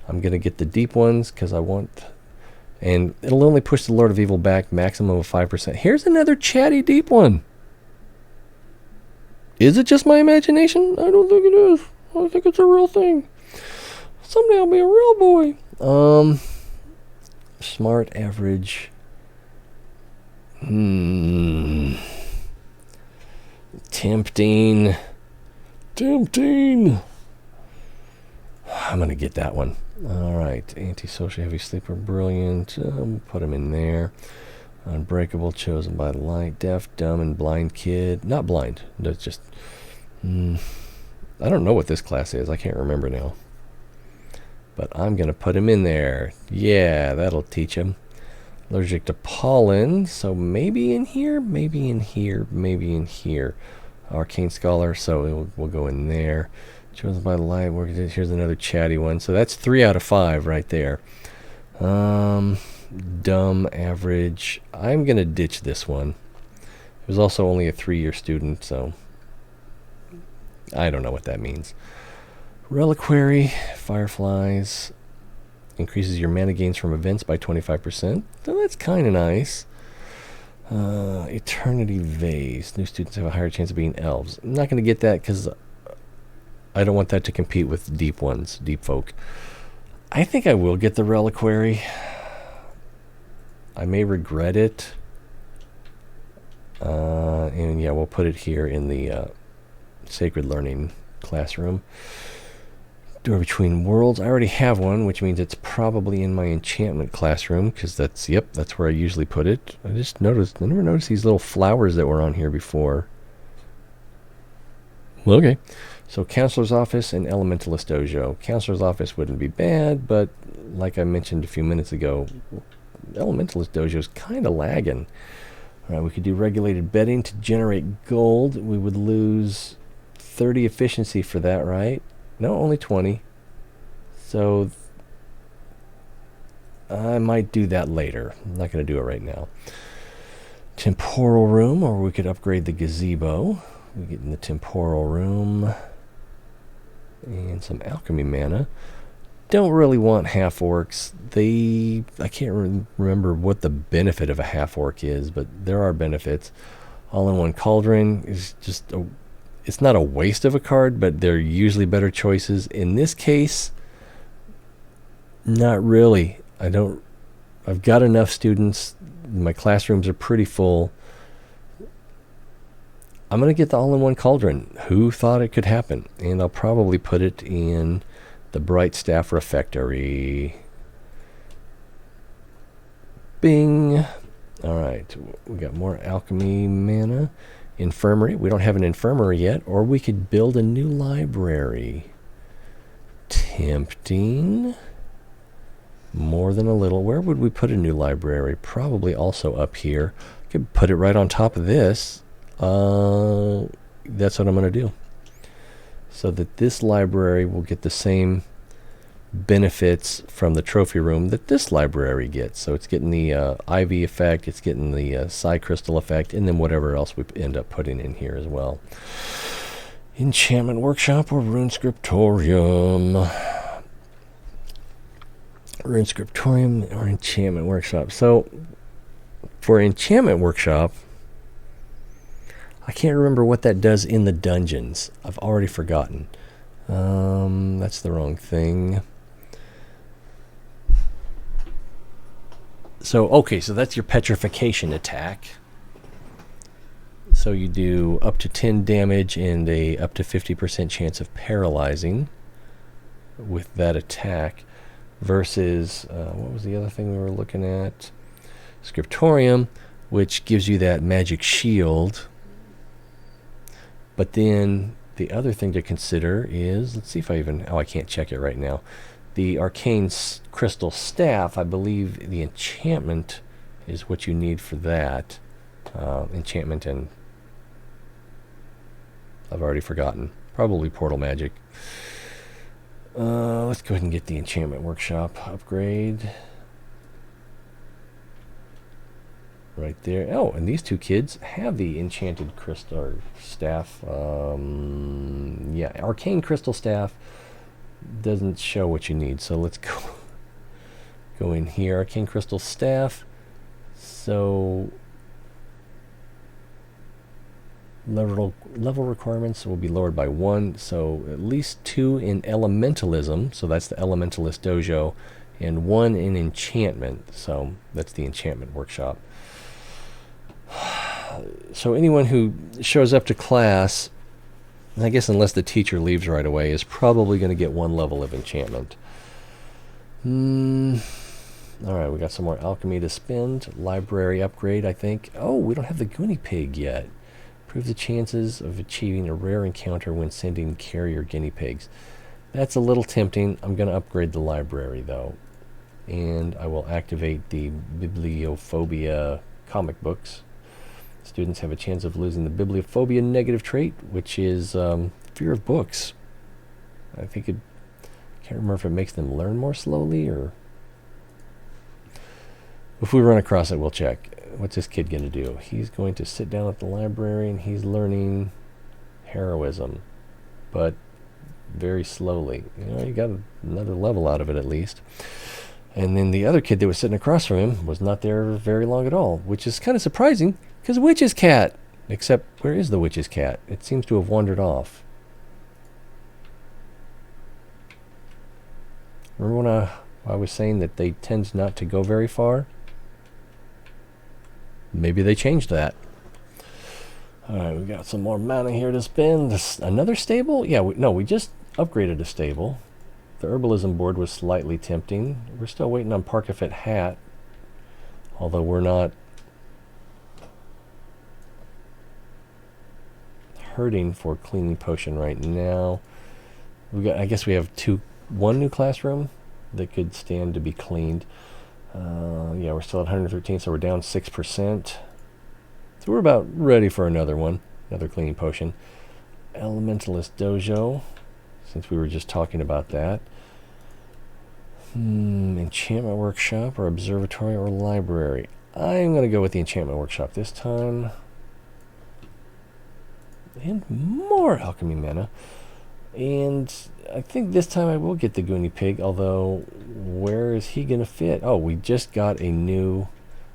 I'm going to get the deep ones because I want... And it'll only push the Lord of Evil back maximum of 5%. Here's another chatty deep one. Is it just my imagination? I don't think it is. I think it's a real thing. Someday I'll be a real boy. Smart, average. Tempting. I'm going to get that one. Alright. Antisocial, heavy sleeper, brilliant. Put him in there. Unbreakable, chosen by light. Deaf, dumb, and blind kid. Not blind. That's just... I don't know what this class is. I can't remember now. But I'm going to put him in there. Yeah, that'll teach him. Allergic to pollen. So maybe in here, maybe in here, maybe in here. Arcane Scholar, so we'll go in there. Chosen by light. Here's another chatty one. So that's 3 out of 5 right there. Dumb, average. I'm going to ditch this one. It was also only a 3-year student, so I don't know what that means. Reliquary, fireflies, increases your mana gains from events by 25%. So that's kind of nice. Eternity Vase. New students have a higher chance of being elves. I'm not going to get that because I don't want that to compete with deep ones, deep folk. I think I will get the Reliquary. I may regret it. And yeah, we'll put it here in the Sacred Learning classroom. Door Between Worlds. I already have one, which means it's probably in my enchantment classroom, because that's where I usually put it. I never noticed these little flowers that were on here before. Okay. So Counselor's Office and Elementalist Dojo. Counselor's Office wouldn't be bad, but like I mentioned a few minutes ago, Elementalist Dojo is kind of lagging. All right, we could do regulated bedding to generate gold. We would lose 30 efficiency for that, right? No, only 20. So I might do that later. I'm not going to do it right now. Temporal room, or we could upgrade the gazebo. We get in the temporal room. And some alchemy mana. Don't really want half-orcs. I can't remember what the benefit of a half-orc is, but there are benefits. All-in-one cauldron is just it's not a waste of a card, but they're usually better choices. In this case, not really. I've got enough students. My classrooms are pretty full. I'm going to get the all-in-one cauldron. Who thought it could happen? And I'll probably put it in the Bright Staff Refectory. Bing. Alright, we got more alchemy mana. Infirmary. We don't have an infirmary yet. Or we could build a new library. Tempting. More than a little. Where would we put a new library? Probably also up here. Could put it right on top of this. That's what I'm going to do. So that this library will get the same benefits from the trophy room that this library gets. So it's getting the ivy effect, it's getting the psi crystal effect, and then whatever else we end up putting in here as well. Enchantment Workshop or Rune Scriptorium? Rune Scriptorium or Enchantment Workshop. So for Enchantment Workshop, I can't remember what that does in the dungeons. I've already forgotten. That's the wrong thing. So, okay, so that's your petrification attack. So you do up to 10 damage and a up to 50% chance of paralyzing with that attack. Versus, what was the other thing we were looking at? Scriptorium, which gives you that magic shield. But then the other thing to consider is, let's see if I can't check it right now. The Arcane Crystal Staff, I believe the enchantment is what you need for that. Enchantment and I've already forgotten. Probably Portal Magic. Let's go ahead and get the Enchantment Workshop upgrade. Right there. Oh, and these two kids have the Enchanted Crystal Staff. Yeah, Arcane Crystal Staff doesn't show what you need. So let's go in here. Arcane Crystal Staff. So level requirements will be lowered by 1. So at least 2 in Elementalism. So that's the Elementalist Dojo. And 1 in Enchantment. So that's the Enchantment Workshop. So anyone who shows up to class, I guess unless the teacher leaves right away, is probably going to get 1 level of enchantment. Alright, we got some more alchemy to spend. Library upgrade, I think. Oh, we don't have the guinea pig yet. Improve the chances of achieving a rare encounter when sending carrier guinea pigs. That's a little tempting. I'm going to upgrade the library, though. And I will activate the Bibliophobia comic books. Students have a chance of losing the Bibliophobia negative trait, which is fear of books. I think can't remember if it makes them learn more slowly or... If we run across it, we'll check. What's this kid going to do? He's going to sit down at the library and he's learning heroism, but very slowly. You know, you got another level out of it at least. And then the other kid that was sitting across from him was not there very long at all, which is kind of surprising, because witch's cat. Except, where is the witch's cat? It seems to have wandered off. Remember when I was saying that they tend not to go very far? Maybe they changed that. Alright, we got some more mana here to spend. Another stable? Yeah, we just upgraded a stable. The herbalism board was slightly tempting. We're still waiting on Parkafit Hat. Although we're not... hurting for cleaning potion right now. I guess we have one new classroom that could stand to be cleaned. Yeah, we're still at 113, so we're down 6%. So we're about ready for another cleaning potion. Elementalist Dojo, since we were just talking about that. Enchantment Workshop or Observatory or Library. I'm going to go with the Enchantment Workshop this time. And more alchemy mana. And I think this time I will get the Goonie Pig, although where is he going to fit? Oh, we just got a new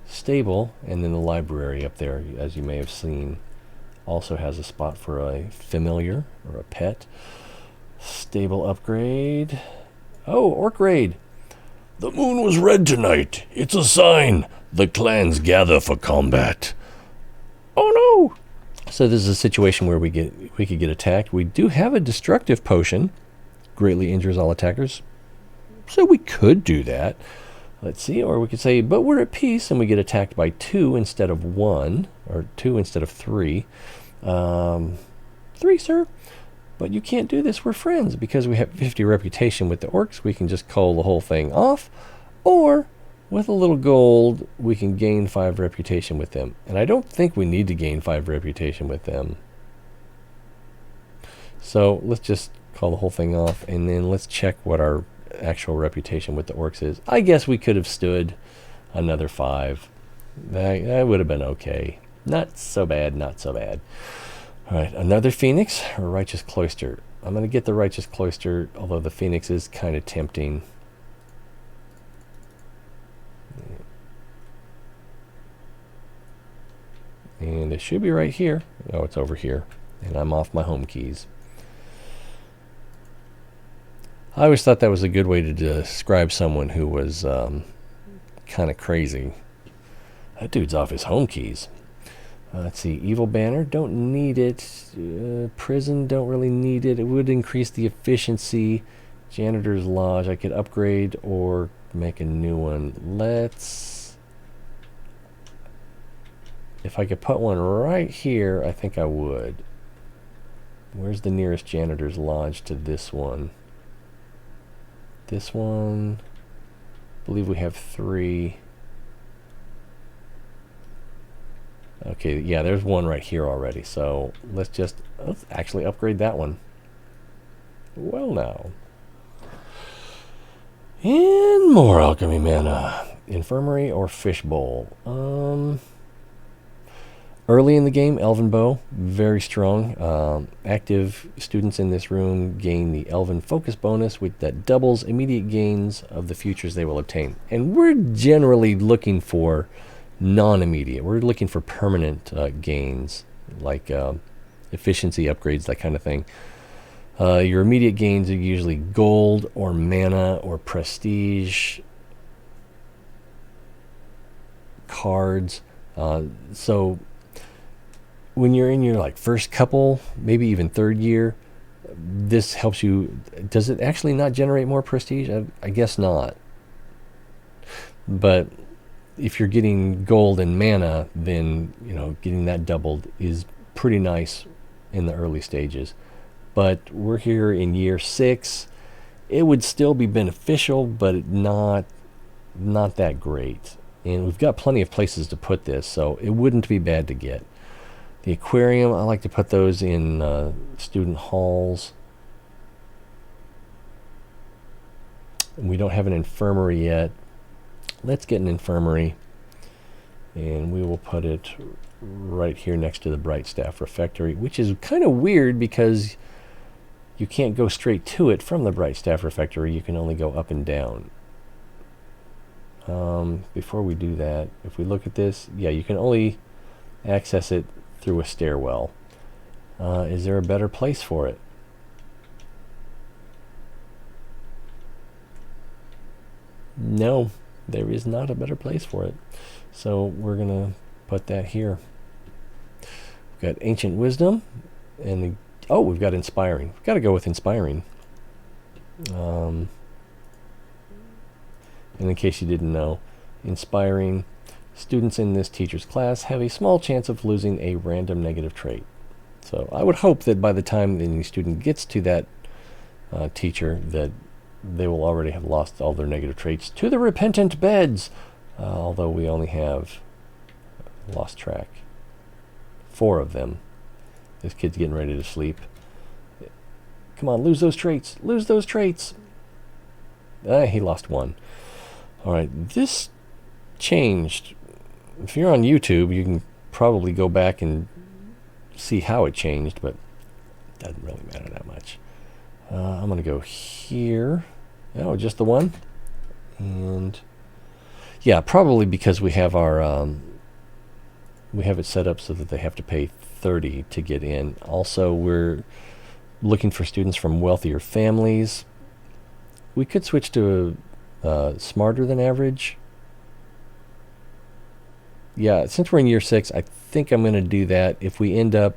stable, and then the library up there, as you may have seen, also has a spot for a familiar or a pet. Stable upgrade. Oh, Orc Raid. The moon was red tonight. It's a sign. The clans gather for combat. Oh no! So this is a situation where we could get attacked. We do have a destructive potion. Greatly injures all attackers. So we could do that. Let's see, or we could say, but we're at peace, and we get attacked by 2 instead of 1, or 2 instead of 3. 3, sir. But you can't do this. We're friends. Because we have 50 reputation with the orcs, we can just call the whole thing off. Or, with a little gold, we can gain 5 reputation with them. And I don't think we need to gain 5 reputation with them. So, let's just call the whole thing off. And then let's check what our actual reputation with the orcs is. I guess we could have stood another 5. That would have been okay. Not so bad, not so bad. Alright, another Phoenix or Righteous Cloister. I'm going to get the Righteous Cloister, although the Phoenix is kind of tempting. And it should be right here. Oh, it's over here. And I'm off my home keys. I always thought that was a good way to describe someone who was kind of crazy. That dude's off his home keys. Let's see, Evil Banner, don't need it. Prison, don't really need it. It would increase the efficiency. Janitor's Lodge, I could upgrade or make a new one. If I could put one right here, I think I would. Where's the nearest Janitor's Lodge to this one? This one, I believe we have 3. Okay, yeah, there's one right here already. So let's actually upgrade that one. Well now. And more alchemy mana. Infirmary or Fishbowl. Early in the game, Elven Bow, very strong. Active students in this room gain the Elven Focus bonus that doubles immediate gains of the futures they will obtain. And we're generally looking for non-immediate. We're looking for permanent gains, like efficiency upgrades, that kind of thing. Your immediate gains are usually gold or mana or prestige cards. So when you're in your first couple, maybe even third year, this helps you. Does it actually not generate more prestige? I guess not. But if you're getting gold and mana, then getting that doubled is pretty nice in the early stages. But we're here in year 6. It would still be beneficial, but not that great. And we've got plenty of places to put this, so it wouldn't be bad to get. The aquarium, I like to put those in student halls. We don't have an infirmary yet. Let's get an infirmary, and we will put it right here next to the Bright Staff Refectory, which is kind of weird because you can't go straight to it from the Bright Staff Refectory. You can only go up and down. Before we do that, if we look at this, yeah, you can only access it through a stairwell. Is there a better place for it? No, there is not a better place for it. So we're going to put that here. We've got Ancient Wisdom, and we've got Inspiring. We've got to go with Inspiring. And in case you didn't know, Inspiring, students in this teacher's class have a small chance of losing a random negative trait. So I would hope that by the time any student gets to that teacher, that they will already have lost all their negative traits to the repentant beds. Although we only have lost track. 4 of them. This kid's getting ready to sleep. Come on, lose those traits. Lose those traits. He lost 1. All right, this changed. If you're on YouTube, you can probably go back and see how it changed, but it doesn't really matter that much. I'm going to go here. Oh, just the 1? And yeah, probably because we have our we have it set up so that they have to pay 30 to get in. Also, we're looking for students from wealthier families. We could switch to smarter than average. Yeah, since we're in year 6, I think I'm going to do that. If we end up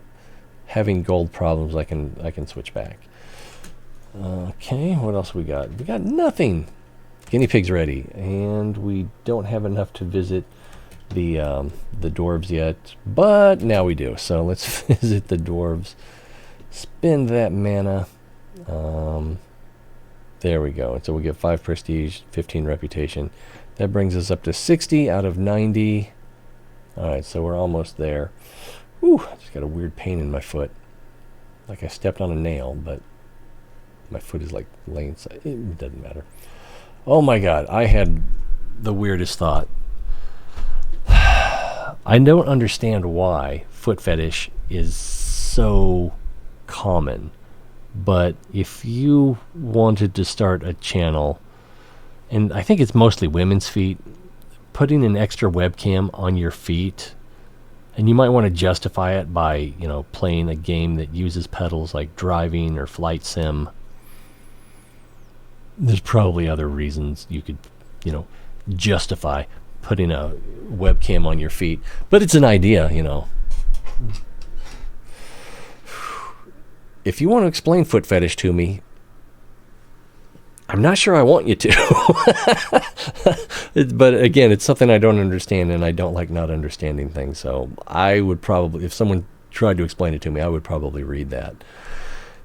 having gold problems, I can switch back. Okay, what else we got? We got nothing. Guinea pig's ready, and we don't have enough to visit the dwarves yet, but now we do. So let's visit the dwarves. Spend that mana. There we go. And so we get 5 prestige, 15 reputation. That brings us up to 60 out of 90. All right, so we're almost there. Whew, I just got a weird pain in my foot. Like I stepped on a nail, but my foot is like laying side. It doesn't matter. Oh my God, I had the weirdest thought. I don't understand why foot fetish is so common, but if you wanted to start a channel, and I think it's mostly women's feet, putting an extra webcam on your feet, and you might want to justify it by, you know, playing a game that uses pedals like driving or flight sim. There's probably other reasons you could, you know, justify putting a webcam on your feet, but it's an idea, you know. If you want to explain foot fetish to me, I'm not sure I want you to. But again, it's something I don't understand, and I don't like not understanding things. So I would probably, if someone tried to explain it to me, I would probably read that.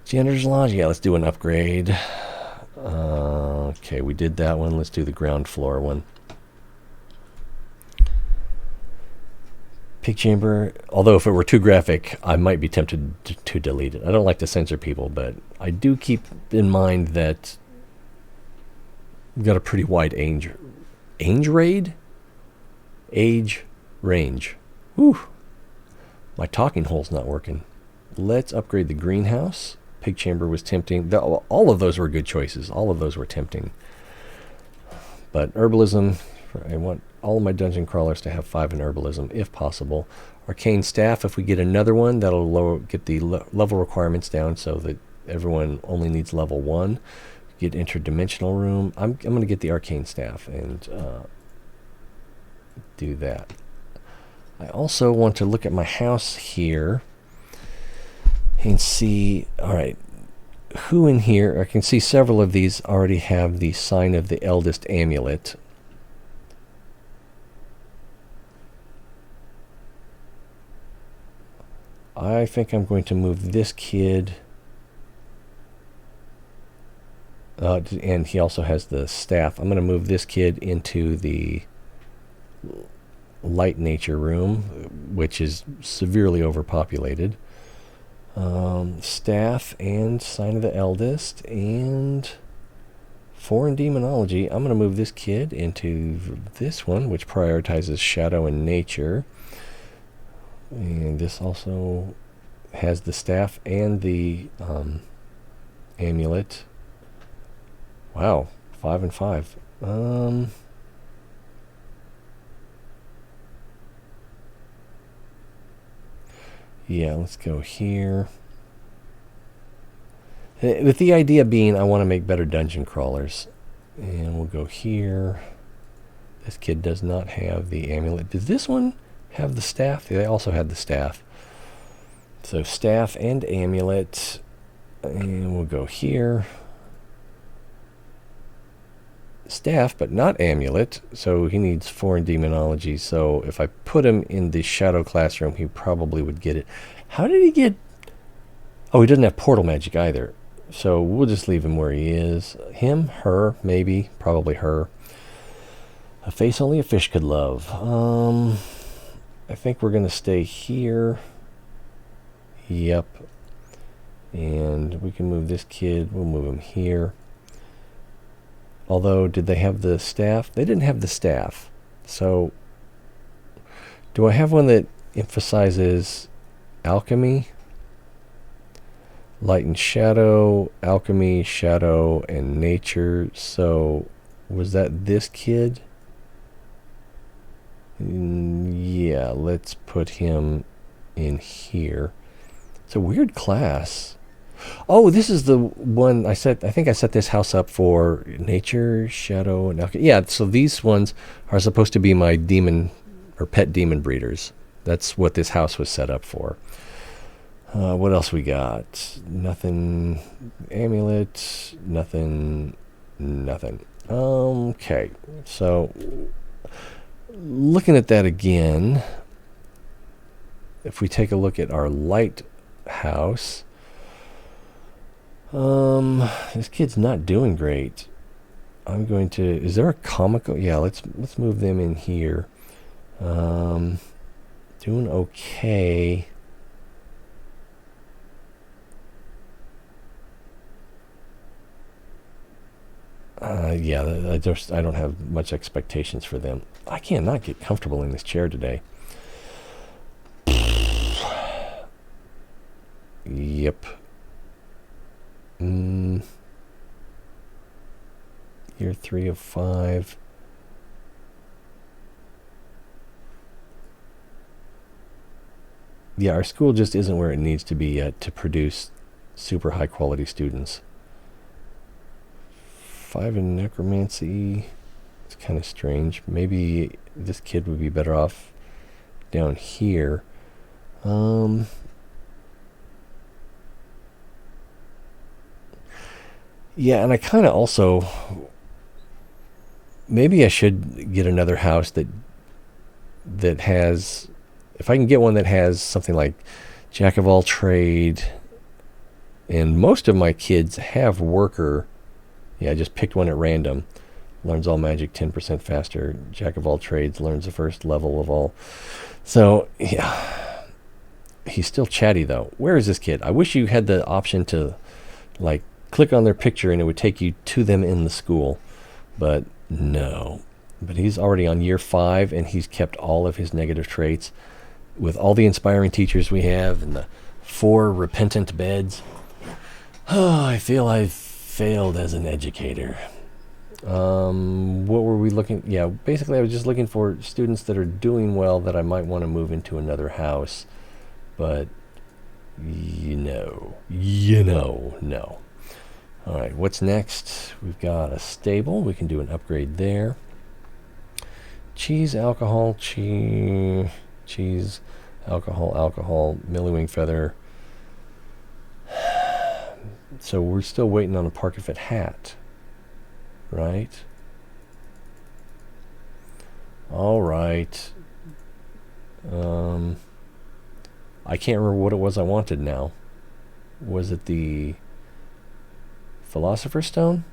Janitor's Lodge, yeah, let's do an upgrade. Okay, we did that one. Let's do the ground floor one. Pig chamber, although if it were too graphic, I might be tempted to delete it. I don't like to censor people, but I do keep in mind that we've got a pretty wide age range. Whew. My talking hole's not working. Let's upgrade the greenhouse. Pig chamber was tempting. All of those were good choices. All of those were tempting. But herbalism, I want all of my dungeon crawlers to have 5 in herbalism, if possible. Arcane staff, if we get another one, that'll get the level requirements down so that everyone only needs level 1. Get interdimensional room. I'm going to get the arcane staff and do that. I also want to look at my house here and see, all right, who in here, I can see several of these already have the sign of the eldest amulet. I think I'm going to move this kid, and he also has the staff. I'm going to move this kid into the light nature room, which is severely overpopulated. Staff and sign of the eldest and foreign demonology. I'm going to move this kid into this one, which prioritizes shadow and nature. And this also has the staff and the amulet. Wow, 5 and 5. Yeah, let's go here. With the idea being I want to make better dungeon crawlers. And we'll go here. This kid does not have the amulet. Does this one have the staff? They also had the staff. So staff and amulet. And we'll go here. Staff, but not amulet. So he needs foreign demonology. So if I put him in the shadow classroom, he probably would get it. How did he get Oh, he doesn't have portal magic either. So we'll just leave him where he is. Him, her, maybe, probably her. A face only a fish could love. I think we're going to stay here. Yep. And we can move this kid. We'll move him here. Although, did they have the staff? They didn't have the staff. So, do I have one that emphasizes alchemy? Light and shadow, alchemy, shadow, and nature. So, was that this kid? Yeah, let's put him in here. It's a weird class. Oh, this is the one I think I set this house up for nature, shadow, and alchemy. Yeah, so these ones are supposed to be my demon or pet demon breeders. That's what this house was set up for. What else we got? Nothing. Amulet. Nothing. Okay, so looking at that again, if we take a look at our lighthouse, this kid's not doing great. I'm going to. Is there a comical? Yeah, let's move them in here. Doing okay. Yeah, I don't have much expectations for them. I cannot get comfortable in this chair today. Yep. Year 3 of 5. Yeah, our school just isn't where it needs to be yet to produce super high quality students. 5 in necromancy. It's kind of strange. Maybe this kid would be better off down here. Yeah, and I kind of also, maybe I should get another house that has, if I can get one that has something like Jack of all trade, and most of my kids have worker. Yeah, I just picked one at random. Learns all magic 10% faster. Jack of all trades, learns the first level of all. So, yeah. He's still chatty, though. Where is this kid? I wish you had the option to, like, click on their picture and it would take you to them in the school. But, no. But he's already on year 5, and he's kept all of his negative traits. With all the inspiring teachers we have and the 4 repentant beds. Oh, I feel I've failed as an educator. What were we looking? Yeah, basically I was just looking for students that are doing well that I might want to move into another house, but no. All right, what's next? We've got a stable. We can do an upgrade there. Cheese, alcohol, cheese, alcohol, millywing feather. So we're still waiting on a park and fit hat, right? All right. I can't remember what it was I wanted now. Was it the Philosopher's Stone?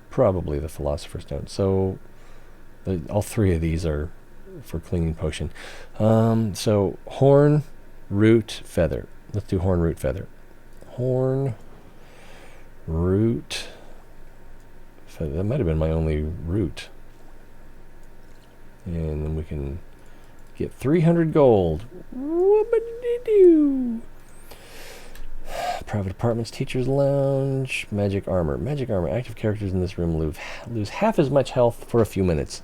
Probably the Philosopher's Stone. So all 3 of these are for cleaning potion. So horn, root, feather. Let's do horn, root, feather. Horn, root, feather. That might have been my only root. And then we can get 300 gold. Whoop-a-dee-doo. Private apartments, teacher's lounge, magic armor. Magic armor. Active characters in this room lose half as much health for a few minutes.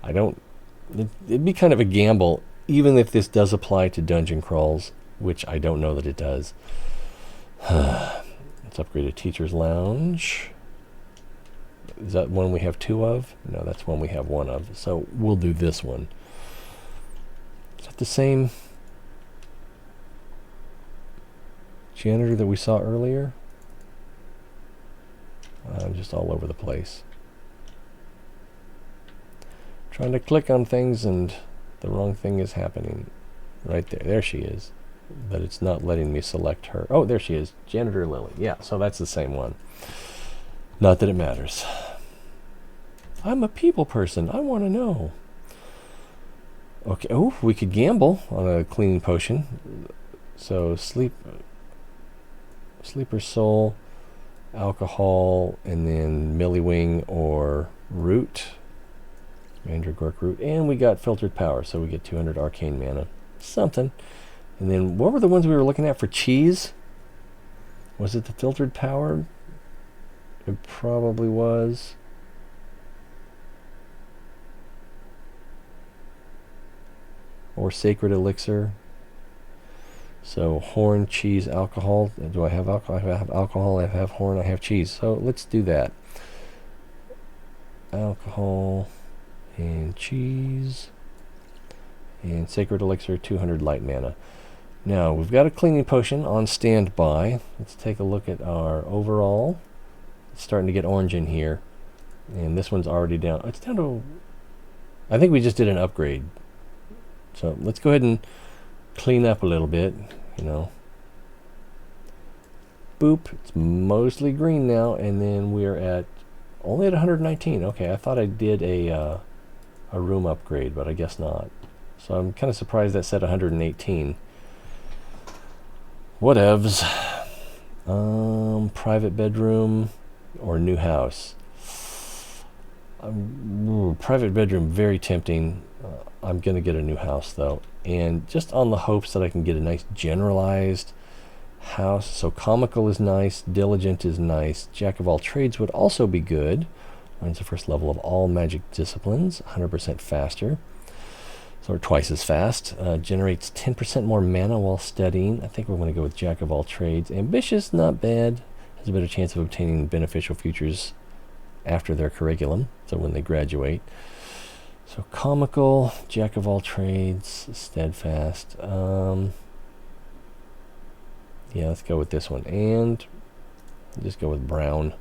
It'd be kind of a gamble, even if this does apply to dungeon crawls, which I don't know that it does. Let's upgrade a teacher's lounge. Is that one we have 2 of? No, that's one we have 1 of. So we'll do this one. Is that the same janitor that we saw earlier? I'm just all over the place. Trying to click on things and the wrong thing is happening. Right there. There she is. but it's not letting me select her. Oh, there she is, Janitor Lily. Yeah, so that's the same one. Not that it matters. I'm a people person. I want to know. Okay. Oh, we could gamble on a cleaning potion. So sleeper soul, alcohol, and then Millywing or root. Mandragork root. And we got filtered power, so we get 200 arcane mana. Something. And then what were the ones we were looking at for cheese? Was it the filtered power? It probably was. Or sacred elixir. So horn, cheese, alcohol. Do I have alcohol? I have alcohol, I have horn, I have cheese. So let's do that. Alcohol and cheese and sacred elixir, 200 light mana. Now we've got a cleaning potion on standby. Let's take a look at our overall. It's starting to get orange in here, and this one's already down. It's down to, I think we just did an upgrade. So let's go ahead and clean up a little bit, you know. Boop, it's mostly green now, and then we're at only at 119. Okay, I thought I did a room upgrade, but I guess not. So I'm kind of surprised that said 118. Whatevs. Private bedroom or new house. Private bedroom, very tempting. I'm going to get a new house though, and just on the hopes that I can get a nice generalized house. So comical is nice, diligent is nice, jack of all trades would also be good. Learns the first level of all magic disciplines, 100% faster, so twice as fast. Generates 10% more mana while studying. I think we're going to go with jack of all trades. Ambitious, not bad. Has a better chance of obtaining beneficial futures after their curriculum, so when they graduate. So comical, jack of all trades, steadfast. Yeah, let's go with this one, and just go with brown.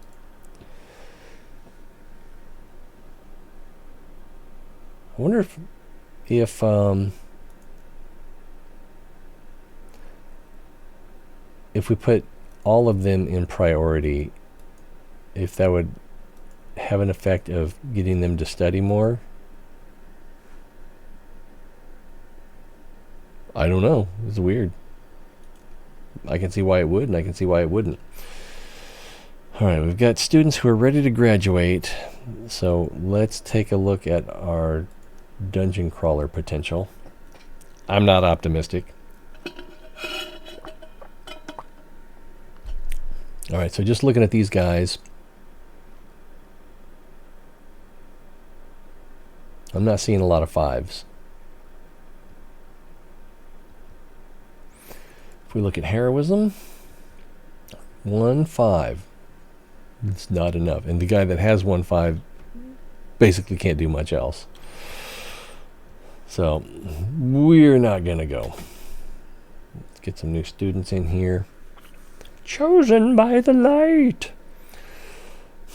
I wonder if we put all of them in priority, if that would have an effect of getting them to study more. I don't know. It's weird. I can see why it would, and I can see why it wouldn't. Alright, we've got students who are ready to graduate. So let's take a look at our dungeon crawler potential. I'm not optimistic. Alright, so just looking at these guys, I'm not seeing a lot of fives. If we look at heroism, 1-5. It's not enough. And the guy that has 1-5 basically can't do much else. So we're not going to go. Let's get some new students in here. Chosen by the light.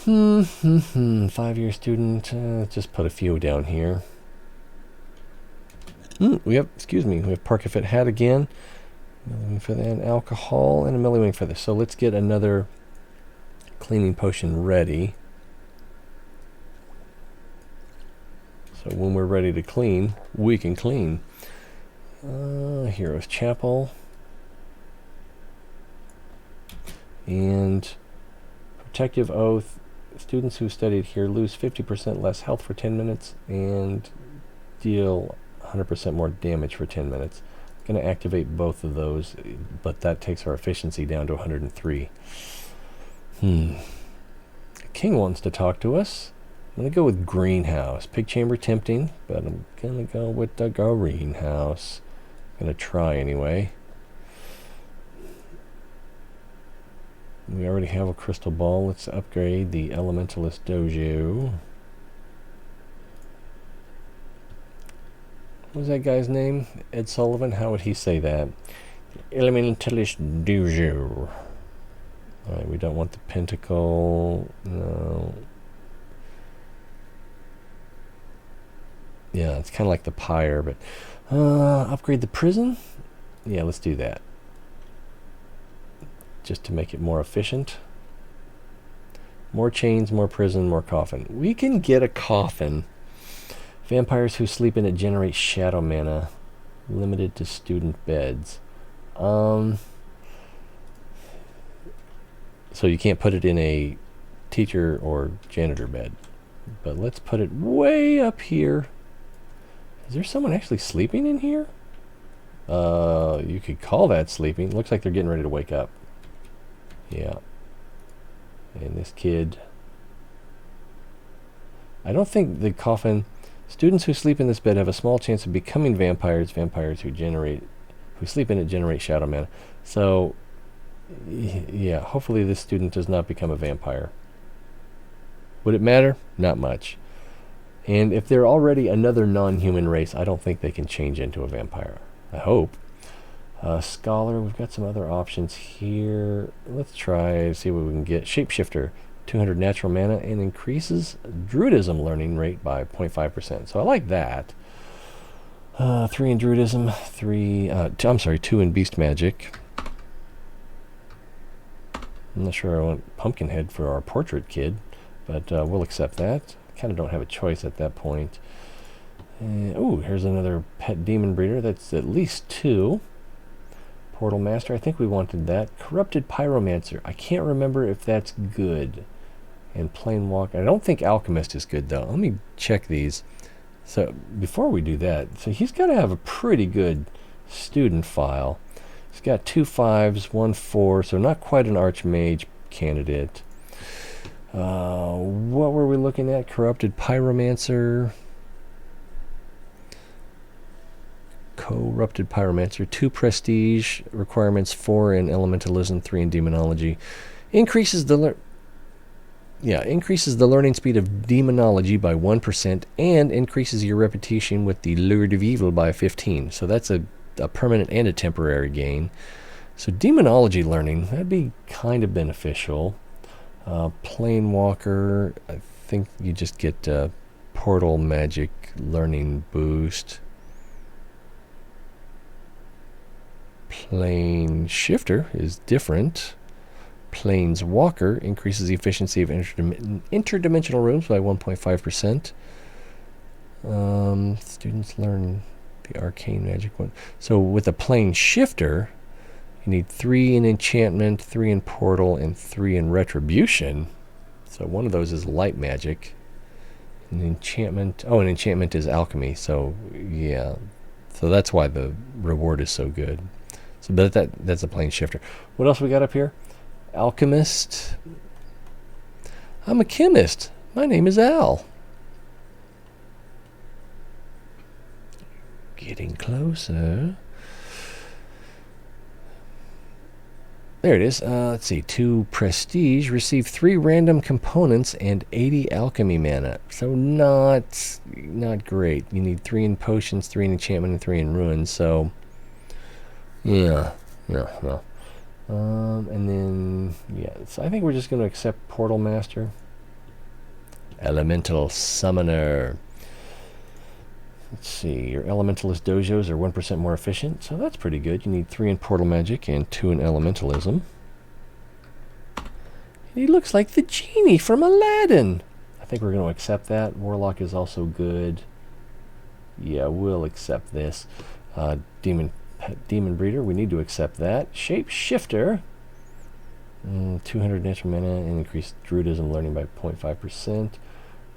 5-year student. Let's just put a few down here. We have Parkafit hat again. Millywing for that, and alcohol, and a Millywing for this. So let's get another cleaning potion ready. So when we're ready to clean, we can clean. Hero's Chapel. And Protective Oath. Students who studied here lose 50% less health for 10 minutes and deal 100% more damage for 10 minutes. Going to activate both of those, but that takes our efficiency down to 103. The king wants to talk to us. I'm going to go with greenhouse. Pig chamber tempting, but I'm going to go with the greenhouse. I'm going to try anyway. We already have a crystal ball. Let's upgrade the elementalist dojo. What was that guy's name? Ed Sullivan? How would he say that? Elementalist dojo. Alright, we don't want the pentacle. No. Yeah, it's kind of like the pyre, but upgrade the prison. Yeah, let's do that. Just to make it more efficient. More chains, more prison, more coffin. We can get a coffin. Vampires who sleep in it generate shadow mana. Limited to student beds. So you can't put it in a teacher or janitor bed. But let's put it way up here. Is there someone actually sleeping in here? You could call that sleeping. Looks like they're getting ready to wake up. Yeah. And this kid... I don't think the coffin... Students who sleep in this bed have a small chance of becoming vampires. Vampires who sleep in it generate shadow mana. So, yeah, hopefully this student does not become a vampire. Would it matter? Not much. And if they're already another non-human race, I don't think they can change into a vampire. I hope. Scholar, we've got some other options here. Let's try, see what we can get. Shapeshifter, 200 natural mana, and increases druidism learning rate by 0.5%. So I like that. 3 in druidism, 2 in beast magic. I'm not sure I want Pumpkinhead for our portrait kid, but we'll accept that. Kind of don't have a choice at that point. Oh, here's another pet demon breeder. That's at least 2. Portal Master, I think we wanted that. Corrupted Pyromancer, I can't remember if that's good. And Planewalk, I don't think Alchemist is good though. Let me check these. So before we do that, so he's got to have a pretty good student file. He's got 2 5s, 1 4, so not quite an Archmage candidate. What were we looking at? Corrupted Pyromancer. Corrupted Pyromancer. 2 prestige requirements, 4 in elementalism, 3 in demonology. Increases the learning speed of demonology by 1% and increases your reputation with the Lord of Evil by 15. So that's a permanent and a temporary gain. So demonology learning, that'd be kind of beneficial. Planewalker, I think you just get portal magic learning boost. Plane Shifter is different. Planeswalker increases the efficiency of interdimensional rooms by 1.5%. Students learn the arcane magic one. So with a Plane Shifter, you need 3 in enchantment, 3 in portal, and 3 in retribution. So one of those is light magic. An enchantment is alchemy. So yeah, so that's why the reward is so good. So but that's a Plane Shifter. What else we got up here? Alchemist. I'm a chemist. My name is Al. Getting closer. There it is. Let's see. 2 prestige. Receive 3 random components and 80 alchemy mana. So not great. You need 3 in potions, 3 in enchantment, and 3 in ruins. So yeah. And then, yeah, so I think we're just going to accept Portal Master. Elemental Summoner. Let's see, your Elementalist dojos are 1% more efficient, so that's pretty good. You need 3 in Portal Magic and 2 in Elementalism. And he looks like the genie from Aladdin. I think we're going to accept that. Warlock is also good. Yeah, we'll accept this. Demon Breeder, we need to accept that. Shapeshifter, 200 natural mana and increased druidism learning by 0.5%.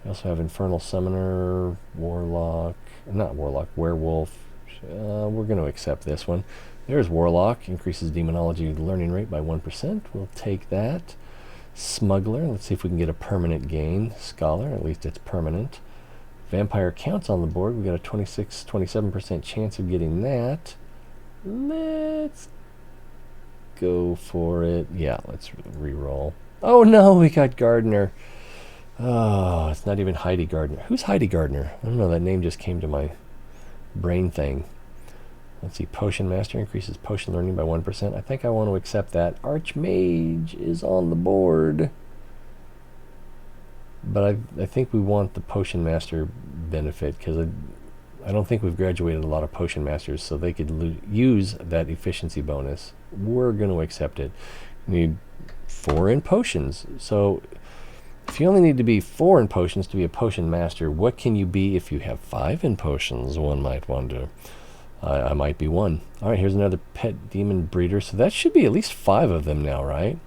We also have Infernal Summoner, Werewolf. We're going to accept this one. There's Warlock, increases demonology learning rate by 1%. We'll take that. Smuggler, let's see if we can get a permanent gain. Scholar, at least it's permanent. Vampire Counts on the board. We got a 27% chance of getting that. Let's go for it. Yeah, let's re-roll. Oh no, we got Gardener. Oh, it's not even Heidi Gardner. Who's Heidi Gardner? I don't know, that name just came to my brain thing. Let's see, Potion Master increases potion learning by 1%. I think I want to accept that. Archmage is on the board. But I think we want the Potion Master benefit, because I don't think we've graduated a lot of potion masters, so they could use that efficiency bonus. We're going to accept it. You need 4 in potions. So if you only need to be 4 in potions to be a potion master, what can you be if you have 5 in potions, one might wonder. I might be 1. All right, here's another pet demon breeder. So that should be at least 5 of them now, right?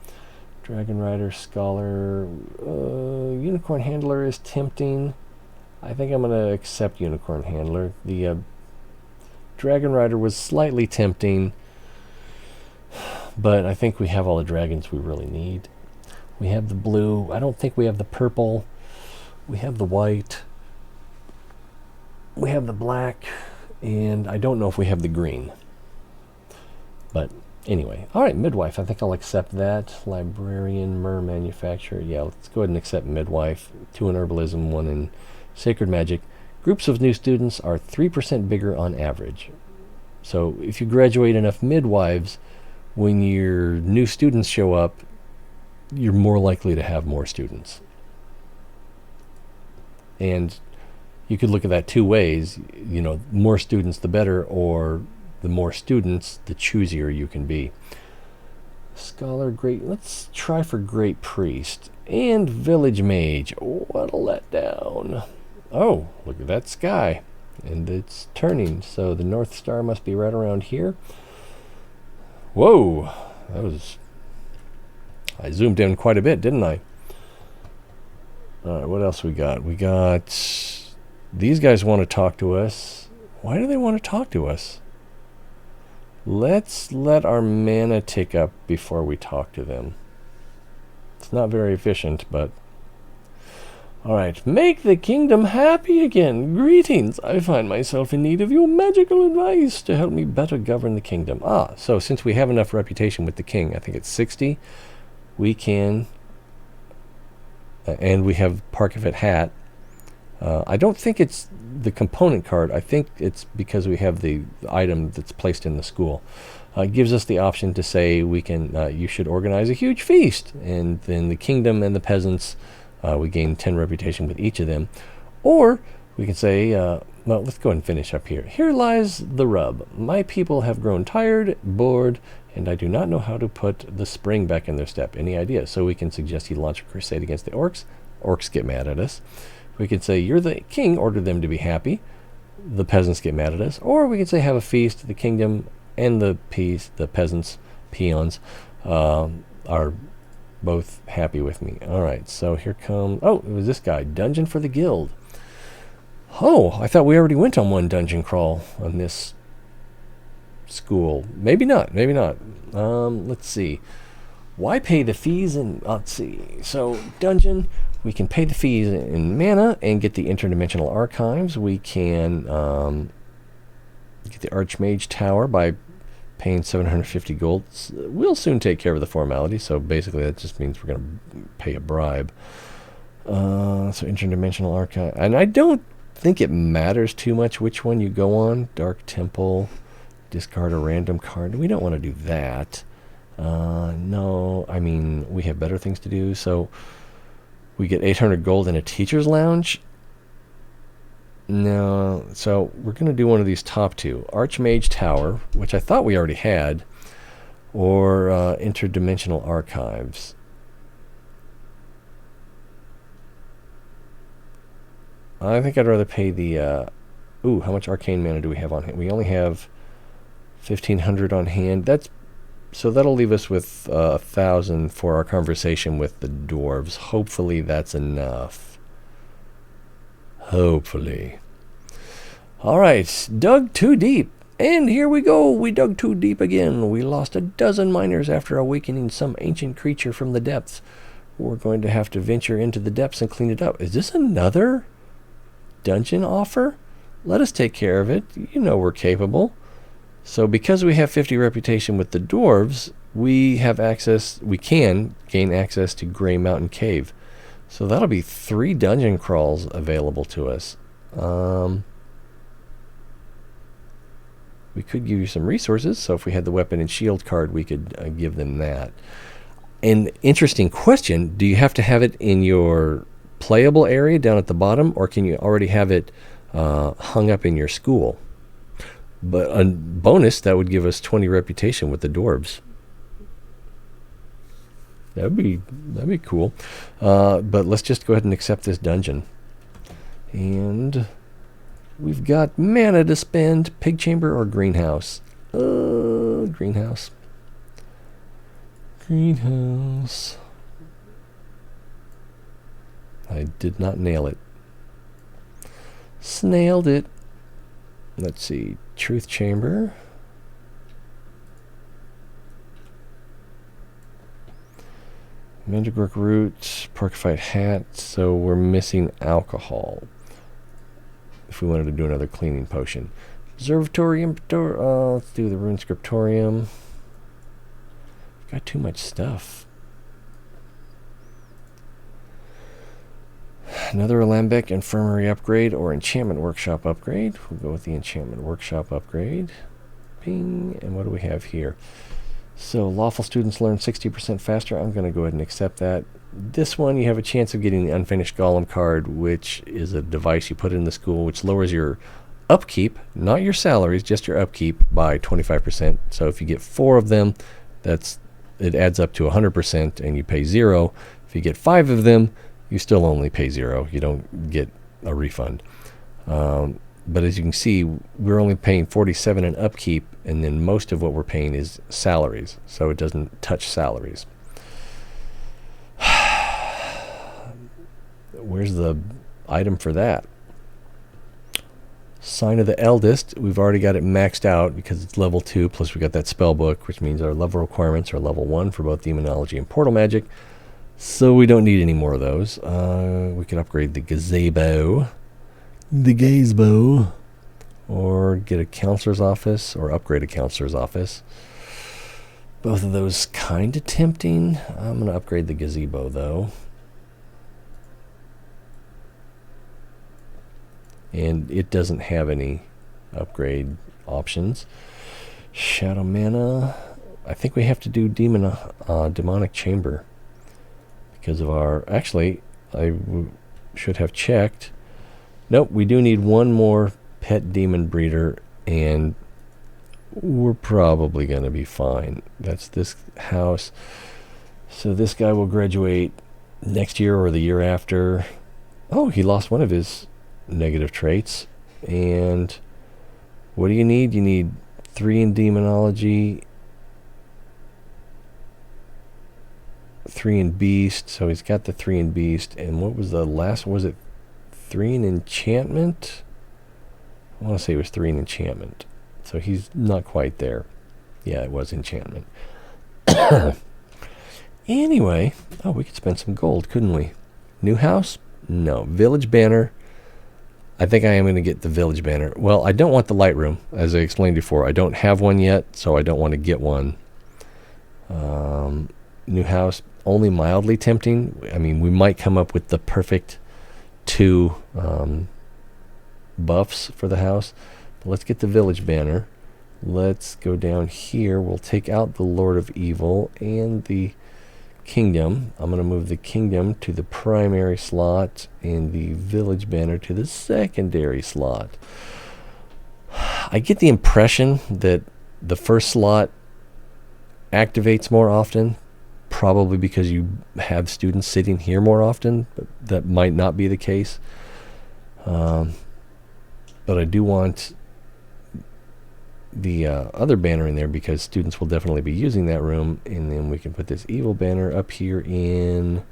Dragon Rider, Scholar, Unicorn Handler is tempting. I think I'm going to accept Unicorn Handler. The Dragon Rider was slightly tempting, but I think we have all the dragons we really need. We have the blue. I don't think we have the purple. We have the white. We have the black. And I don't know if we have the green. But anyway. All right, Midwife. I think I'll accept that. Librarian, Mer Manufacturer. Yeah, let's go ahead and accept Midwife. 2 in Herbalism, 1 in Sacred Magic. Groups of new students are 3% bigger on average. So if you graduate enough midwives, when your new students show up, you're more likely to have more students. And you could look at that 2 ways. You know, more students the better, or the more students, the choosier you can be. Scholar, Great. Let's try for Great Priest. And Village Mage. What a letdown. Oh, look at that sky. And it's turning, so the North Star must be right around here. Whoa, that was... I zoomed in quite a bit, didn't I? Alright, what else we got? We got... These guys want to talk to us. Why do they want to talk to us? Let's let our mana tick up before we talk to them. It's not very efficient, but... Alright, make the kingdom happy again. Greetings. I find myself in need of your magical advice to help me better govern the kingdom. So since we have enough reputation with the king, I think it's 60, we can... and we have Parkifit Hat. I don't think it's the component card. I think it's because we have the item that's placed in the school. It gives us the option to say we can. You should organize a huge feast, and then the kingdom and the peasants, we gain 10 reputation with each of them. Or we can say, well, let's go ahead and finish up here. Here lies the rub. My people have grown tired, bored, and I do not know how to put the spring back in their step. Any ideas? So we can suggest you launch a crusade against the orcs. Orcs get mad at us. We could say, you're the king, order them to be happy. The peasants get mad at us. Or we could say, have a feast. The kingdom and the peasants, peons, are both happy with me. All right, so here comes... Oh, it was this guy. Dungeon for the Guild. Oh, I thought we already went on 1 dungeon crawl on this school. Maybe not, maybe not. Let's see. Why pay the fees in... Let's see. So, dungeon... We can pay the fees in mana and get the interdimensional archives. We can get the Archmage Tower by paying 750 gold. We'll soon take care of the formality, so basically that just means we're going to pay a bribe. So interdimensional archive. And I don't think it matters too much which one you go on. Dark Temple, discard a random card. We don't want to do that. No, I mean, we have better things to do, so... We get 800 gold in a teacher's lounge? No, so we're going to do one of these top 2. Archmage Tower, which I thought we already had, or Interdimensional Archives. I think I'd rather pay the... Ooh, how much arcane mana do we have on hand? We only have 1,500 on hand. So that'll leave us with 1,000 for our conversation with the dwarves. Hopefully that's enough. Hopefully. Alright, dug too deep. And here we go. We dug too deep again. We lost 12 miners after awakening some ancient creature from the depths. We're going to have to venture into the depths and clean it up. Is this another dungeon offer? Let us take care of it. You know we're capable. So because we have 50 reputation with the dwarves, we can gain access to Grey Mountain Cave. So that'll be 3 dungeon crawls available to us. We could give you some resources, so if we had the weapon and shield card, we could give them that. An interesting question, do you have to have it in your playable area down at the bottom, or can you already have it hung up in your school. But a bonus, that would give us 20 reputation with the dwarves. That'd be cool. But let's just go ahead and accept this dungeon. And we've got mana to spend. Pig chamber or greenhouse? Greenhouse. Greenhouse. I did not nail it. Snailed it. Let's see. Truth chamber. Mandragora root, porcupine hat, so we're missing alcohol. If we wanted to do another cleaning potion. Observatory, let's do the rune scriptorium. Got too much stuff. Another alembic, infirmary upgrade, or enchantment workshop upgrade. We'll go with the enchantment workshop upgrade. Ping, and what do we have here? So, lawful students learn 60% faster. I'm going to go ahead and accept that. This one, you have a chance of getting the unfinished golem card, which is a device you put in the school, which lowers your upkeep, not your salaries, just your upkeep by 25%. So if you get 4 of them, it adds up to 100%, and you pay 0. If you get 5 of them, you still only pay 0. You don't get a refund. But as you can see, we're only paying 47 in upkeep, and then most of what we're paying is salaries, so it doesn't touch salaries. Where's the item for that? Sign of the Eldest. We've already got it maxed out because it's level 2, plus we got that spell book, which means our level requirements are level 1 for both demonology and portal magic, so we don't need any more of those. We could upgrade the gazebo. The gazebo, or get a counselor's office, or upgrade a counselor's office. Both of those kind of tempting. I'm going to upgrade the gazebo, though. And it doesn't have any upgrade options. Shadow mana. I think we have to do demonic chamber. Because of our... Actually, should have checked. Nope, we do need one more pet demon breeder, and we're probably going to be fine. That's this house. So this guy will graduate next year or the year after. Oh, he lost one of his negative traits. And what do you need? You need 3 in demonology, 3 in beast. So he's got the 3 in beast. And what was the last? Was it 3 in enchantment? I want to say it was 3 in enchantment. So he's not quite there. Yeah, it was enchantment. Anyway, we could spend some gold, couldn't we? New house? No. Village banner. I think I am going to get the village banner. Well, I don't want the light room, as I explained before. I don't have one yet, so I don't want to get one. New house, only mildly tempting. I mean, we might come up with the perfect 2 buffs for the house. But let's get the village banner. Let's go down here. We'll take out the Lord of Evil and the Kingdom. I'm going to move the Kingdom to the primary slot and the village banner to the secondary slot. I get the impression that the first slot activates more often, probably because you have students sitting here more often, but that might not be the case. But I do want the other banner in there because students will definitely be using that room, and then we can put this evil banner up here in...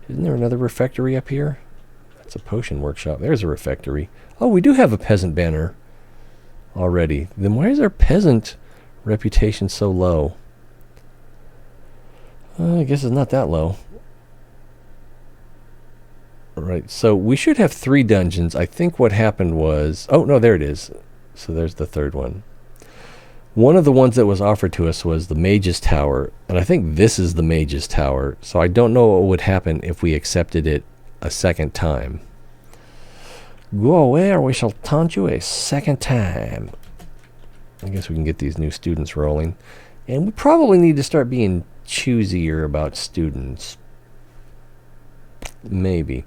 Isn't there another refectory up here? That's a potion workshop. There's a refectory. Oh, we do have a peasant banner already. Then why is our peasant reputation so low? I guess it's not that low. Right, so we should have 3 dungeons. I think what happened was... Oh, no, there it is. So there's the third one. One of the ones that was offered to us was the Mage's Tower, and I think this is the Mage's Tower, so I don't know what would happen if we accepted it a second time. Go away or we shall taunt you a second time. I guess we can get these new students rolling. And we probably need to start being choosier about students. Maybe.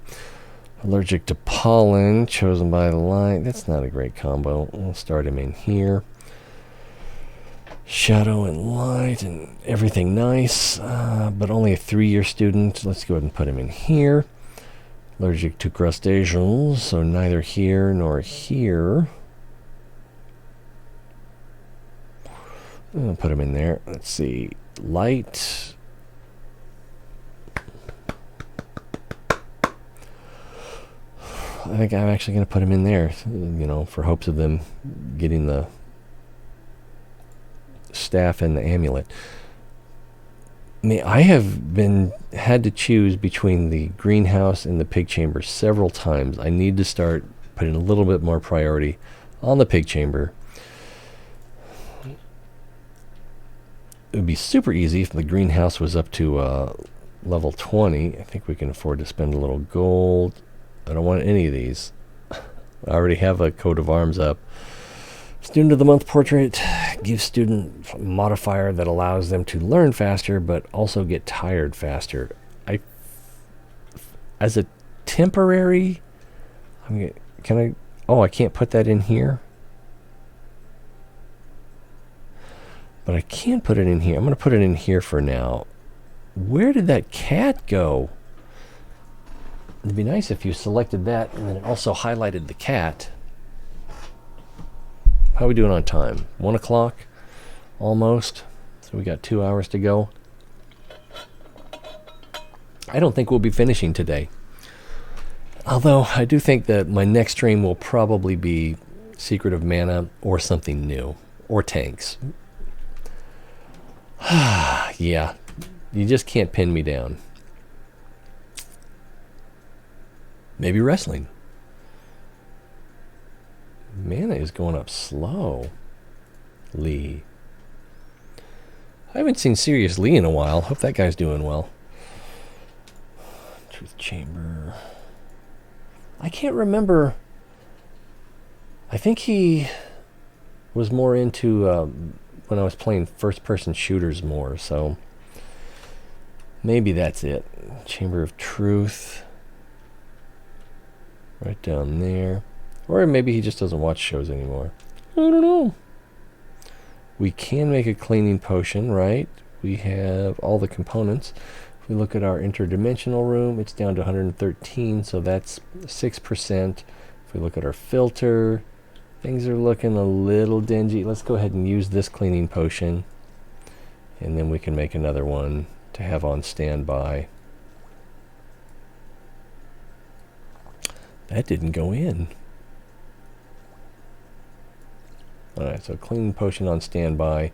Allergic to pollen, chosen by light. That's not a great combo. We'll start him in here. Shadow and light and everything nice, but only a 3-year student. Let's go ahead and put him in here. Allergic to crustaceans, so neither here nor here. I'll put him in there. Let's see. Light. I think I'm actually going to put him in there, you know, for hopes of them getting the staff and the amulet. I have had to choose between the greenhouse and the pig chamber several times. I need to start putting a little bit more priority on the pig chamber. It would be super easy if the greenhouse was up to level 20. I think we can afford to spend a little gold. I don't want any of these. I already have a coat of arms up. Student of the Month portrait gives student modifier that allows them to learn faster but also get tired faster. As a temporary, I can't put that in here. But I can put it in here. I'm going to put it in here for now. Where did that cat go? It'd be nice if you selected that and then it also highlighted the cat. How are we doing on time? 1 o'clock? Almost. So we got 2 hours to go. I don't think we'll be finishing today. Although I do think that my next stream will probably be Secret of Mana or something new. Or tanks. Yeah. You just can't pin me down. Maybe wrestling. Mana is going up slow. Lee. I haven't seen Serious Lee in a while. Hope that guy's doing well. Truth Chamber. I can't remember. I think he was more into when I was playing first-person shooters more, so maybe that's it. Chamber of Truth. Right down there. Or maybe he just doesn't watch shows anymore. I don't know. We can make a cleaning potion, right? We have all the components. If we look at our interdimensional room, it's down to 113, so that's 6%. If we look at our filter, things are looking a little dingy. Let's go ahead and use this cleaning potion. And then we can make another one to have on standby. That didn't go in. Alright, so cleaning potion on standby.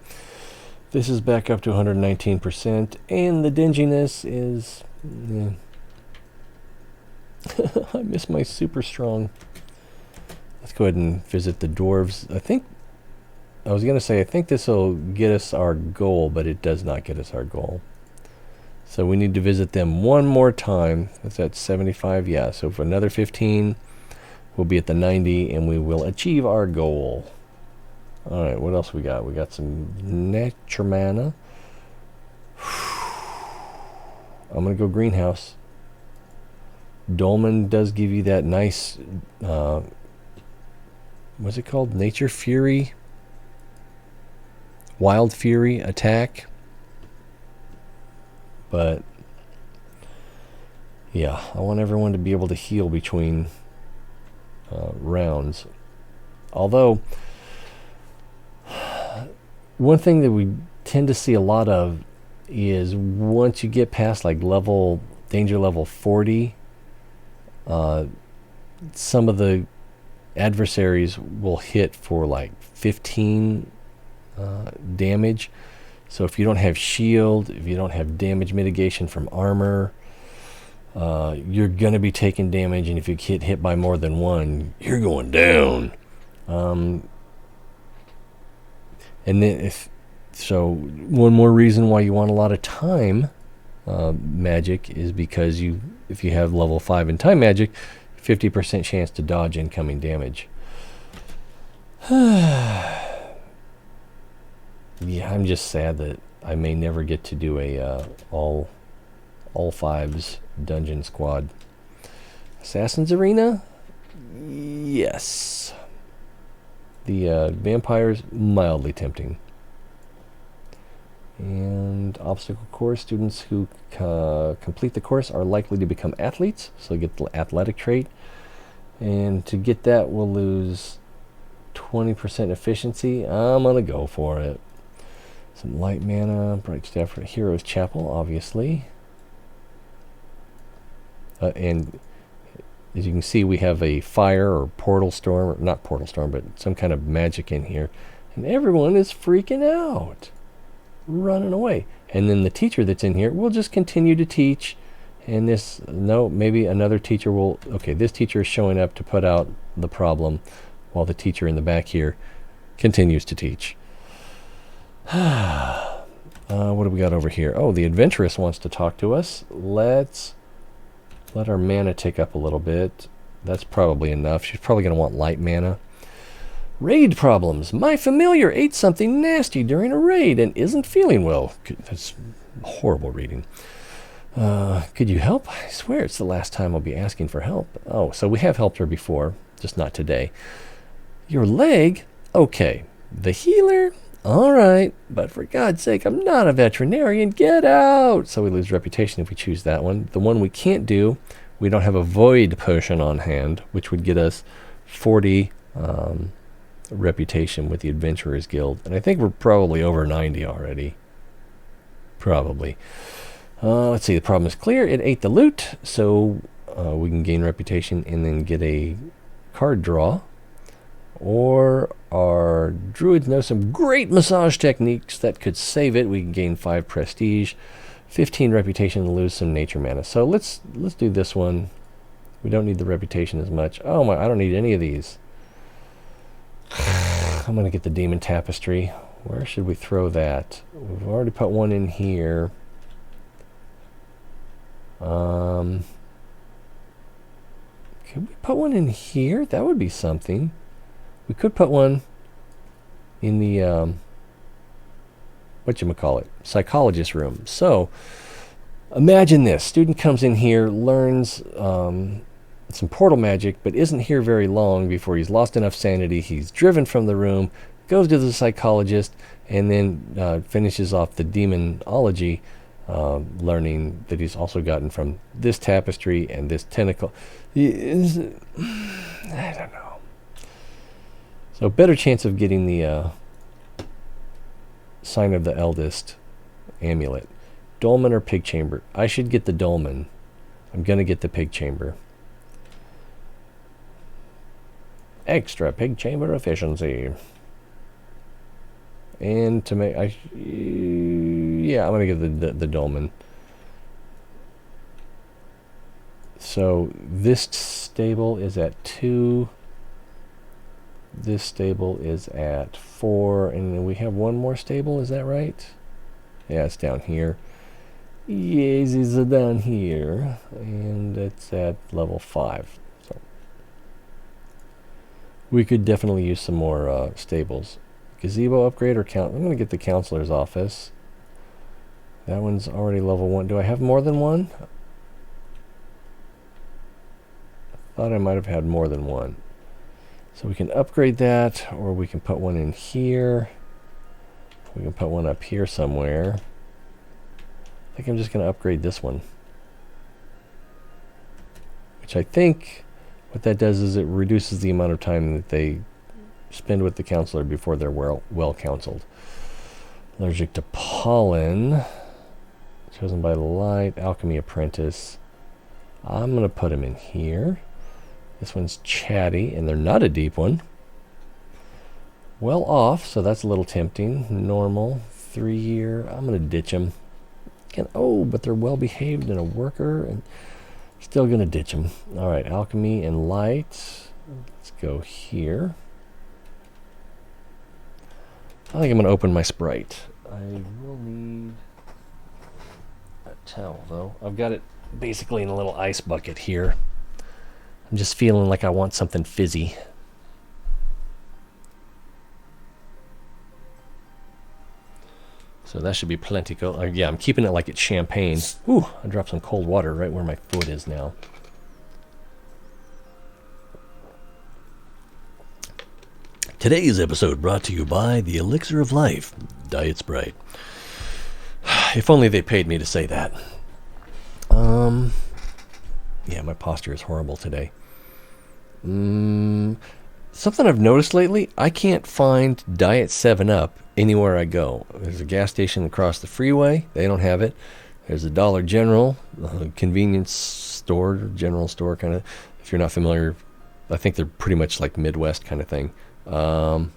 This is back up to 119%, and the dinginess is... I miss my super strong. Let's go ahead and visit the dwarves. I was going to say, I think this will get us our goal, but it does not get us our goal. So we need to visit them one more time. That's at 75, yeah. So for another 15, we'll be at the 90, and we will achieve our goal. Alright, what else we got? We got some nature mana. I'm going to go greenhouse. Dolmen does give you that nice, what's it called? Nature Fury? Wild Fury attack. But, yeah, I want everyone to be able to heal between rounds. Although, one thing that we tend to see a lot of is once you get past like danger level 40, some of the adversaries will hit for like 15 damage. So if you don't have shield, if you don't have damage mitigation from armor, you're going to be taking damage, and if you get hit by more than one, you're going down. And then one more reason why you want a lot of time magic is because if you have level 5 in time magic, 50% chance to dodge incoming damage. Yeah, I'm just sad that I may never get to do a all fives dungeon squad. Assassin's Arena? Yes. The vampires, mildly tempting. And obstacle course, students who complete the course are likely to become athletes, so get the athletic trait. And to get that, we'll lose 20% efficiency. I'm going to go for it. Some light mana, bright staff for Hero's Chapel, obviously. And as you can see, we have a fire or portal storm, or not portal storm, but some kind of magic in here. And everyone is freaking out, running away. And then the teacher that's in here will just continue to teach. And this, no, maybe another teacher will, okay, this teacher is showing up to put out the problem while the teacher in the back here continues to teach. What do we got over here? Oh, the adventurous wants to talk to us. Let's let our mana tick up a little bit. That's probably enough. She's probably going to want light mana. Raid problems. My familiar ate something nasty during a raid and isn't feeling well. That's horrible reading. Could you help? I swear it's the last time I'll be asking for help. Oh, so we have helped her before, just not today. Your leg? Okay. The healer? All right, but for God's sake, I'm not a veterinarian. Get out! So we lose reputation if we choose that one. The one we can't do, we don't have a void potion on hand, which would get us 40 reputation with the Adventurers Guild. And I think we're probably over 90 already. Probably. Let's see, the problem is clear. It ate the loot, so we can gain reputation and then get a card draw. Or our druids know some great massage techniques that could save it. We can gain 5 prestige, 15 reputation, and lose some nature mana. So let's do this one. We don't need the reputation as much. Oh my, I don't need any of these. I'm going to get the demon tapestry. Where should we throw that? We've already put one in here. Can we put one in here? That would be something. We could put one in the, whatchamacallit, psychologist room. So, imagine this. Student comes in here, learns some portal magic, but isn't here very long before he's lost enough sanity. He's driven from the room, goes to the psychologist, and then finishes off the demonology, learning that he's also gotten from this tapestry and this tentacle. I don't know. So better chance of getting the Sign of the Eldest amulet. Dolmen or Pig Chamber? I should get the Dolmen. I'm going to get the Pig Chamber. Extra Pig Chamber efficiency. And to make... yeah, I'm going to get the Dolmen. So this stable is at 2... This stable is at 4, and then we have one more stable, is that right? Yeah, it's down here. Yes, it's down here, and it's at level 5. So we could definitely use some more stables. Gazebo upgrade or I'm going to get the counselor's office. That one's already level 1. Do I have more than one? I thought I might have had more than one. So we can upgrade that, or we can put one in here. We can put one up here somewhere. I think I'm just going to upgrade this one. Which I think what that does is it reduces the amount of time that they spend with the counselor before they're well counseled. Allergic to pollen. Chosen by the light. Alchemy apprentice. I'm going to put him in here. This one's Chatty, and they're not a deep one. Well off, so that's a little tempting. Normal, 3-year. I'm going to ditch them. Oh, but they're well behaved and a worker, and still going to ditch them. All right, alchemy and light. Let's go here. I think I'm going to open my sprite. I will need a towel, though. I've got it basically in a little ice bucket here. I'm just feeling like I want something fizzy. So that should be plenty cold. Yeah, I'm keeping it like it's champagne. Ooh, I dropped some cold water right where my foot is now. Today's episode brought to you by the Elixir of Life, Diet Sprite. If only they paid me to say that. Yeah, my posture is horrible today. Something I've noticed lately, I can't find Diet 7-Up anywhere I go. There's a gas station across the freeway. They don't have it. There's a Dollar General, a convenience store, general store kind of. If you're not familiar, I think they're pretty much like Midwest kind of thing. No,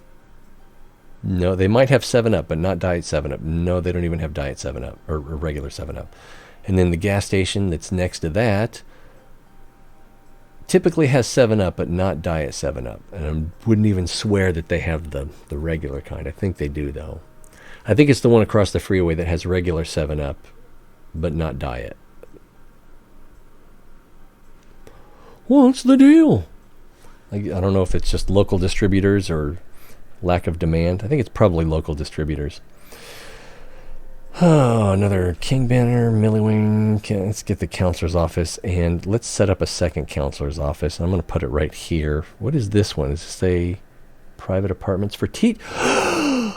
they might have 7-Up, but not Diet 7-Up. No, they don't even have Diet 7-Up or regular 7-Up. And then the gas station that's next to that typically has 7-Up, but not Diet 7-Up. And I wouldn't even swear that they have the regular kind. I think they do, though. I think it's the one across the freeway that has regular 7-Up, but not Diet. What's the deal? I don't know if it's just local distributors or lack of demand. I think it's probably local distributors. Oh, another King Banner, Millywing. Let's get the counselor's office, and let's set up a second counselor's office. I'm going to put it right here. What is this one? Is this a private apartments for I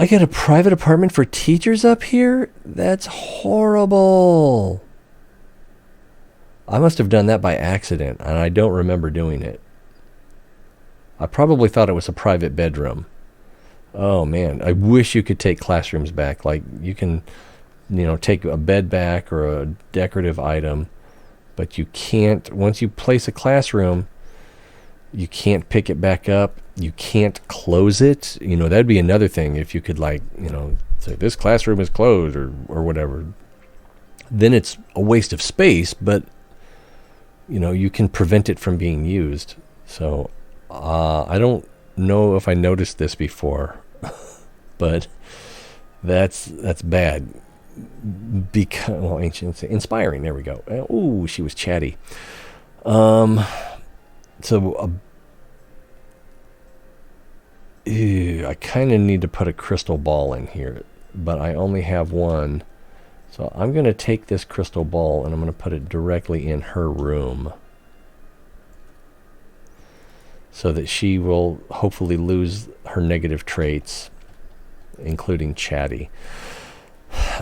got a private apartment for teachers up here? That's horrible. I must have done that by accident, and I don't remember doing it. I probably thought it was a private bedroom. Oh man, I wish you could take classrooms back. Like you can, take a bed back or a decorative item, but you can't, once you place a classroom, you can't pick it back up. You can't close it. That'd be another thing if you could say this classroom is closed or whatever. Then it's a waste of space, but you can prevent it from being used. So I don't know if I noticed this before, but that's bad. Because inspiring. There we go. Oh, she was chatty. I kind of need to put a crystal ball in here, but I only have one. So I'm going to take this crystal ball and I'm going to put it directly in her room, so that she will hopefully lose her negative traits, including Chatty.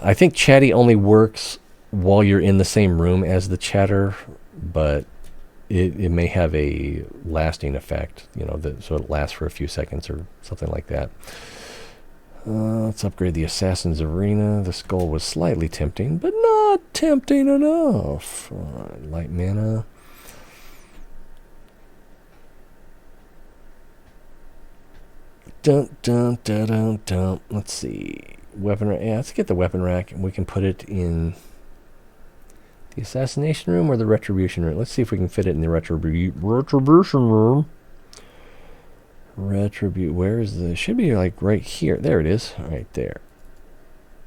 I think Chatty only works while you're in the same room as the chatter, but it may have a lasting effect, so it lasts for a few seconds or something like that. Let's upgrade the Assassin's Arena. The skull was slightly tempting, but not tempting enough. Light mana. Dun, dun, dun, dun, dun. Let's see. Weapon rack. Yeah, let's get the weapon rack, and we can put it in the assassination room or the retribution room. Let's see if we can fit it in the retribution room. Where is the? Should be like right here. There it is. Right there.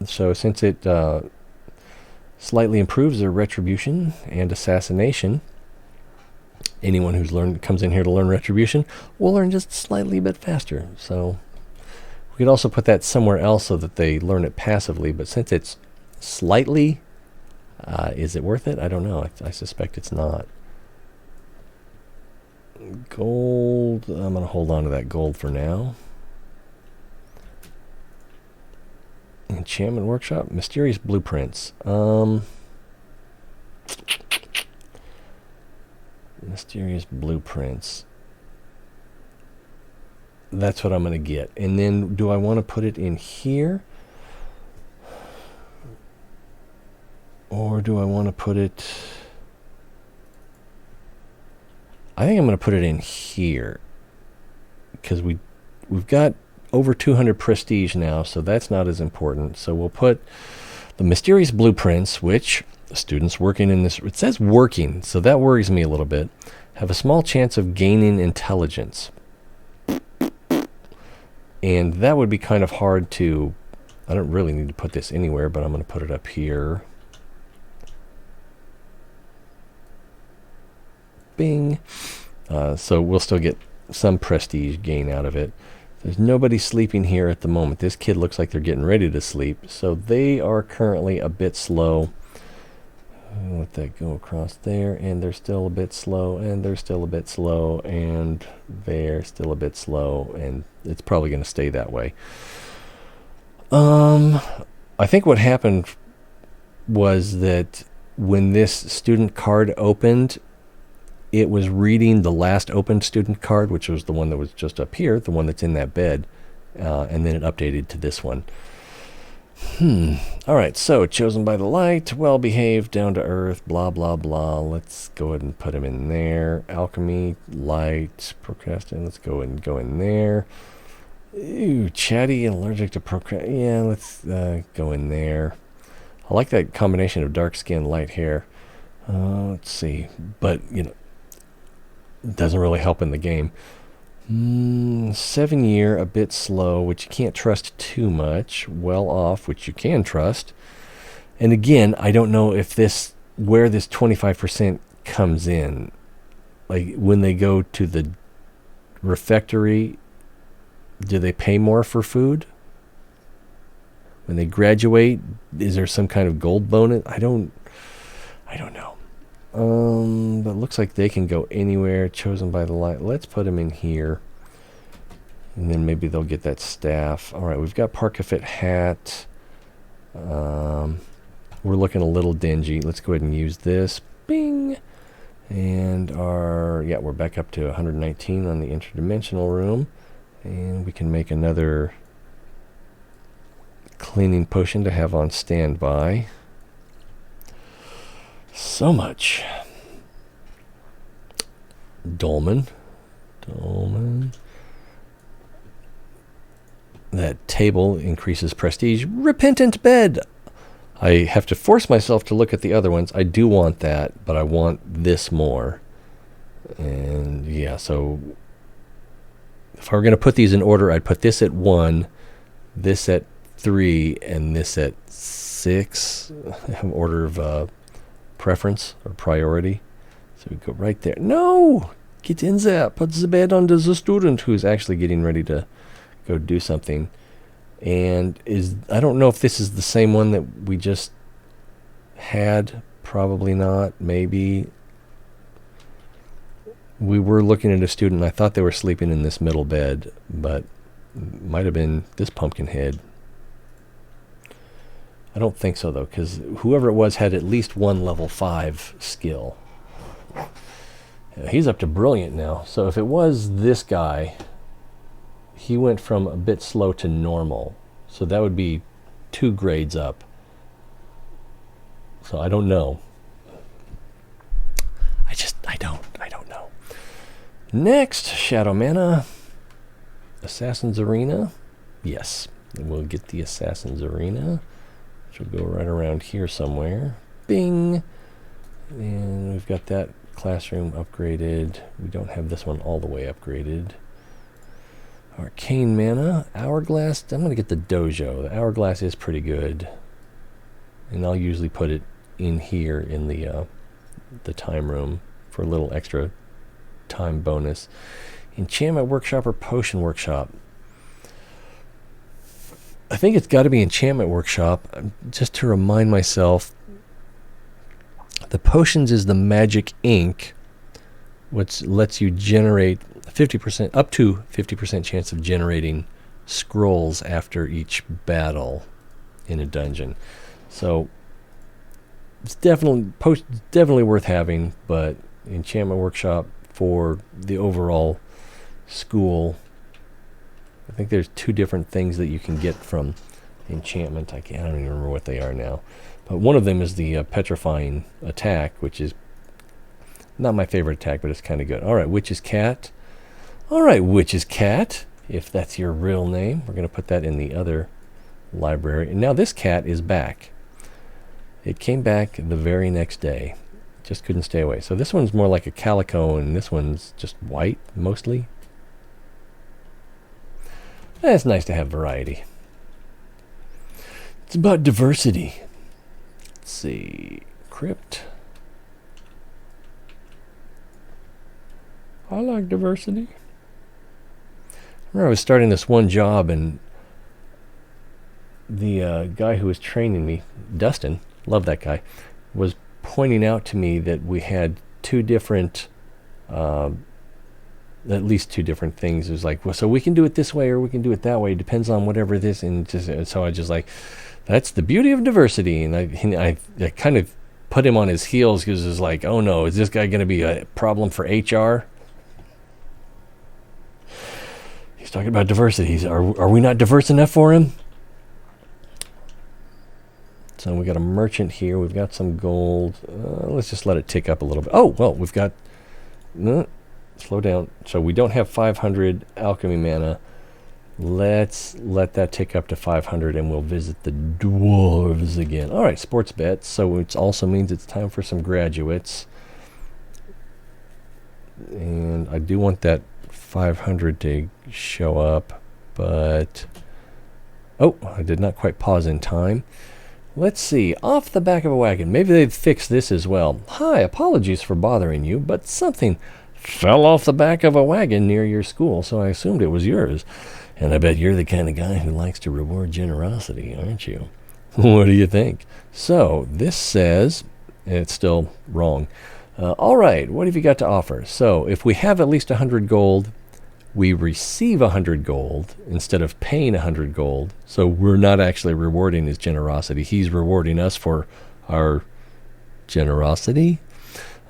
So since it slightly improves their retribution and assassination, anyone who's comes in here to learn retribution will learn just slightly bit faster. So we could also put that somewhere else so that they learn it passively. But since it's slightly, is it worth it? I don't know. I suspect it's not. Gold. I'm going to hold on to that gold for now. Enchantment Workshop. Mysterious blueprints. Mysterious blueprints. That's what I'm going to get. And then do I want to put it in here? Or do I want to put it... I think I'm going to put it in here. Because we've got over 200 prestige now, so that's not as important. So we'll put the mysterious blueprints, which students working in this... It says working, so that worries me a little bit. Have a small chance of gaining intelligence. And that would be kind of hard to... I don't really need to put this anywhere, but I'm going to put it up here. Bing. So we'll still get some prestige gain out of it. There's nobody sleeping here at the moment. This kid looks like they're getting ready to sleep, so they are currently a bit slow. let that go across there, and they're still a bit slow, and they're still a bit slow, and they're still a bit slow, and it's probably going to stay that way. I think what happened was that when this student card opened, it was reading the last opened student card, which was the one that was just up here, the one that's in that bed, and then it updated to this one. All right, so chosen by the light, well-behaved, down to earth, blah, blah, blah. Let's go ahead and put him in there. Alchemy, light, procrastinate. Let's go ahead and go in there. Ooh, chatty and allergic to procrastinate. Yeah, let's go in there. I like that combination of dark skin, light hair. Let's see. But, you know, it doesn't really help in the game. 7 year, a bit slow, which you can't trust too much. Well off, which you can trust. And again, I don't know if this, where this 25% comes in. Like when they go to the refectory, do they pay more for food? When they graduate, is there some kind of gold bonus? I don't know. But it looks like they can go anywhere. Chosen by the light. Let's put them in here. And then maybe they'll get that staff. All right, we've got Parkafit hat. We're looking a little dingy. Let's go ahead and use this. Bing! And we're back up to 119 on the interdimensional room. And we can make another cleaning potion to have on standby. So much. Dolmen. That table increases prestige. Repentant bed. I have to force myself to look at the other ones. I do want that, but I want this more. And yeah, so if I were going to put these in order, I'd put this at 1, this at 3, and this at 6. Order of preference or priority. So we go right there. No! Get in there. Put the bed under the student who's actually getting ready to go do something. And I don't know if this is the same one that we just had. Probably not. Maybe. We were looking at a student. I thought they were sleeping in this middle bed, but it might have been this pumpkin head. I don't think so, though, because whoever it was had at least one level 5 skill. He's up to brilliant now. So if it was this guy, he went from a bit slow to normal. So that would be 2 grades up. So I don't know. I don't know. Next, Shadow Mana. Assassin's Arena. Yes, we'll get the Assassin's Arena, which will go right around here somewhere. Bing! And we've got that classroom upgraded. We don't have this one all the way upgraded. Arcane Mana. Hourglass. I'm going to get the Dojo. The Hourglass is pretty good. And I'll usually put it in here in the time room for a little extra time bonus. Enchantment Workshop or Potion Workshop? I think it's got to be Enchantment Workshop. Just to remind myself, the potions is the magic ink, which lets you generate 50%, up to 50% chance of generating scrolls after each battle in a dungeon. So it's definitely worth having, but Enchantment Workshop for the overall school. I think there's 2 different things that you can get from enchantment. I don't even remember what they are now. But one of them is the petrifying attack, which is not my favorite attack, but it's kind of good. All right, Witch's Cat. All right, Witch's Cat, if that's your real name. We're going to put that in the other library. And now this cat is back. It came back the very next day. Just couldn't stay away. So this one's more like a calico, and this one's just white, mostly. It's nice to have variety. It's about diversity. Let's see. Crypt. I like diversity. I remember I was starting this one job, and the guy who was training me, Dustin, love that guy, was pointing out to me that we had two different, at least two different things. It was like, well, so we can do it this way or we can do it that way. It depends on whatever this. And so I just like, that's the beauty of diversity. And I kind of put him on his heels because it was like, oh no, is this guy going to be a problem for HR? He's talking about diversity. Are we not diverse enough for him? So we got a merchant here. We've got some gold. Let's just let it tick up a little bit. Oh, well, we've got... slow down. So we don't have 500 alchemy mana. Let's let that tick up to 500 and we'll visit the dwarves again. All right, sports bets. So it also means it's time for some graduates. And I do want that 500 to show up, but... Oh, I did not quite pause in time. Let's see, off the back of a wagon. Maybe they'd fix this as well. Hi, apologies for bothering you, but something fell off the back of a wagon near your school, so I assumed it was yours. And I bet you're the kind of guy who likes to reward generosity, aren't you? What do you think? So, this says, it's still wrong. All right, what have you got to offer? So, if we have at least 100 gold, we receive 100 gold instead of paying 100 gold. So we're not actually rewarding his generosity. He's rewarding us for our generosity.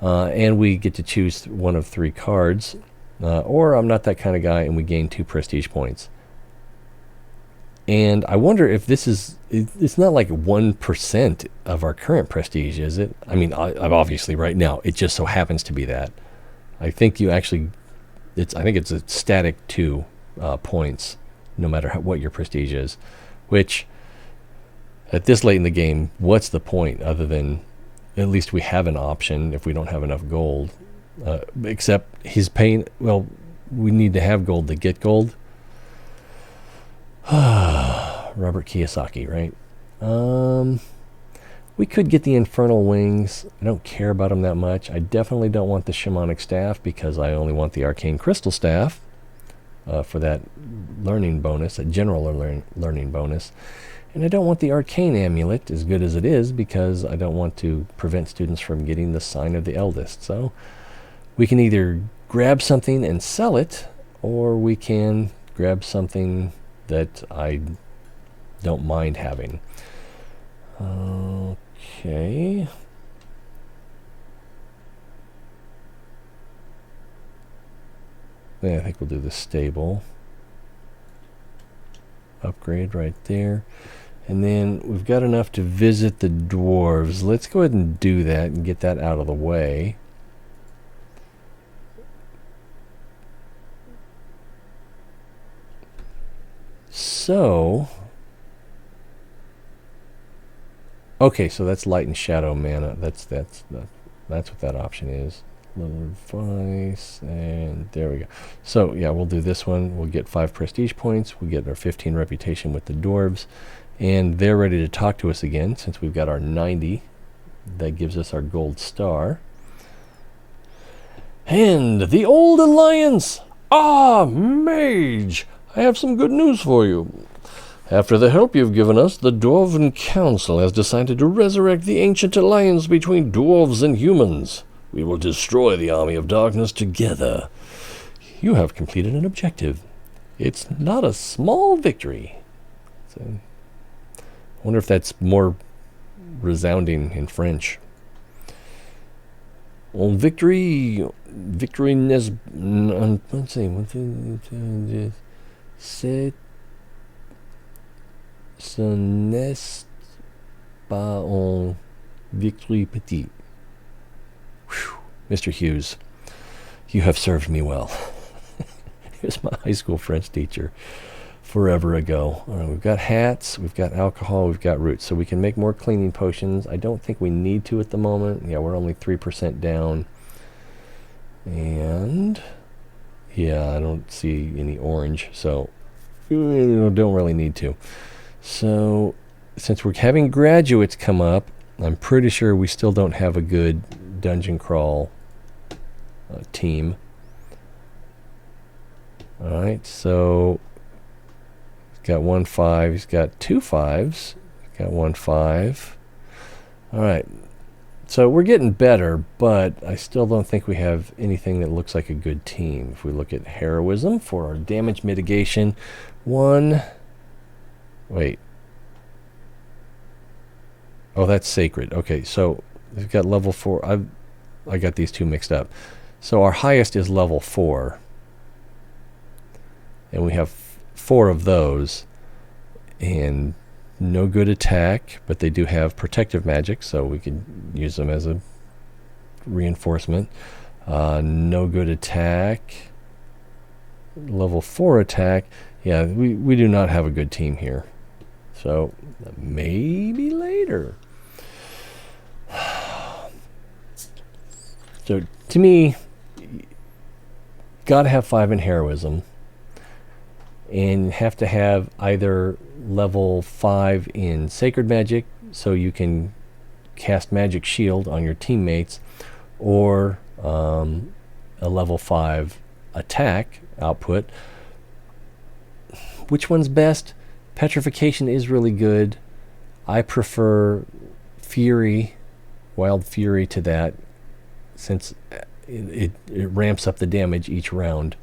And we get to choose one of 3 cards. Or I'm not that kind of guy, and we gain 2 prestige points. And I wonder if this is... It's not like 1% of our current prestige, is it? I mean, I'm obviously right now, it just so happens to be that. I think you actually... I think it's a static 2 points, no matter what your prestige is. Which, at this late in the game, what's the point other than at least we have an option if we don't have enough gold? Except he's paying... Well, we need to have gold to get gold. Robert Kiyosaki, right? We could get the Infernal Wings. I don't care about them that much. I definitely don't want the Shamanic Staff because I only want the Arcane Crystal Staff for that learning bonus, a general learning bonus. And I don't want the Arcane Amulet, as good as it is, because I don't want to prevent students from getting the Sign of the Eldest. So we can either grab something and sell it, or we can grab something that I don't mind having. Okay. Yeah, I think we'll do the stable upgrade right there. And then we've got enough to visit the dwarves. Let's go ahead and do that and get that out of the way. So... Okay, so that's light and shadow mana. That's what that option is. Little advice, and there we go. So yeah, we'll do this one. We'll get 5 prestige points. We'll get our 15 reputation with the dwarves, and they're ready to talk to us again since we've got our 90. That gives us our gold star. And the Old Alliance. Ah, mage, I have some good news for you. After the help you've given us, the Dwarven Council has decided to resurrect the ancient alliance between dwarves and humans. We will destroy the army of darkness together. You have completed an objective. It's not a small victory. So, I wonder if that's more resounding in French. On victory... Victory n'est... Let's see... C'est... Ce n'est pas un victory petit. Whew. Mr. Hughes, you have served me well. He was my high school French teacher forever ago. All right, we've got hats, we've got alcohol, we've got roots, so we can make more cleaning potions. I don't think we need to at the moment. Yeah, we're only 3% down. And yeah, I don't see any orange, so we don't really need to. So, since we're having graduates come up, I'm pretty sure we still don't have a good dungeon crawl team. Alright, so he's got 1 5, he's got 2 5s, he's got 1 5. Alright, So we're getting better, but I still don't think we have anything that looks like a good team. If we look at heroism for our damage mitigation, wait. Oh, that's sacred. Okay, so we've got level 4. I got these two mixed up. So our highest is level 4. And we have 4 of those. And no good attack, but they do have protective magic, so we could use them as a reinforcement. No good attack. Level 4 attack. Yeah, we do not have a good team here. So maybe later. So to me, gotta have 5 in heroism, and have to have either level 5 in sacred magic, so you can cast magic shield on your teammates, or a level 5 attack output. Which one's best? Petrification is really good. I prefer Fury, Wild Fury to that, since it ramps up the damage each round.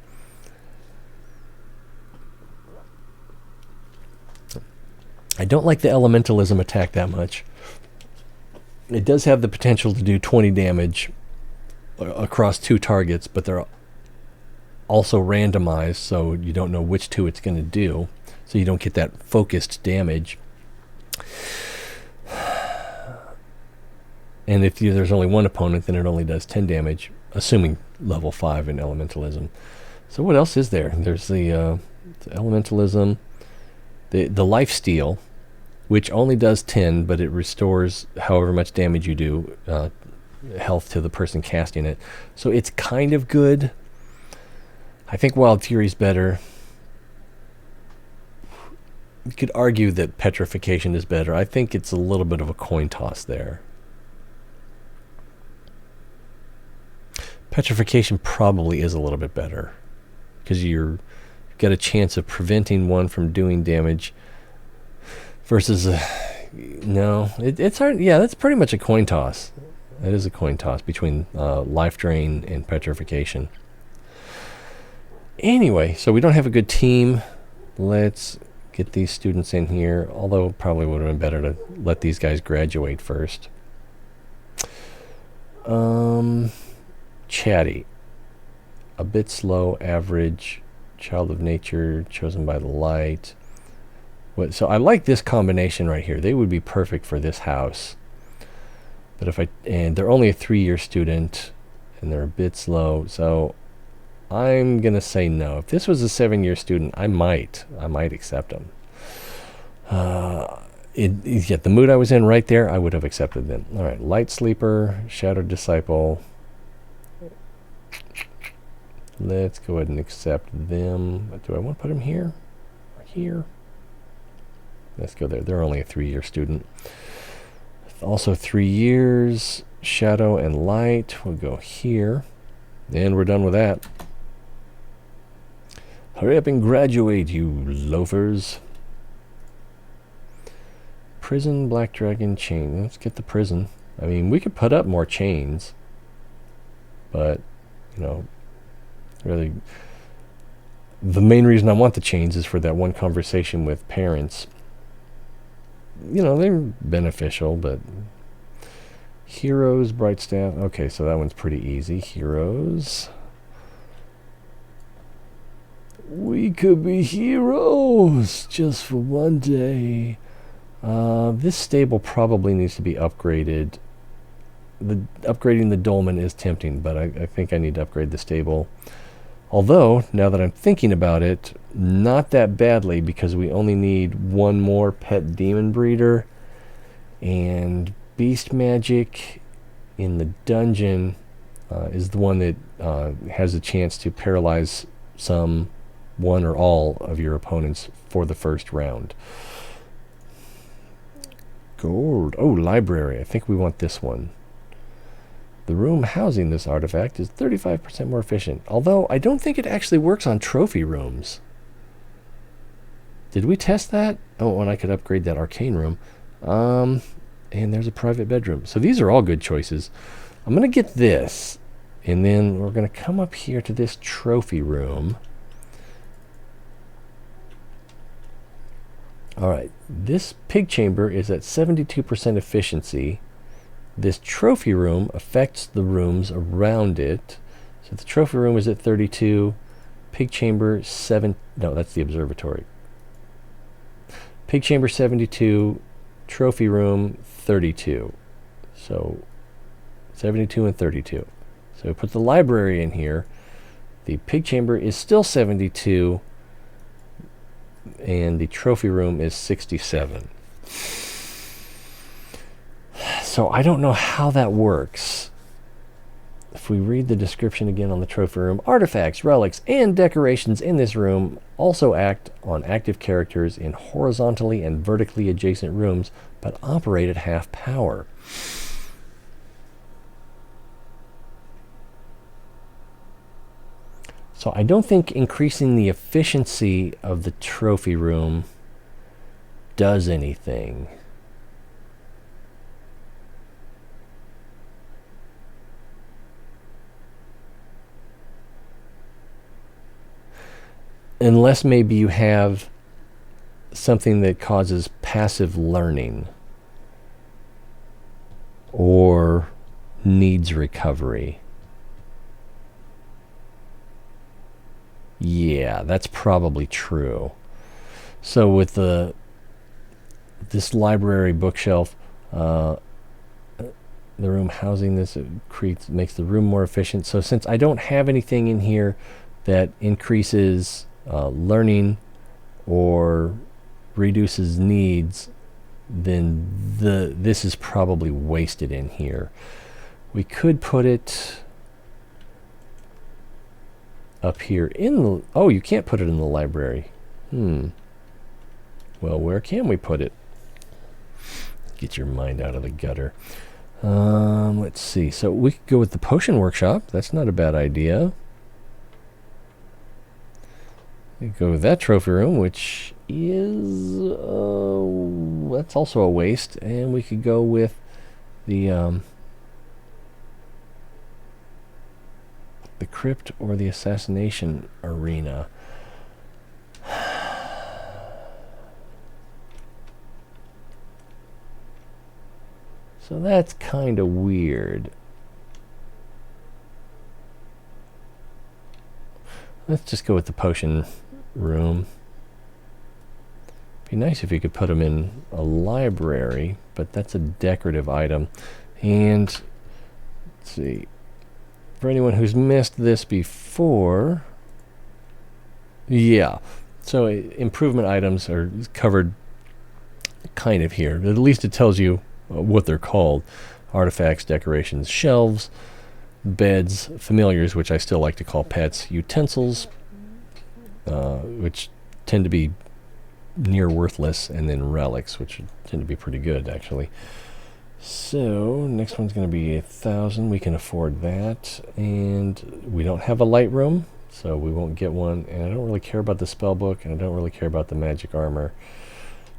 I don't like the elementalism attack that much. It does have the potential to do 20 damage across 2 targets, but they're also randomized, so you don't know which 2 it's going to do, so you don't get that focused damage. And if there's only one opponent, then it only does 10 damage, assuming level 5 in elementalism. So what else is there? There's the elementalism, the lifesteal, which only does 10, but it restores however much damage you do, health to the person casting it. So it's kind of good. I think Wild Fury's better. You could argue that Petrification is better. I think it's a little bit of a coin toss there. Petrification probably is a little bit better, because you've got a chance of preventing one from doing damage versus no, it's hard. Yeah, that's pretty much a coin toss. That is a coin toss between life drain and petrification. Anyway, so we don't have a good team. Let's get these students in here, although it probably would have been better to let these guys graduate first. Chatty, a bit slow, average, child of nature, chosen by the light. So I like this combination right here. They would be perfect for this house. But and they're only a 3-year student, and they're a bit slow, so I'm gonna say no. If this was a 7-year student, I might accept them. The mood I was in right there, I would have accepted them. All right, light sleeper, shadow disciple. Let's go ahead and accept them. Do I want to put them here or here? Let's go there. They're only a 3-year student. Also 3 years, shadow and light. We'll go here. And we're done with that. Hurry up and graduate, you loafers. Prison, black dragon, chain. Let's get the prison. I mean, we could put up more chains. But, really, the main reason I want the chains is for that one conversation with parents. They're beneficial, but heroes, bright staff. Okay, so that one's pretty easy. Heroes. We could be heroes just for one day. This stable probably needs to be upgraded. Upgrading the dolmen is tempting, but I think I need to upgrade the stable. Although, now that I'm thinking about it, not that badly, because we only need one more pet demon breeder, and beast magic in the dungeon is the one that has a chance to paralyze one or all of your opponents for the first round. Gold. Oh, library. I think we want this one. The room housing this artifact is 35% more efficient, although I don't think it actually works on trophy rooms. Did we test that? Oh, and I could upgrade that arcane room. And there's a private bedroom. So these are all good choices. I'm going to get this. And then we're going to come up here to this trophy room. All right. This pig chamber is at 72% efficiency. This trophy room affects the rooms around it. So the trophy room is at 32. Pig chamber 7. No, that's the observatory. Pig chamber 72. Trophy room 32. So 72 and 32. So we put the library in here. The pig chamber is still 72. And the trophy room is 67. So I don't know how that works. If we read the description again on the trophy room, artifacts, relics, and decorations in this room also act on active characters in horizontally and vertically adjacent rooms, but operate at half power. So I don't think increasing the efficiency of the trophy room does anything. Unless maybe you have something that causes passive learning or needs recovery. Yeah, that's probably true. So with this library bookshelf, the room housing this makes the room more efficient. So since I don't have anything in here that increases learning or reduces needs, then this is probably wasted in here. We could put it up here in the... Oh, you can't put it in the library. Well, where can we put it? Get your mind out of the gutter. Let's see. So we could go with the potion workshop. That's not a bad idea. We go with that trophy room, which is... that's also a waste. And we could go with the crypt or the assassination arena. So that's kind of weird. Let's just go with the potion room. Be nice if you could put them in a library, but that's a decorative item. And let's see. For anyone who's missed this before, yeah. So improvement items are covered kind of here. At least it tells you what they're called. Artifacts, decorations, shelves, beds, familiars, which I still like to call pets, utensils, which tend to be near worthless, and then relics, which tend to be pretty good, actually. So, next one's going to be 1,000. We can afford that. And we don't have a light room, so we won't get one. And I don't really care about the spell book, and I don't really care about the magic armor.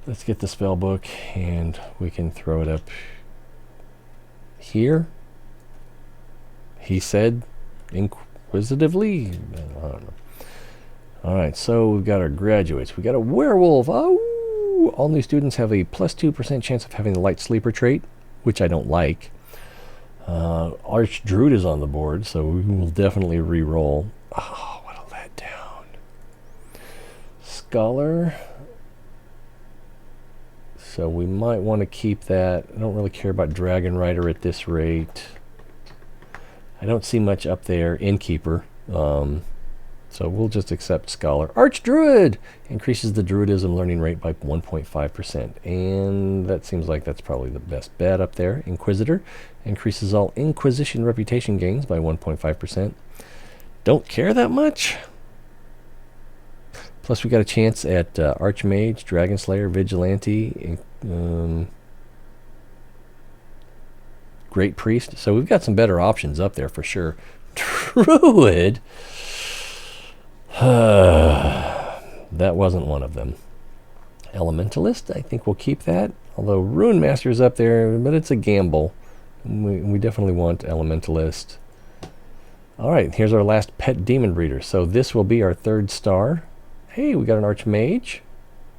Let's get the spell book, and we can throw it up here. He said inquisitively. I don't know. Alright, so we've got our graduates. We got a werewolf. Oh! All new students have a plus 2% chance of having the light sleeper trait, which I don't like. Archdruid is on the board, so we will definitely re-roll. Oh, what a letdown. Scholar. So we might want to keep that. I don't really care about Dragon Rider at this rate. I don't see much up there. Innkeeper. So we'll just accept Scholar. Archdruid increases the druidism learning rate by 1.5%. And that seems like that's probably the best bet up there. Inquisitor increases all Inquisition reputation gains by 1.5%. Don't care that much. Plus we got a chance at Archmage, Dragon Slayer, Vigilante, Great Priest. So we've got some better options up there for sure. Druid? That wasn't one of them. Elementalist, I think we'll keep that. Although Rune Master's up there, but it's a gamble. We definitely want Elementalist. Alright, here's our last pet demon breeder. So this will be our 3rd star. Hey, we got an Archmage.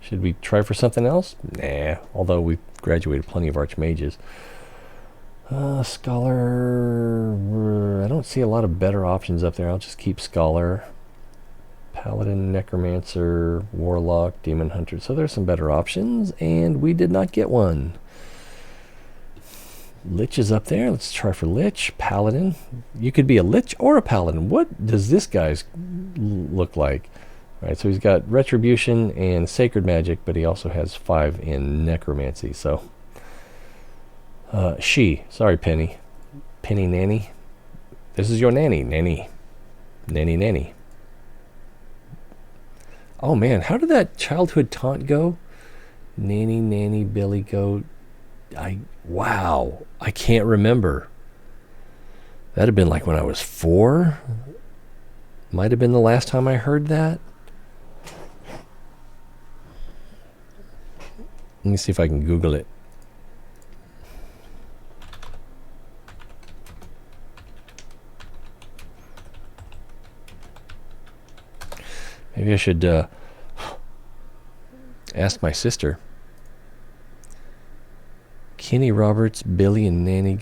Should we try for something else? Nah, although we've graduated plenty of Archmages. Scholar... I don't see a lot of better options up there. I'll just keep Scholar. Paladin, Necromancer, Warlock, Demon Hunter. So there's some better options, and we did not get one. Lich is up there. Let's try for Lich. Paladin. You could be a Lich or a Paladin. What does this guy's look like? All right, so he's got Retribution and Sacred Magic, but he also has 5 in Necromancy. So, sorry, Penny. Penny Nanny. This is your nanny. Nanny. Nanny, nanny. Oh, man, how did that childhood taunt go? Nanny, nanny, Billy Goat. Wow, I can't remember. That'd have been like when I was 4. Might have been the last time I heard that. Let me see if I can Google it. Maybe I should ask my sister. Kenny Roberts, Billy and Nanny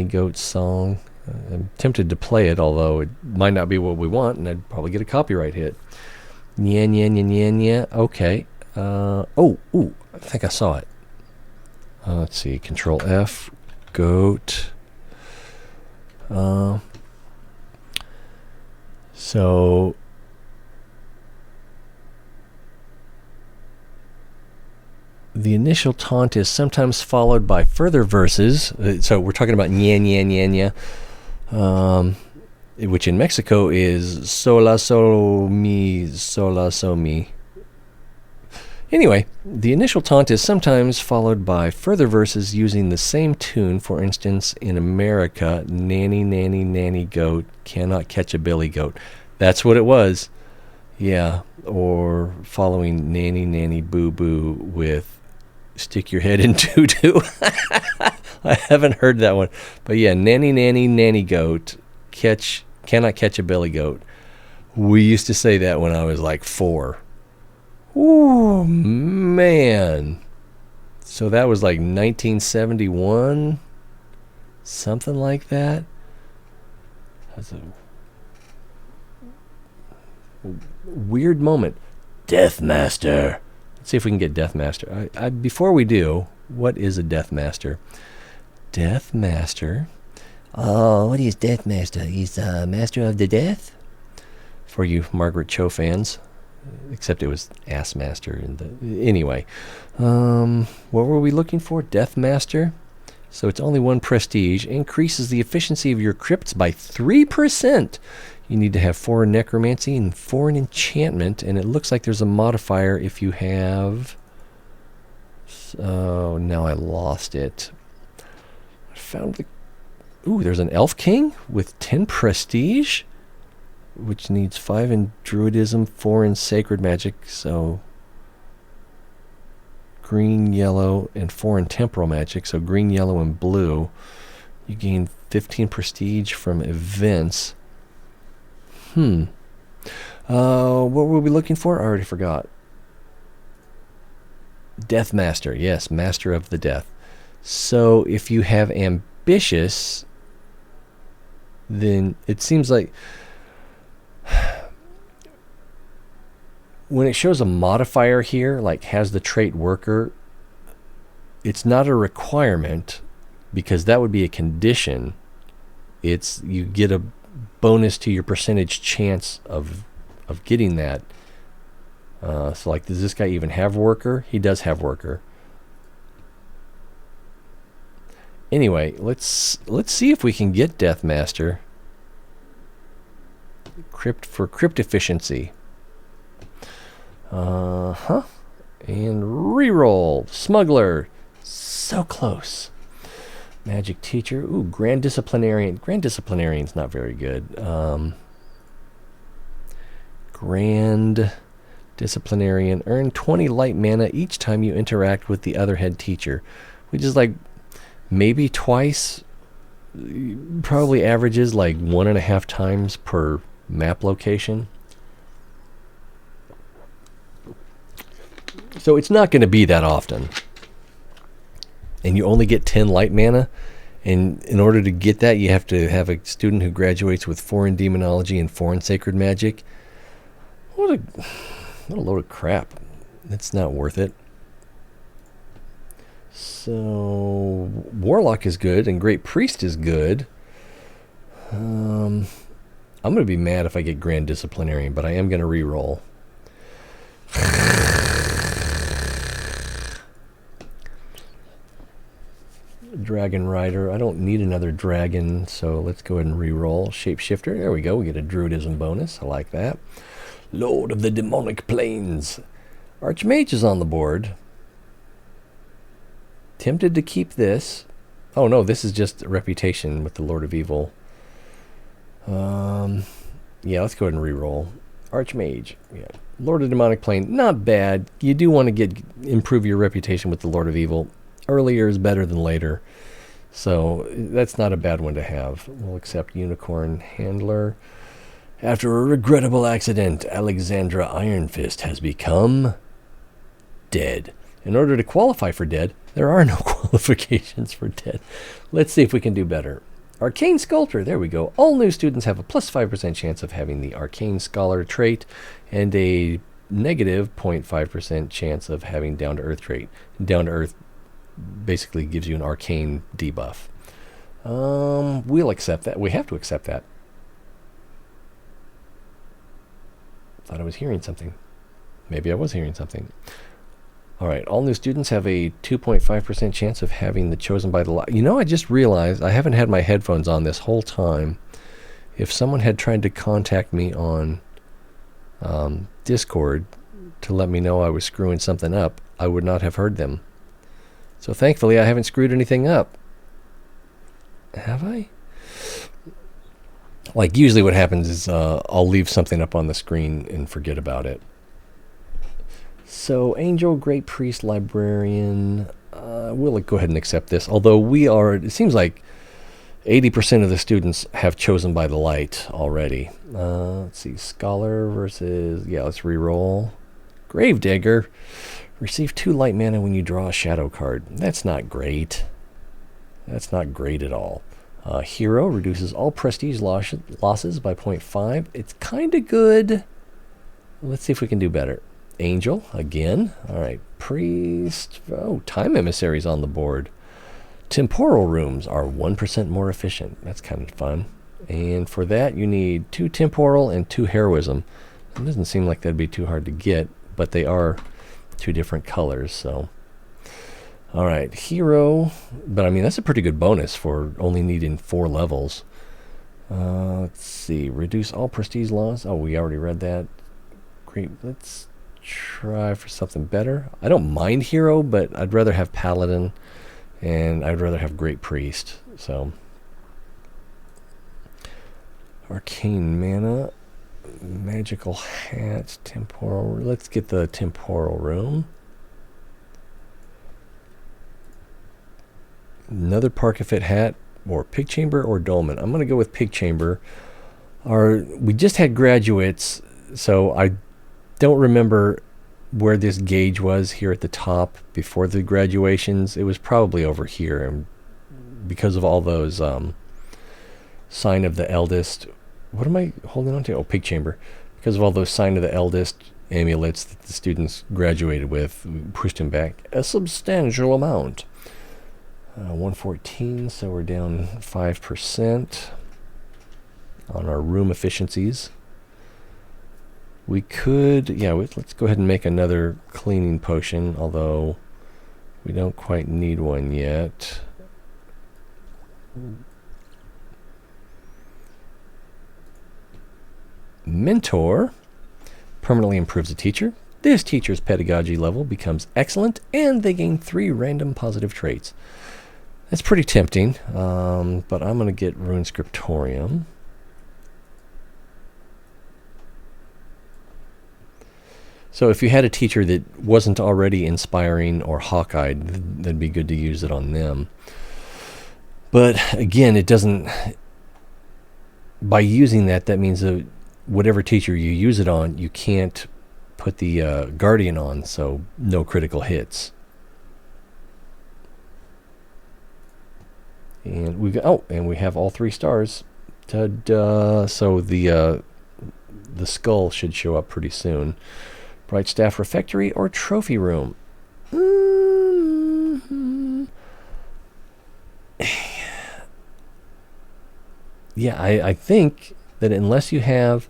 Goat song. I'm tempted to play it, although it might not be what we want, and I'd probably get a copyright hit. Nya, nya, nya, nya, nya. Okay. Ooh, I think I saw it. Let's see. Control F. Goat. So... the initial taunt is sometimes followed by further verses. So we're talking about nya, nya, nya, nya, which in Mexico is sola, so mi. Anyway, the initial taunt is sometimes followed by further verses using the same tune. For instance, in America, nanny, nanny, nanny goat cannot catch a billy goat. That's what it was. Yeah, or following nanny, nanny, boo, boo with stick your head in doo-doo. I haven't heard that one. But yeah, nanny, nanny, nanny goat cannot catch a billy goat. We used to say that when I was like 4. Ooh, man. So that was like 1971? Something like that? That's a weird moment. Deathmaster. Let's see if we can get Deathmaster. Before we do, what is a Deathmaster? Deathmaster. Oh, what is Deathmaster? He's Master of the Death? For you Margaret Cho fans. Except it was Assmaster. Anyway. What were we looking for? Deathmaster. So it's only 1 prestige. Increases the efficiency of your crypts by 3%. You need to have 4 in necromancy and 4 in enchantment, and it looks like there's a modifier if you have... Oh, now I lost it. I found the... Ooh, there's an Elf King with 10 prestige, which needs 5 in druidism, 4 in sacred magic, so... green, yellow, and 4 in temporal magic, so green, yellow, and blue. You gain 15 prestige from events. What were we looking for? I already forgot. Deathmaster. Yes, Master of the Death. So if you have ambitious, then it seems like when it shows a modifier here, like has the trait worker, it's not a requirement because that would be a condition. It's you get a bonus to your percentage chance of getting that. So like, does this guy even have worker? He does have worker. Anyway, let's see if we can get Deathmaster. Crypt efficiency. And reroll. Smuggler. So close. Magic Teacher. Ooh, Grand Disciplinarian. Grand Disciplinarian's not very good. Grand Disciplinarian. Earn 20 light mana each time you interact with the other head teacher. Which is like maybe twice. Probably averages like 1.5 times per map location. So it's not going to be that often. And you only get 10 light mana. And in order to get that, you have to have a student who graduates with 4 in demonology and 4 in sacred magic. What a load of crap. That's not worth it. So Warlock is good and Great Priest is good. I'm going to be mad if I get Grand Disciplinarian, but I am going to re-roll. Dragon Rider. I don't need another dragon, so let's go ahead and re-roll. Shapeshifter. There we go. We get a Druidism bonus. I like that. Lord of the Demonic Plains. Archmage is on the board. Tempted to keep this. Oh no, this is just a reputation with the Lord of Evil. Yeah, let's go ahead and re-roll. Archmage. Yeah. Lord of Demonic Plane. Not bad. You do want to improve your reputation with the Lord of Evil. Earlier is better than later. So that's not a bad one to have. We'll accept Unicorn Handler. After a regrettable accident, Alexandra Ironfist has become dead. In order to qualify for dead, there are no qualifications for dead. Let's see if we can do better. Arcane Sculptor, there we go. All new students have a plus 5% chance of having the Arcane Scholar trait and a negative 0.5% chance of having Down to Earth trait. Down to Earth basically gives you an arcane debuff. We'll accept that. We have to accept that. Thought I was hearing something. Maybe I was hearing something. Alright, all new students have a 2.5% chance of having the Chosen by the Light. You know, I just realized I haven't had my headphones on this whole time. If someone had tried to contact me on Discord to let me know I was screwing something up, I would not have heard them. So thankfully I haven't screwed anything up. Have I? Like usually what happens is I'll leave something up on the screen and forget about it. So Angel, Great Priest, Librarian, we'll go ahead and accept this. Although it seems like 80% of the students have Chosen by the Light already. Let's see, Scholar versus, yeah, let's re-roll. Gravedigger. Receive 2 light mana when you draw a shadow card. That's not great. That's not great at all. Hero reduces all prestige losses by 0.5. It's kind of good. Let's see if we can do better. Angel, again. Alright, Priest. Oh, Time Emissaries on the board. Temporal rooms are 1% more efficient. That's kind of fun. And for that, you need 2 Temporal and 2 Heroism. It doesn't seem like that'd be too hard to get, but they are 2 different colors, so. Alright, Hero. But I mean, that's a pretty good bonus for only needing 4 levels. Let's see. Reduce all prestige loss. Oh, we already read that. Great. Let's try for something better. I don't mind Hero, but I'd rather have Paladin, and I'd rather have Great Priest. So, Arcane Mana, Magical Hat, Temporal. Let's get the Temporal Room. Another Parkafit Hat, or Pig Chamber, or Dolmen. I'm going to go with Pig Chamber. We just had graduates, so I don't remember where this gauge was here at the top before the graduations. It was probably over here, and because of all those Sign of the Eldest. What am I holding on to? Oh, Pig Chamber. Because of all those Sign of the Eldest amulets that the students graduated with, we pushed him back a substantial amount. 114, so we're down 5% on our room efficiencies. We could, yeah, let's go ahead and make another cleaning potion, although we don't quite need one yet. Mentor permanently improves a teacher. This teacher's pedagogy level becomes excellent, and they gain 3 random positive traits. That's pretty tempting, but I'm going to get Rune Scriptorium. So if you had a teacher that wasn't already inspiring or hawk-eyed, that'd be good to use it on them. But again, it doesn't... By using that means that whatever teacher you use it on, you can't put the Guardian on, so no critical hits. And we have all 3 stars. Ta-da! So the skull should show up pretty soon. Bright Staff Refectory or Trophy Room? Yeah, I think that unless you have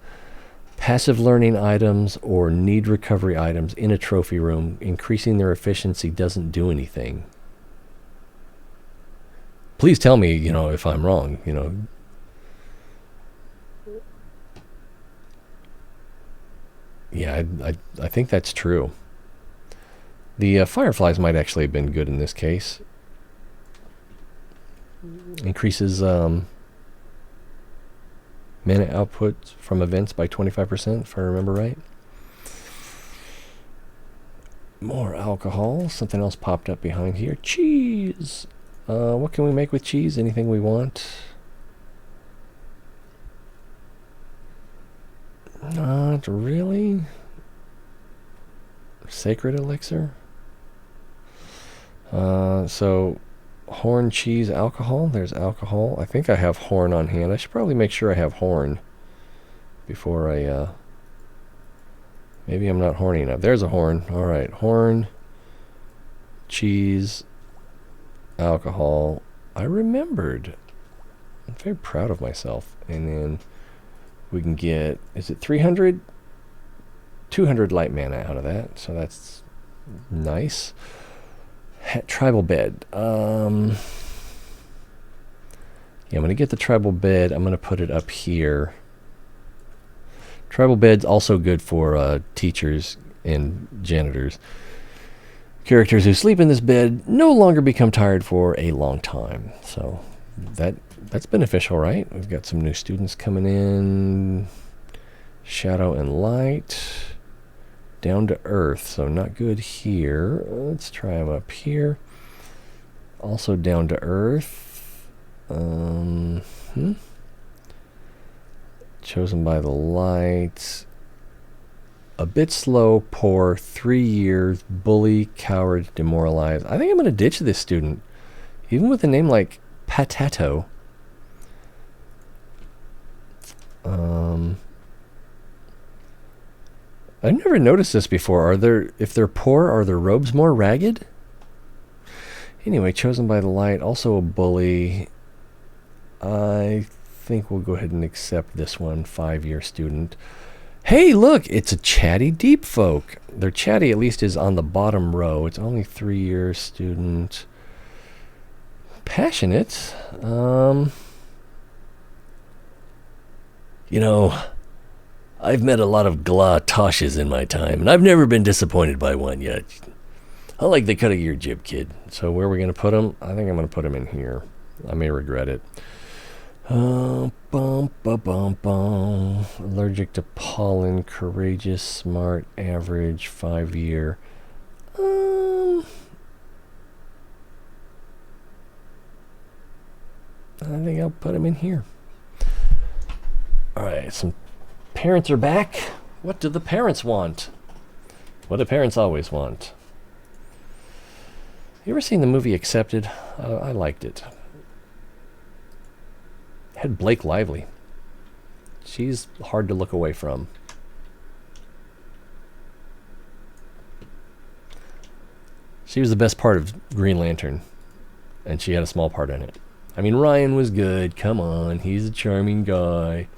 passive learning items or need recovery items in a trophy room, increasing their efficiency doesn't do anything. Please tell me, if I'm wrong, Yeah, I think that's true. The fireflies might actually have been good in this case. Increases mana output from events by 25%, if I remember right. More alcohol. Something else popped up behind here. Cheese! What can we make with cheese? Anything we want? Not really. Sacred elixir. So horn, cheese, alcohol. There's alcohol. I think I have horn on hand. I should probably make sure I have horn before I maybe I'm not horny enough. There's a horn. All right, horn, cheese, alcohol. I remembered. I'm very proud of myself. And then we can get, is it 300? 200 light mana out of that, so that's nice. Tribal bed. Yeah, I'm going to get the tribal bed. I'm going to put it up here. Tribal bed's also good for teachers and janitors. Characters who sleep in this bed no longer become tired for a long time. So that's beneficial, right? We've got some new students coming in. Shadow and light. Down to earth, so not good here. Let's try them up here. Also down to earth. Chosen by the light. A bit slow, poor, 3 years, bully, coward, demoralized. I think I'm going to ditch this student. Even with a name like Patato. I've never noticed this before. If they're poor, are their robes more ragged? Anyway, chosen by the light, also a bully. I think we'll go ahead and accept this one, 5-year student. Hey, look, it's a Chatty deep folk. Their Chatty at least is on the bottom row. It's only 3-year student. Passionate. I've met a lot of Gla Toshes in my time, and I've never been disappointed by one yet. I like the cut of your jib, kid. So where are we going to put him? I think I'm going to put him in here. I may regret it. Allergic to pollen, courageous, smart, average, 5-year. I think I'll put him in here. All right, some parents are back. What do the parents want? What do parents always want? You ever seen the movie Accepted? I liked it. Had Blake Lively. She's hard to look away from. She was the best part of Green Lantern, and she had a small part in it. I mean, Ryan was good. Come on, he's a charming guy.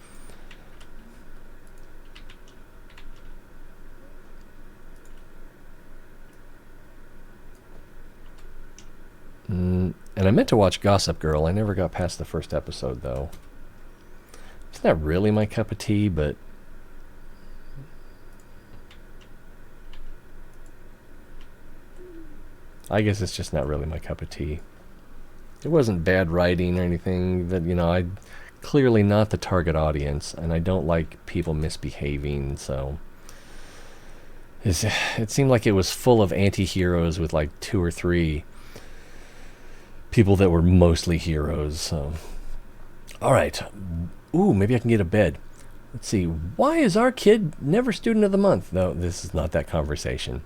And I meant to watch Gossip Girl. I never got past the first episode, though. It's not really my cup of tea, but I guess it's just not really my cup of tea. It wasn't bad writing or anything. That I'm clearly not the target audience, and I don't like people misbehaving, so It seemed like it was full of anti-heroes with like 2 or 3 people that were mostly heroes. So, all right. Ooh, maybe I can get a bed. Let's see. Why is our kid never student of the month? No, this is not that conversation.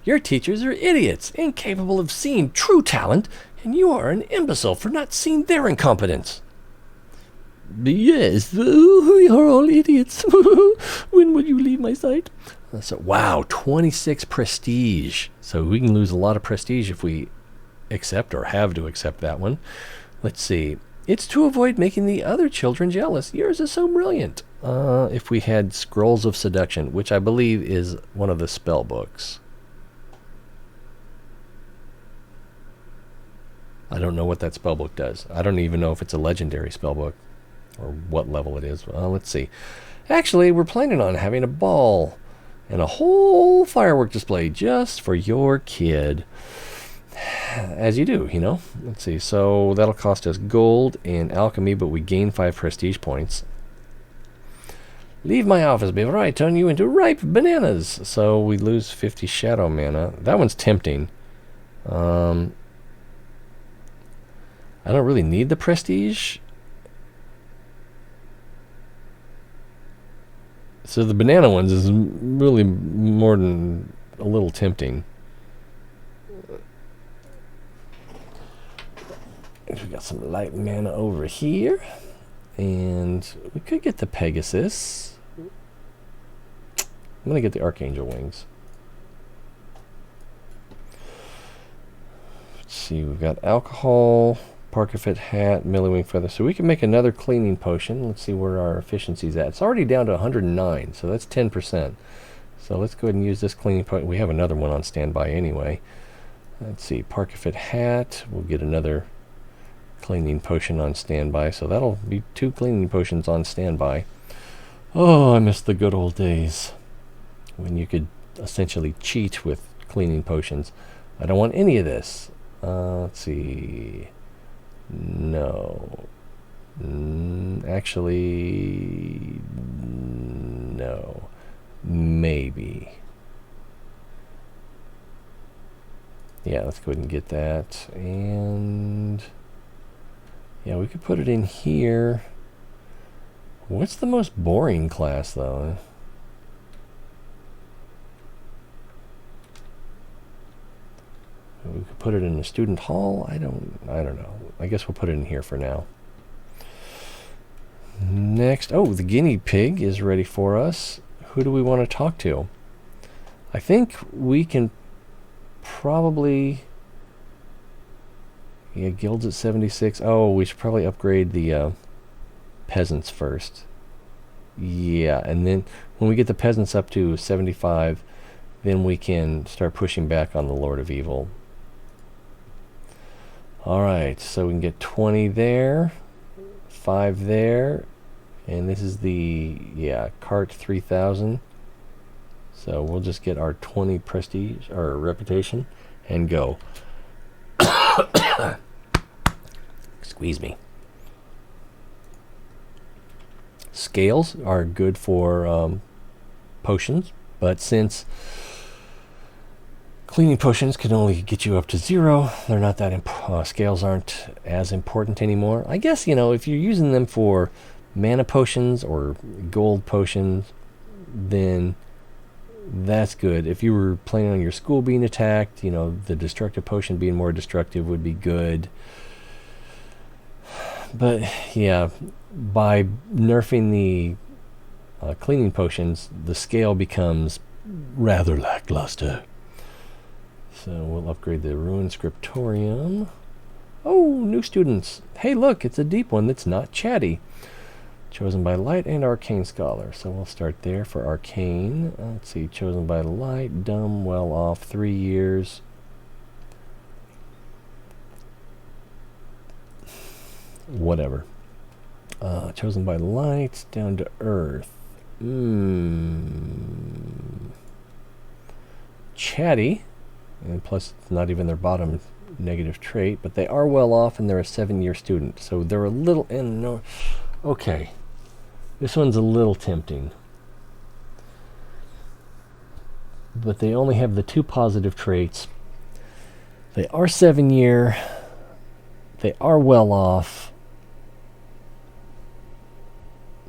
Your teachers are idiots, incapable of seeing true talent, and you are an imbecile for not seeing their incompetence. Yes, we are all idiots. When will you leave my sight? So, wow, 26 prestige. So we can lose a lot of prestige if we accept or have to accept that one. Let's see. It's to avoid making the other children jealous. Yours is so brilliant. If we had Scrolls of Seduction, which I believe is one of the spell books. I don't know what that spell book does. I don't even know if it's a legendary spell book or what level it is. Well, let's see. Actually, we're planning on having a ball and a whole firework display just for your kid. As you do, you know. Let's see. So that'll cost us gold and alchemy, but we gain 5 prestige points. Leave my office before I turn you into ripe bananas. So we lose 50 shadow mana. That one's tempting. I don't really need the prestige. So the banana ones is really more than a little tempting. We got some light mana over here. And we could get the Pegasus. I'm going to get the Archangel Wings. Let's see, we've got alcohol, Parkerfit hat, Millywing feather. So we can make another cleaning potion. Let's see where our efficiency's at. It's already down to 109, so that's 10%. So let's go ahead and use this cleaning potion. We have another one on standby anyway. Let's see, Parkerfit hat. We'll get another cleaning potion on standby. So that'll be 2 cleaning potions on standby. Oh, I miss the good old days when you could essentially cheat with cleaning potions. I don't want any of this. Let's see. No. Actually, no. Maybe. Yeah, let's go ahead and get that. And yeah, we could put it in here. What's the most boring class, though? We could put it in the student hall. I don't know. I guess we'll put it in here for now. Next, oh, the guinea pig is ready for us. Who do we want to talk to? I think we can probably... Yeah, guild's at 76. Oh, we should probably upgrade the peasants first. Yeah, and then when we get the peasants up to 75, then we can start pushing back on the Lord of Evil. Alright, so we can get 20 there, 5 there, and this is the, yeah, cart 3000. So we'll just get our 20 prestige, or reputation, and go. Squeeze me. Scales are good for potions, but since cleaning potions can only get you up to 0, they're not that scales aren't as important anymore. I guess, you know, if you're using them for mana potions or gold potions, then that's good. If you were planning on your school being attacked, you know, the destructive potion being more destructive would be good. But yeah, by nerfing the cleaning potions, the scale becomes rather lackluster. So we'll upgrade the Ruined Scriptorium. Oh, new students. Hey, look, it's a deep one that's not Chatty. Chosen by Light and Arcane Scholar. So we'll start there for Arcane. Let's see, chosen by Light, dumb, well off, 3 years. Whatever. Chosen by Light, down to Earth. Chatty. And plus, it's not even their bottom negative trait, but they are well off and they're a 7-year student. So they're a little... no. Okay. This one's a little tempting. but they only have the 2 positive traits. They are 7-year. They are well off.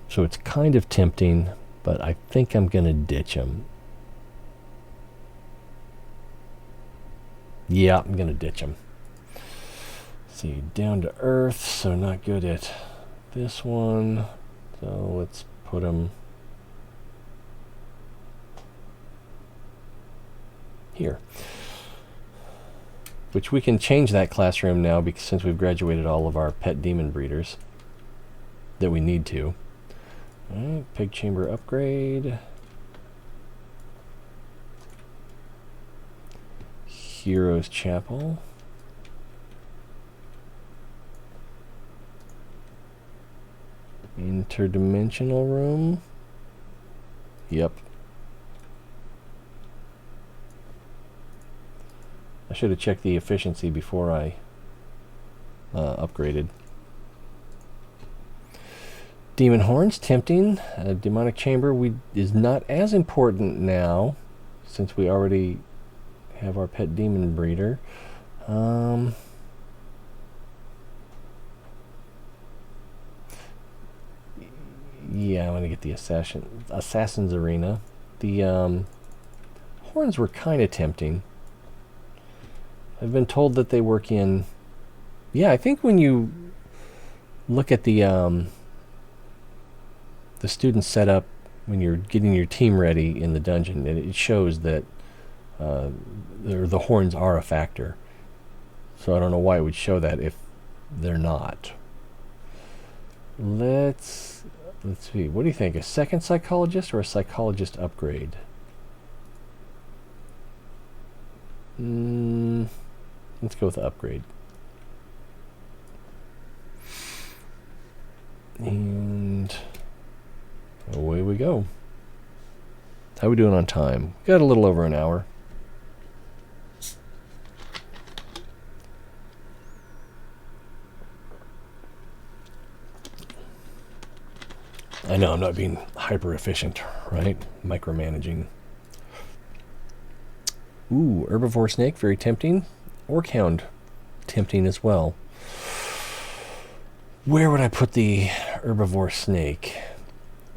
So it's kind of tempting, but I think I'm going to ditch them. Yeah, I'm going to ditch them. See, down to earth, so not good at this one. So let's put them here. Which we can change that classroom now because since we've graduated all of our pet demon breeders that we need to. Alright, Pig Chamber Upgrade. Heroes Chapel. Interdimensional Room. Yep. I should have checked the efficiency before I upgraded. Demon Horns, tempting. Demonic Chamber is not as important now, since we already have our pet demon breeder. Yeah, I'm going to get the Assassin's Arena. The Horns were kind of tempting. I've been told that they work in... Yeah, I think when you look at the student setup, when you're getting your team ready in the dungeon, it shows that the horns are a factor. So I don't know why it would show that if they're not. Let's see. What do you think? A second psychologist or a psychologist upgrade? Let's go with the upgrade. And away we go. How are we doing on time? Got a little over an hour. I know I'm not being hyper efficient, right? Micromanaging. Ooh, Herbivore Snake, very tempting. Orc Hound, tempting as well. Where would I put the Herbivore Snake?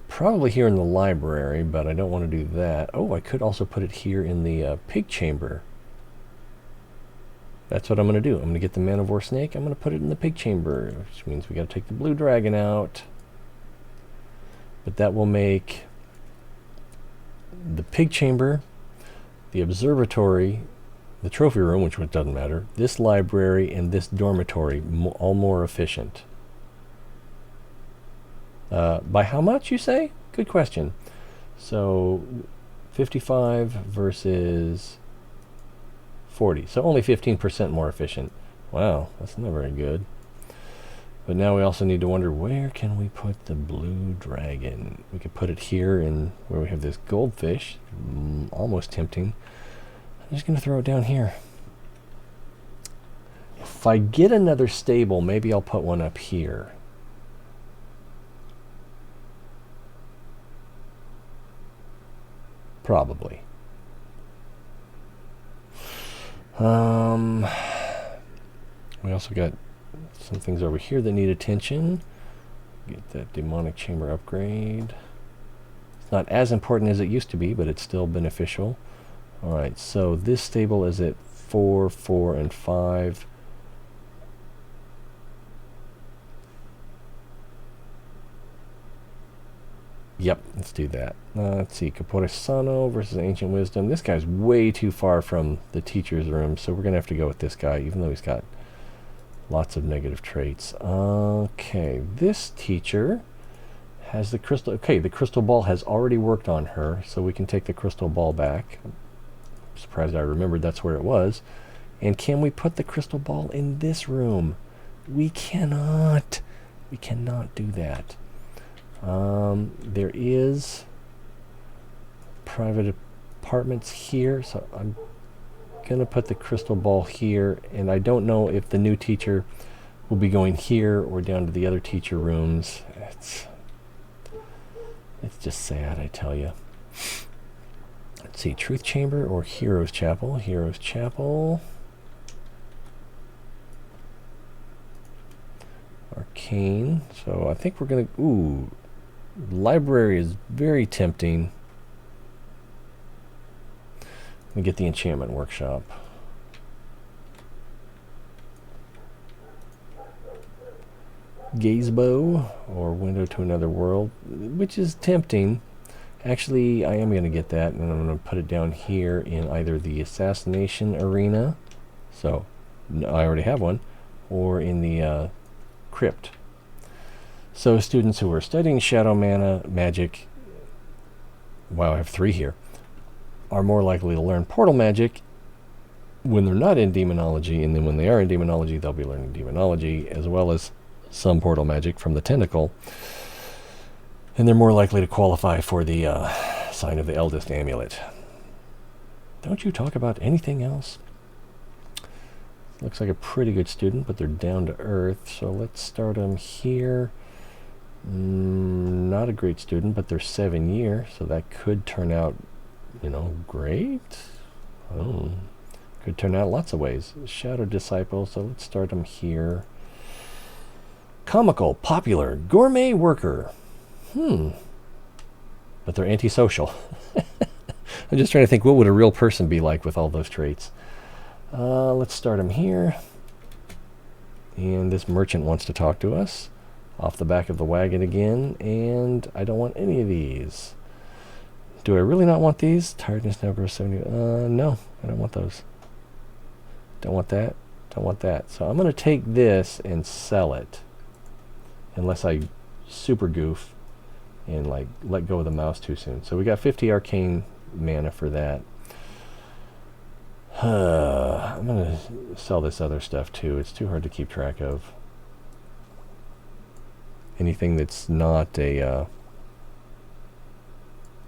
Probably here in the library, but I don't want to do that. Oh, I could also put it here in the Pig Chamber. That's what I'm going to do. I'm going to get the Manivore Snake. I'm going to put it in the Pig Chamber, which means we got to take the Blue Dragon out. But that will make the Pig Chamber, the Observatory, the Trophy Room, which doesn't matter, this library, and this dormitory all more efficient. By how much, you say? Good question. So 55 versus 40. So only 15% more efficient. Wow, that's not very good. But now we also need to wonder, where can we put the Blue Dragon? We could put it here in where we have this goldfish. Almost tempting. I'm just going to throw it down here. If I get another stable, maybe I'll put one up here. Probably. We also got some things over here that need attention. Get that demonic chamber upgrade. It's not as important as it used to be, but it's still beneficial. Alright, so this stable is at 4, 4, and 5. Yep, let's do that. Let's see, Capore Sano versus Ancient Wisdom. This guy's way too far from the teacher's room, so we're going to have to go with this guy, even though he's got lots of negative traits. Okay, this teacher has the crystal... Okay, the crystal ball has already worked on her, so we can take the crystal ball back. I'm surprised I remembered that's where it was. And can we put the crystal ball in this room? We cannot. We cannot do that. There is private apartments here, so I'm gonna put the crystal ball here, and I don't know if the new teacher will be going here or down to the other teacher rooms. It's just sad, I tell you. Let's see, Truth Chamber or Hero's Chapel? Hero's Chapel. Arcane. So I think we're going to... Ooh, library is very tempting. Let me get the Enchantment Workshop. Gazebow or Window to Another World, which is tempting. Actually, I am going to get that, and I'm going to put it down here in either the Assassination Arena, so I already have one, or in the Crypt. So students who are studying Shadow Mana Magic, wow, I have 3 here, are more likely to learn Portal Magic when they're not in Demonology, and then when they are in Demonology, they'll be learning Demonology, as well as some Portal Magic from the Tentacle. And they're more likely to qualify for the Sign of the Eldest Amulet. Don't you talk about anything else? Looks like a pretty good student, but they're down to earth. So let's start them here. Not a great student, but they're 7 year, so that could turn out, you know, great. Oh, could turn out lots of ways. Shadow Disciple, so let's start them here. Comical, popular, gourmet worker. But they're antisocial. I'm just trying to think, what would a real person be like with all those traits? Let's start him here. And this merchant wants to talk to us. Off the back of the wagon again. And I don't want any of these. Do I really not want these? Tiredness number 70. No, I don't want those. Don't want that. Don't want that. So I'm going to take this and sell it. Unless I super goof and like let go of the mouse too soon. So we got 50 arcane mana for that. I'm going to sell this other stuff too. It's too hard to keep track of. Anything that's not a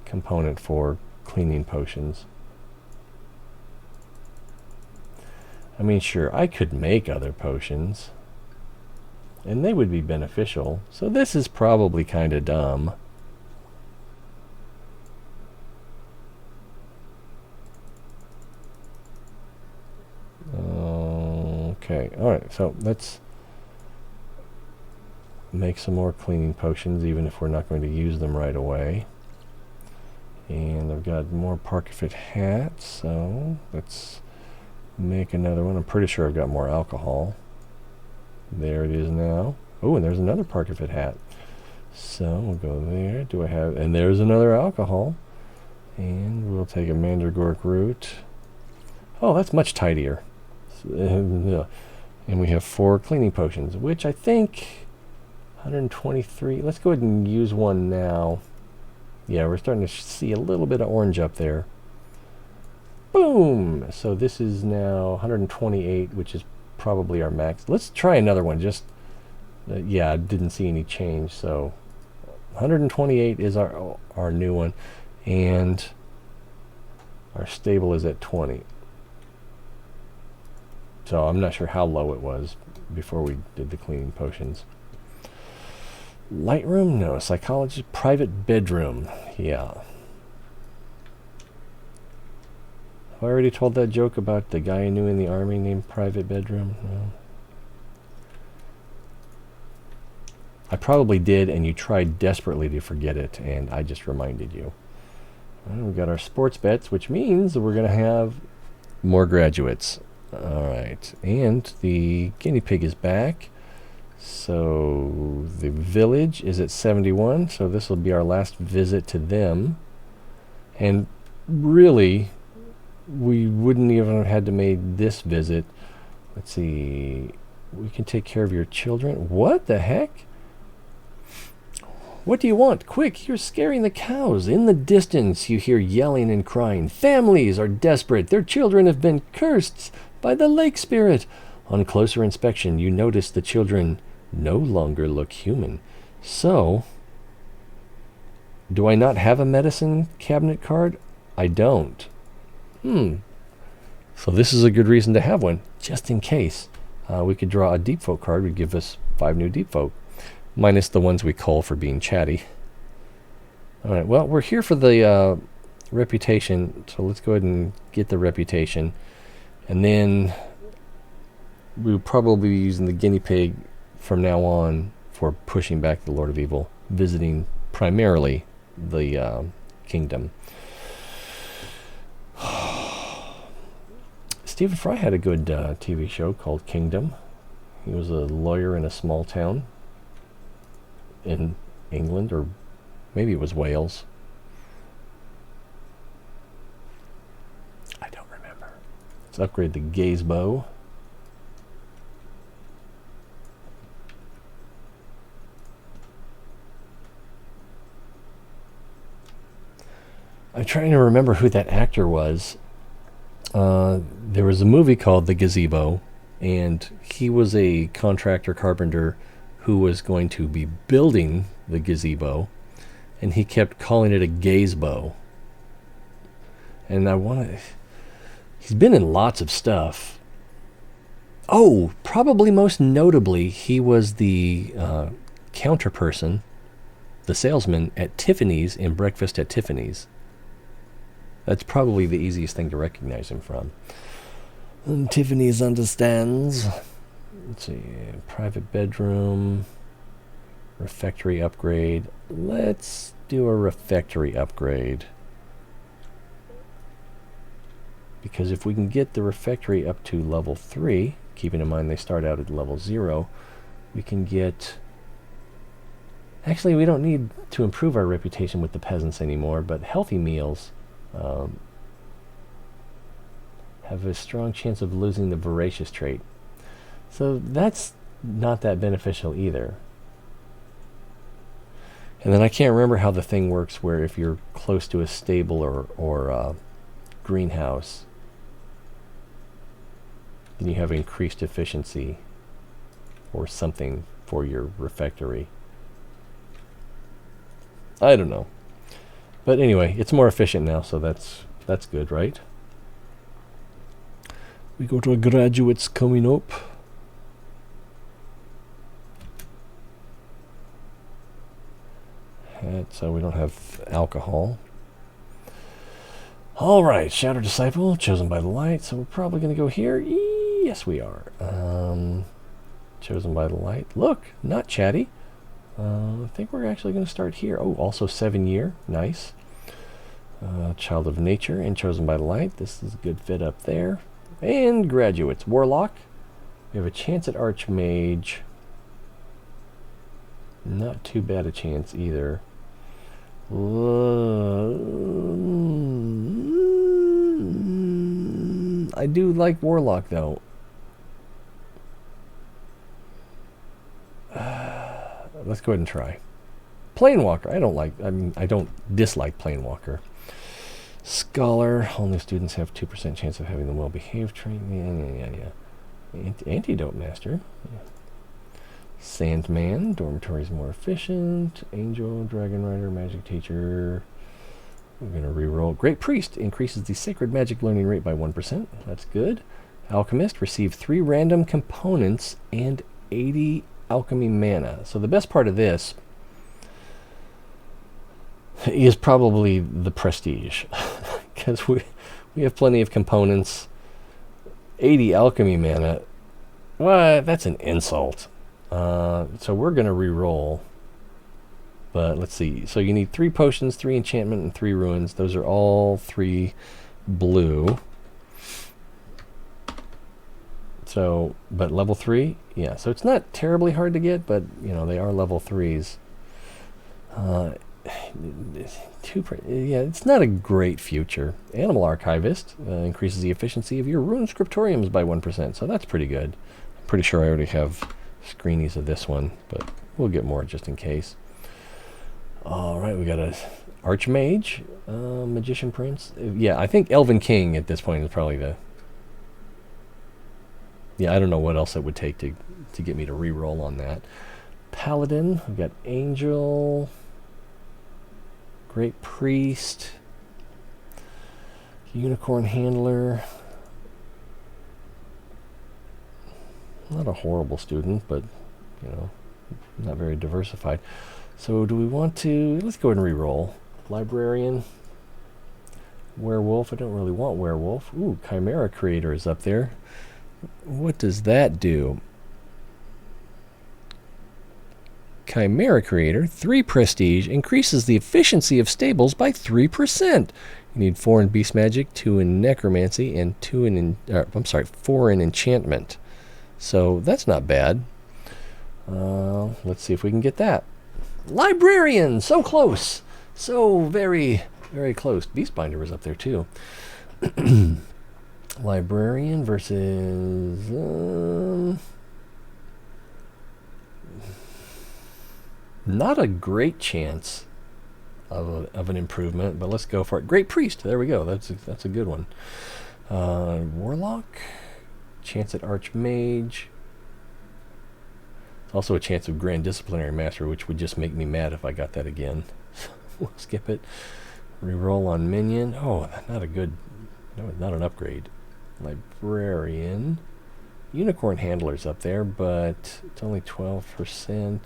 component for cleaning potions. I mean, sure, I could make other potions. And they would be beneficial. So this is probably kind of dumb. Okay, alright, so let's make some more cleaning potions, even if we're not going to use them right away. And I've got more Parkfit hats, so let's make another one. I'm pretty sure I've got more alcohol. There it is now. Oh, and there's another Parkfit hat. So we'll go there. Do I have... And there's another alcohol. And we'll take a Mandragork root. Oh, that's much tidier. And we have 4 cleaning potions, which I think 123. Let's go ahead and use one now. Yeah, we're starting to see a little bit of orange up there. Boom! So this is now 128, which is probably our max. Let's try another one. Just yeah, I didn't see any change. So 128 is our new one, and our stable is at 20. So I'm not sure how low it was before we did the cleaning potions. Lightroom? No. Psychologist? Private bedroom. Yeah. Have I already told that joke about the guy I knew in the army named Private Bedroom? No. I probably did, and you tried desperately to forget it, and I just reminded you. Well, we've got our sports bets, which means we're going to have more graduates. Alright, and the guinea pig is back. So the village is at 71, so this will be our last visit to them. And really, we wouldn't even have had to make this visit. Let's see, we can take care of your children. What the heck? What do you want? Quick, you're scaring the cows. In the distance, you hear yelling and crying. Families are desperate. Their children have been cursed by the lake spirit. On closer inspection, you notice the children no longer look human. So, do I not have a medicine cabinet card? I don't. So this is a good reason to have one, just in case. We could draw a deep folk card. Would give us 5 new deep folk, minus the ones we cull for being chatty. All right, well, we're here for the reputation. So let's go ahead and get the reputation. And then we'll probably be using the guinea pig from now on for pushing back the Lord of Evil, visiting primarily the kingdom. Stephen Fry had a good TV show called Kingdom. He was a lawyer in a small town in England, or maybe it was Wales. I don't remember. Let's upgrade the gaze bow. I'm trying to remember who that actor was. There was a movie called The Gazebo, and he was a contractor carpenter who was going to be building the gazebo, and he kept calling it a gaze bow. And he's been in lots of stuff. Oh, probably most notably, he was the counter person, the salesman at Tiffany's in Breakfast at Tiffany's. That's probably the easiest thing to recognize him from. And Tiffany's understands. Let's see, private bedroom, refectory upgrade. Let's do a refectory upgrade. Because if we can get the refectory up to level 3, keeping in mind they start out at level 0, we can get... Actually, we don't need to improve our reputation with the peasants anymore, but healthy meals have a strong chance of losing the voracious trait. So that's not that beneficial either. And then I can't remember how the thing works where if you're close to a stable or greenhouse, then you have increased efficiency or something for your refectory. I don't know. But anyway, it's more efficient now, so that's good, right? We go to our graduates coming up. So we don't have alcohol. All right, Shadow Disciple, chosen by the light. So we're probably going to go here. Yes, we are. Chosen by the light. Look, not Chatty. I think we're actually going to start here. Oh, also 7 year. Nice. Child of Nature and Chosen by the Light. This is a good fit up there. And graduates. Warlock. We have a chance at Archmage. Not too bad a chance either. I do like Warlock though. Let's go ahead and try. Planewalker. I don't dislike Planewalker. Scholar. All new students have 2% chance of having the well-behaved trait. Yeah. Antidote Master. Yeah. Sandman. Dormitory is more efficient. Angel. Dragon Rider. Magic Teacher. We're going to reroll. Great Priest increases the sacred magic learning rate by 1%. That's good. Alchemist. Receive 3 random components and 80 alchemy mana. So the best part of this is probably the prestige, because we have plenty of components. 80 alchemy mana, what? That's an insult. So we're going to re-roll, but let's see. So you need 3 potions, 3 enchantment, and 3 ruins. Those are all 3 blue. So, but level 3, yeah. So it's not terribly hard to get, but you know they are level 3s. Yeah, it's not a great future. Animal Archivist increases the efficiency of your rune scriptoriums by 1%, so that's pretty good. I'm pretty sure I already have screenies of this one, but we'll get more just in case. All right, we got a Archmage, Magician Prince. Yeah, I think Elven King at this point is probably the... Yeah, I don't know what else it would take to get me to re-roll on that. Paladin, we've got Angel... Great Priest, Unicorn Handler. Not a horrible student, but you know, not very diversified. So do we want to? Let's go ahead and re-roll. Librarian. Werewolf, I don't really want werewolf. Ooh, Chimera Creator is up there. What does that do? Chimera Creator, 3 prestige, increases the efficiency of stables by 3%. You need 4 in beast magic, 2 in necromancy, and 4 in enchantment. So that's not bad. Let's see if we can get that. Librarian, so close. So very, very close. Beastbinder was up there too. Librarian versus... not a great chance of an improvement, but let's go for it. Great Priest, there we go. That's a good one. Warlock, chance at Archmage. It's also a chance of Grand Disciplinary Master, which would just make me mad if I got that again. We'll skip it. Reroll on Minion. Oh, not a good, no, not an upgrade. Librarian. Unicorn Handler's up there, but it's only 12%.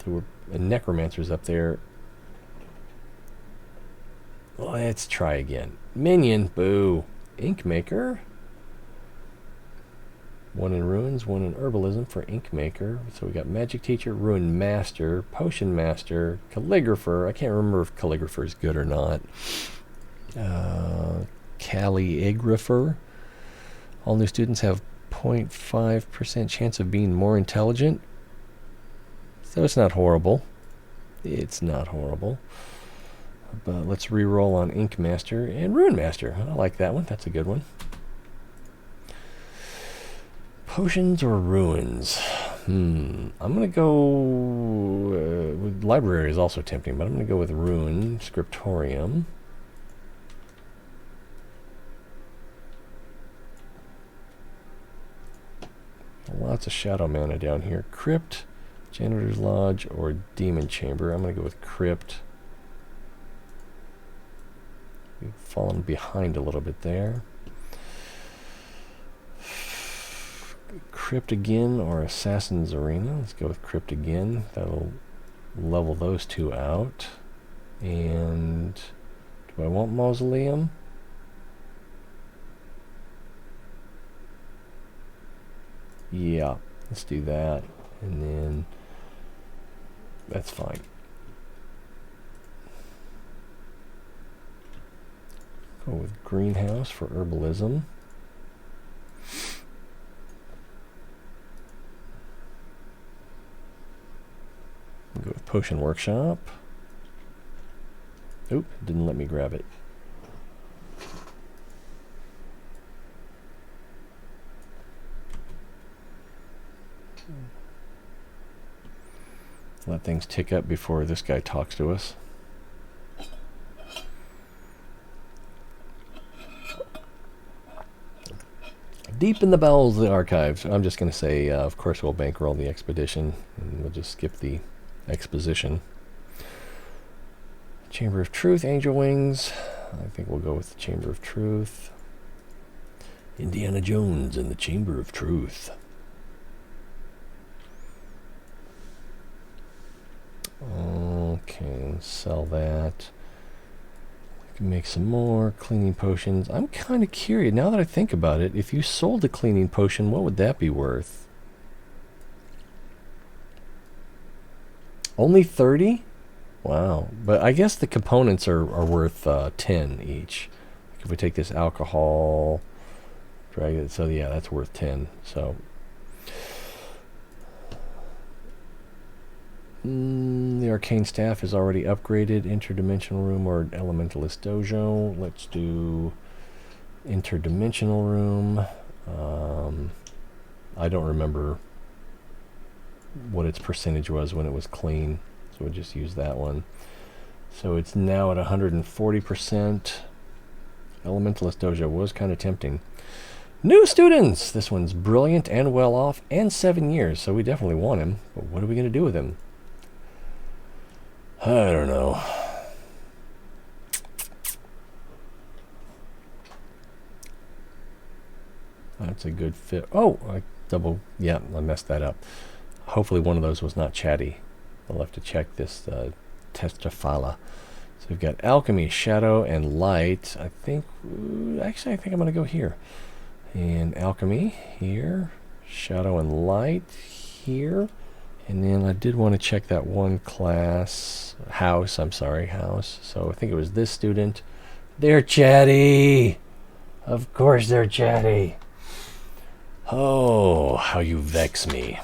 So Necromancer's up there. Let's try again. Minion, boo. Inkmaker. 1 in Ruins, 1 in Herbalism for Inkmaker. So we got Magic Teacher, Rune Master, Potion Master, Calligrapher. I can't remember if Calligrapher is good or not. Calligrapher. All new students have 0.5% chance of being more intelligent. So it's not horrible. It's not horrible. But let's re-roll on Ink Master and Rune Master. I like that one. That's a good one. Potions or ruins? I'm going to go... with Library is also tempting, but I'm going to go with Rune, Scriptorium. Lots of shadow mana down here. Crypt, Janitor's Lodge, or Demon Chamber. I'm going to go with Crypt. We've fallen behind a little bit there. Crypt again or Assassin's Arena. Let's go with Crypt again. That'll level those two out. And do I want Mausoleum? Yeah, let's do that. And then that's fine. Go with Greenhouse for Herbalism. Go with Potion Workshop. Oop, didn't let me grab it. Let things tick up before this guy talks to us. Deep in the bowels of the archives. I'm just going to say, of course, we'll bankroll the expedition, and we'll just skip the exposition. Chamber of Truth, Angel Wings. I think we'll go with the Chamber of Truth. Indiana Jones and the Chamber of Truth. Okay, let's sell that. We can make some more cleaning potions. I'm kind of curious, now that I think about it, if you sold a cleaning potion, what would that be worth? Only 30? Wow. But I guess the components are worth 10 each. Like if we take this alcohol, drag it, so yeah, that's worth 10. So the Arcane Staff is already upgraded. Interdimensional Room or Elementalist Dojo. Let's do Interdimensional Room. I don't remember what its percentage was when it was clean, so we'll just use that one. So it's now at 140%. Elementalist Dojo was kind of tempting. New students! This one's brilliant and well off, and 7 years, so we definitely want him. But what are we going to do with him? I don't know. That's a good fit. Oh, I messed that up. Hopefully one of those was not Chatty. I'll have to check this Testafala. So we've got alchemy, shadow, and light. Actually, I think I'm going to go here. And alchemy here, shadow and light here. And then I did want to check that one class, house. So I think it was this student. They're chatty. Of course they're chatty. Oh, how you vex me.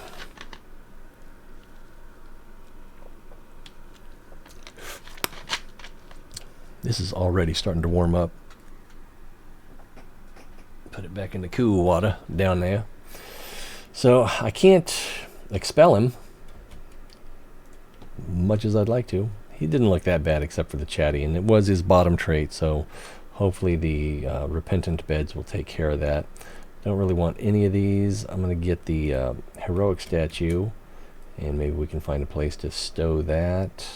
This is already starting to warm up. Put it back in the cool water down there. So I can't expel him, much as I'd like to. He didn't look that bad except for the chatty, and it was his bottom trait, so hopefully the repentant beds will take care of that. Don't really want any of these. I'm going to get the heroic statue, and maybe we can find a place to stow that.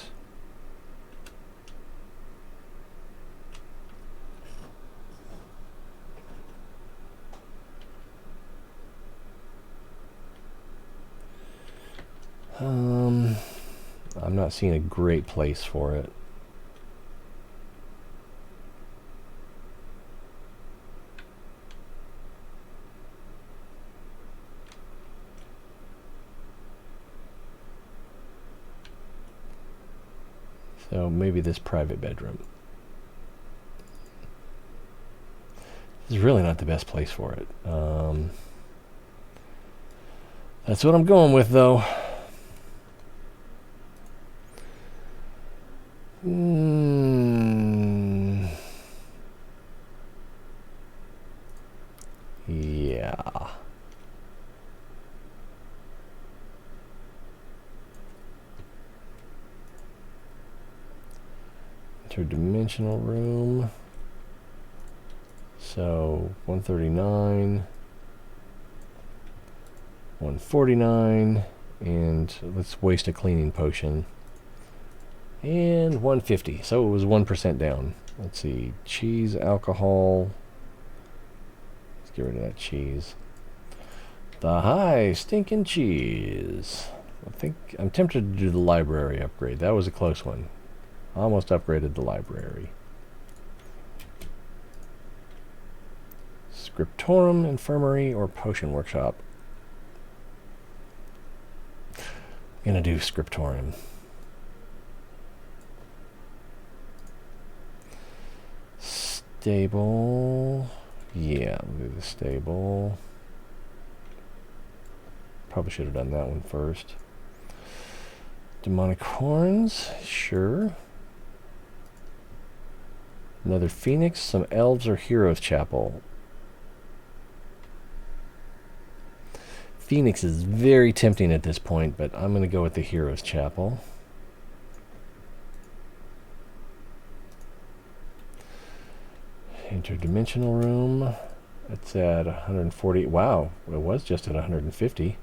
I'm not seeing a great place for it. So maybe this private bedroom. This is really not the best place for it. That's what I'm going with, though. Yeah. Interdimensional room. So 139, 149, and let's waste a cleaning potion. And 150, so it was 1% down. Let's see, cheese, alcohol. Let's get rid of that cheese. The high stinking cheese. I think I'm tempted to do the library upgrade. That was a close one. Almost upgraded the library. Scriptorum, infirmary, or potion workshop. I'm gonna do scriptorium. Stable. Yeah, we'll do the stable. Probably should have done that one first. Demonic horns, sure. Another phoenix, some elves, or heroes chapel. Phoenix is very tempting at this point, but I'm going to go with the heroes chapel. Interdimensional room. It's at 140. Wow, it was just at 150.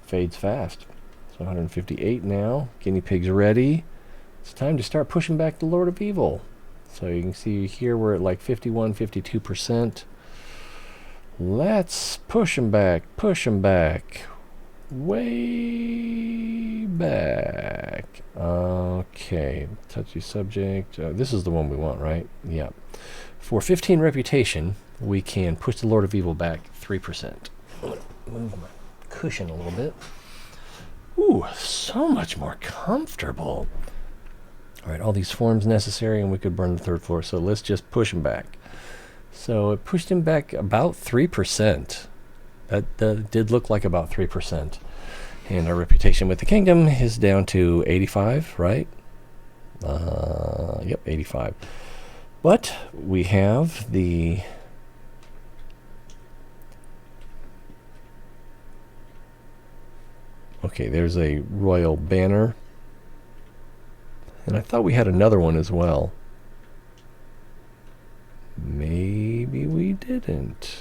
Fades fast. So 158 now. Guinea pigs ready. It's time to start pushing back the Lord of Evil. So you can see here we're at like 51, 52%. Let's push him back, way back. Okay, touchy subject. This is the one we want, right? Yeah. For 15 reputation, we can push the Lord of Evil back 3%. I'm gonna move my cushion a little bit. Ooh, so much more comfortable. All right, all these forms necessary, and we could burn the third floor. So let's just push him back. So it pushed him back about 3%. That did look like about 3%. And our reputation with the kingdom is down to 85, right? Yep, 85. But we have the... Okay, there's a royal banner. And I thought we had another one as well. Maybe we didn't.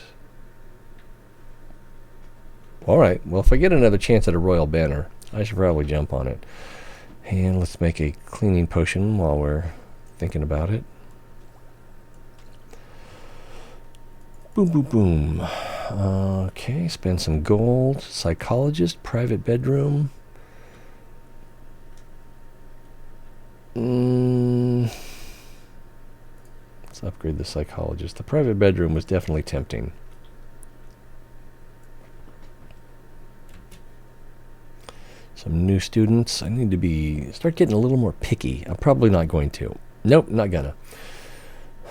Alright, well if I get another chance at a royal banner, I should probably jump on it. And let's make a cleaning potion while we're thinking about it. Boom, boom, boom. Okay, spend some gold. Psychologist, private bedroom. Let's upgrade the psychologist. The private bedroom was definitely tempting. Some new students. I need to start getting a little more picky. I'm probably not going to. Nope, not gonna.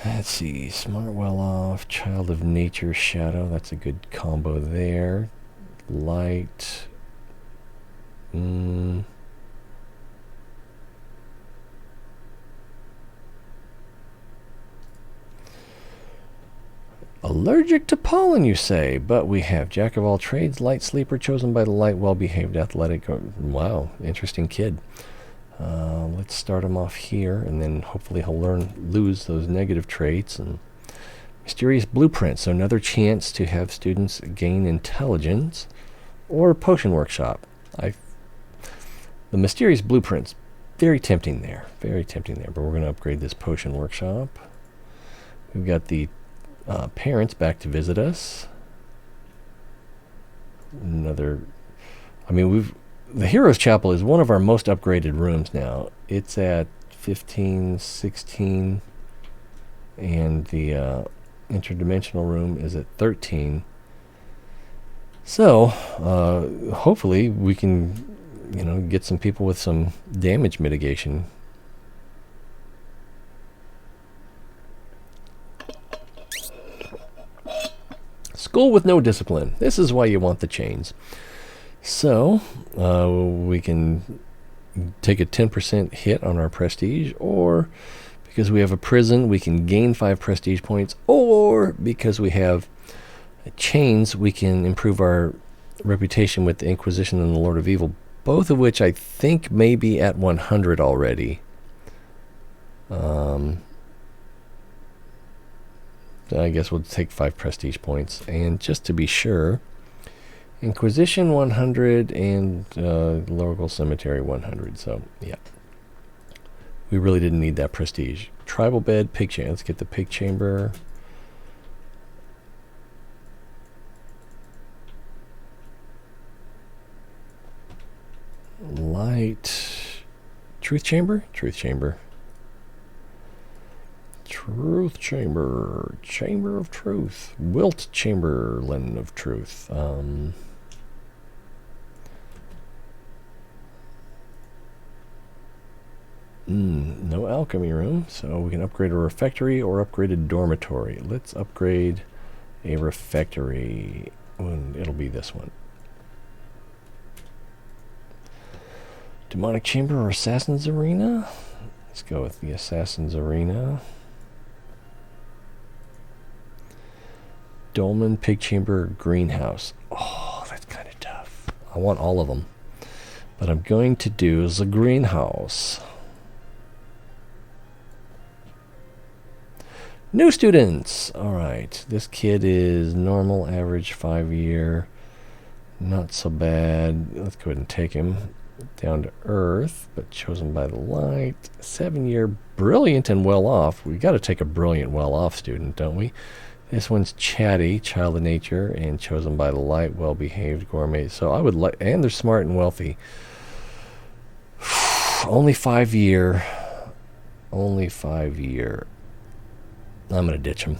Let's see. Smart, well off. Child of nature, shadow. That's a good combo there. Light. Allergic to pollen, you say, but we have Jack of all trades, light sleeper, chosen by the light, well-behaved, athletic. Wow, interesting kid. Let's start him off here, and then hopefully he'll lose those negative traits. And mysterious blueprint, so another chance to have students gain intelligence, or potion workshop. The mysterious blueprint's very tempting there, but we're going to upgrade this potion workshop. We've got the parents back to visit us. The Heroes Chapel is one of our most upgraded rooms now. It's at 15, 16, and the interdimensional room is at 13. So, hopefully we can, get some people with some damage mitigation. School with no discipline. This is why you want the chains. So, we can take a 10% hit on our prestige, or because we have a prison, we can gain 5 prestige points, or because we have chains, we can improve our reputation with the Inquisition and the Lord of Evil, both of which I think may be at 100 already. I guess we'll take 5 prestige points. And just to be sure, Inquisition 100 and Lorgal Cemetery 100. So, yeah. We really didn't need that prestige. Tribal bed, pig chamber. Let's get the pig chamber. Light. Truth chamber? Truth chamber. Truth chamber. Chamber of truth. Wilt chamberlain of truth. No alchemy room, so we can upgrade a refectory or upgrade a dormitory. Let's upgrade a refectory. It'll be this one. Demonic chamber or assassin's arena? Let's go with the assassin's arena. Dolmen, pig chamber, greenhouse. Oh, that's kind of tough. I want all of them. But I'm going to do the greenhouse. New students! Alright, this kid is normal, average, 5-year. Not so bad. Let's go ahead and take him. Down to earth, but chosen by the light. 7-year, brilliant and well off. We got to take a brilliant, well off student, don't we? This one's Chatty, child of nature, and chosen by the light, well behaved, gourmet. So I would like, and they're smart and wealthy. Only 5-year. Only 5-year. I'm gonna ditch him.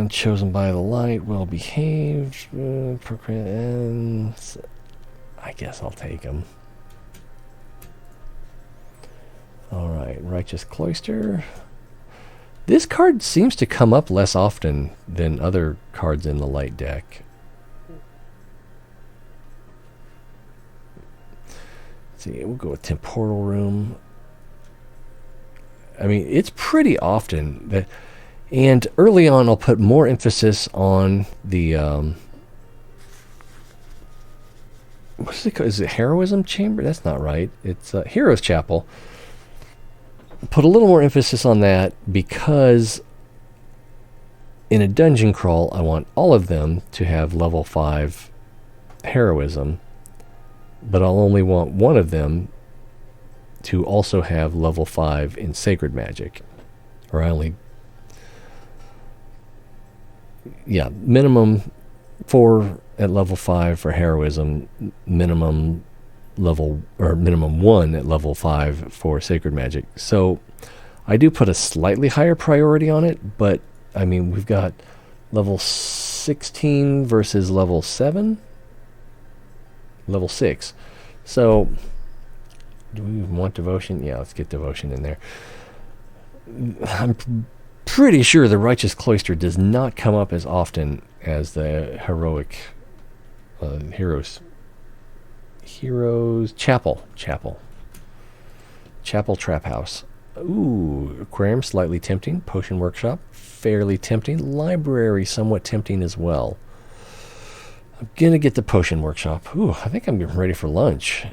Chosen by the light, well behaved, and I guess I'll take him. Alright, Righteous Cloister. This card seems to come up less often than other cards in the light deck. Let's see, we'll go with Temporal Room. I mean, it's pretty often that, and early on I'll put more emphasis on the what's it called? Is it Heroism Chamber? That's not right. It's Heroes Chapel. Put a little more emphasis on that because in a dungeon crawl, I want all of them to have level 5 heroism, but I'll only want one of them to also have level 5 in sacred magic. Or I only, minimum 4 at level 5 for heroism, minimum 1 at level 5 for sacred magic. So I do put a slightly higher priority on it, but I mean, we've got level 16 versus level 7, level 6. So, do we even want devotion? Yeah, let's get devotion in there. I'm pretty sure the Righteous Cloister does not come up as often as the heroic heroes chapel trap house. Ooh, aquarium, slightly tempting. Potion workshop, fairly tempting. Library, somewhat tempting as well. I'm gonna get the potion workshop. Ooh, I think I'm getting ready for lunch.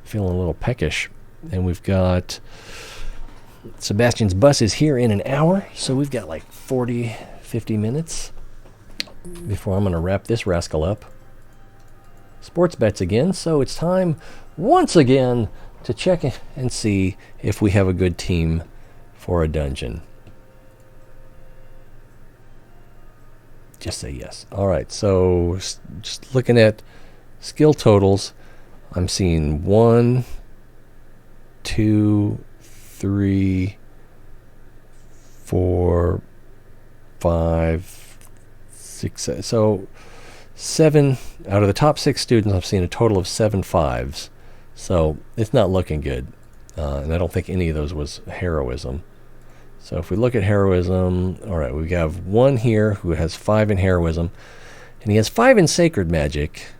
Feeling a little peckish. And we've got Sebastian's bus is here in an hour, so we've got like 40-50 minutes before I'm gonna wrap this rascal up. Sports bets again, so it's time once again to check and see if we have a good team for a dungeon. Just say yes. Alright, so just looking at skill totals, I'm seeing 1, 2, 3, 4, 5, 6, so 7 out of the top 6 students. I'm seeing a total of 7 5s. So it's not looking good. And I don't think any of those was heroism. So if we look at heroism, all right, we have one here who has 5 in heroism, and he has 5 in sacred magic.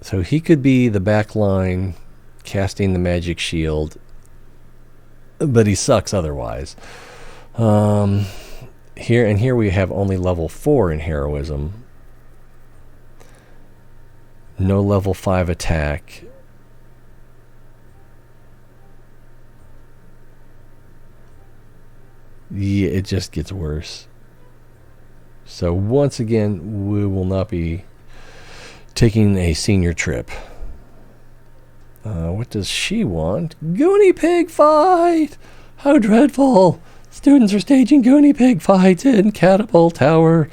So he could be the back line casting the magic shield, but he sucks otherwise. Here we have only level 4 in heroism. No level 5 attack. Yeah, it just gets worse. So once again, we will not be taking a senior trip. What does she want? Goonie pig fight! How dreadful! Students are staging Goonie pig fights in Catapult Tower.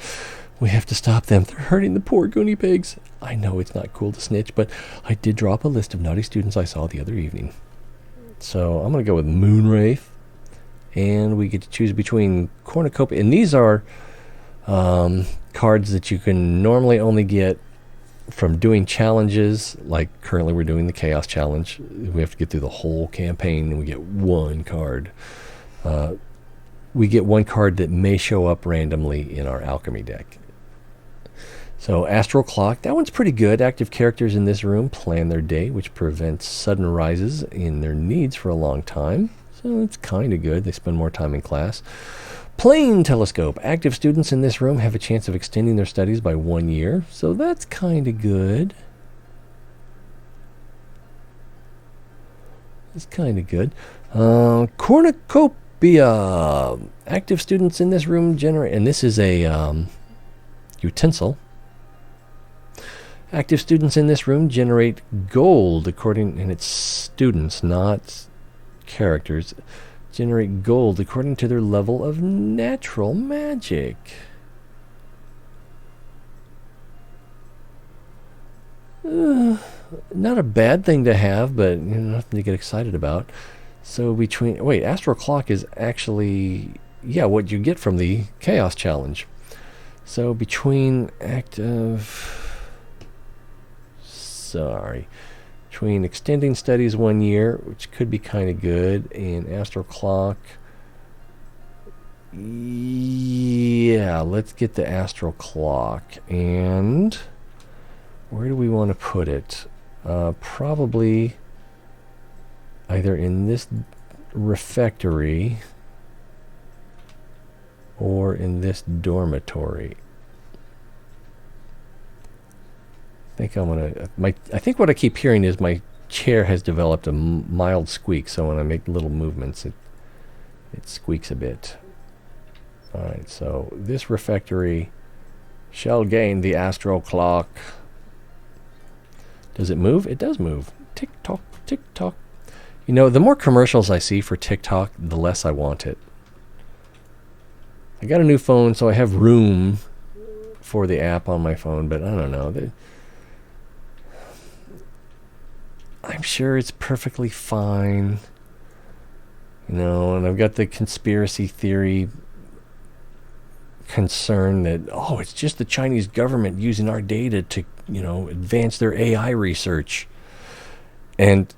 We have to stop them. They're hurting the poor Goonie pigs. I know it's not cool to snitch, but I did drop a list of naughty students I saw the other evening. So I'm going to go with Moonwraith. And we get to choose between Cornucopia. And these are cards that you can normally only get from doing challenges. Like currently we're doing the Chaos Challenge. We have to get through the whole campaign and we get one card. We get one card that may show up randomly in our alchemy deck. So Astral Clock, that one's pretty good. Active characters in this room plan their day, which prevents sudden rises in their needs for a long time. So it's kind of good. They spend more time in class. Plane Telescope. Active students in this room have a chance of extending their studies by 1 year. So that's kind of good. It's kind of good. Cornucopia. Active students in this room generate... And this is a utensil. Active students in this room generate gold according... And it's students, not... characters generate gold according to their level of natural magic. Not a bad thing to have, but nothing to get excited about. So between... Wait, Astral Clock is actually... Yeah, what you get from the Chaos Challenge. So between active... Sorry. Between extending studies 1 year, which could be kind of good, and Astral Clock. Yeah, let's get the Astral Clock. And where do we want to put it? Probably either in this refectory or in this dormitory. I think what I keep hearing is my chair has developed a mild squeak, so when I make little movements it squeaks a bit. Alright, so this refectory shall gain the Astral Clock. Does it move? It does move. Tick tock, tick tock. You know, the more commercials I see for TikTok, the less I want it. I got a new phone, so I have room for the app on my phone, but I don't know. I'm sure it's perfectly fine. You know, and I've got the conspiracy theory concern that, oh, it's just the Chinese government using our data to, you know, advance their AI research. And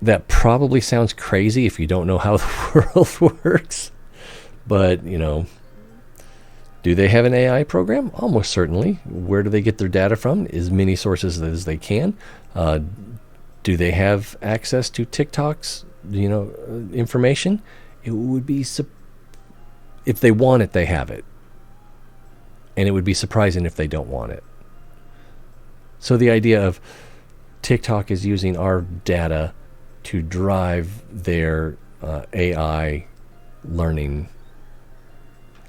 that probably sounds crazy if you don't know how the world works. But, you know, do they have an AI program? Almost certainly. Where do they get their data from? As many sources as they can. Do they have access to TikTok's, you know, information? It would be, if they want it, they have it. And it would be surprising if they don't want it. So the idea of TikTok is using our data to drive their AI learning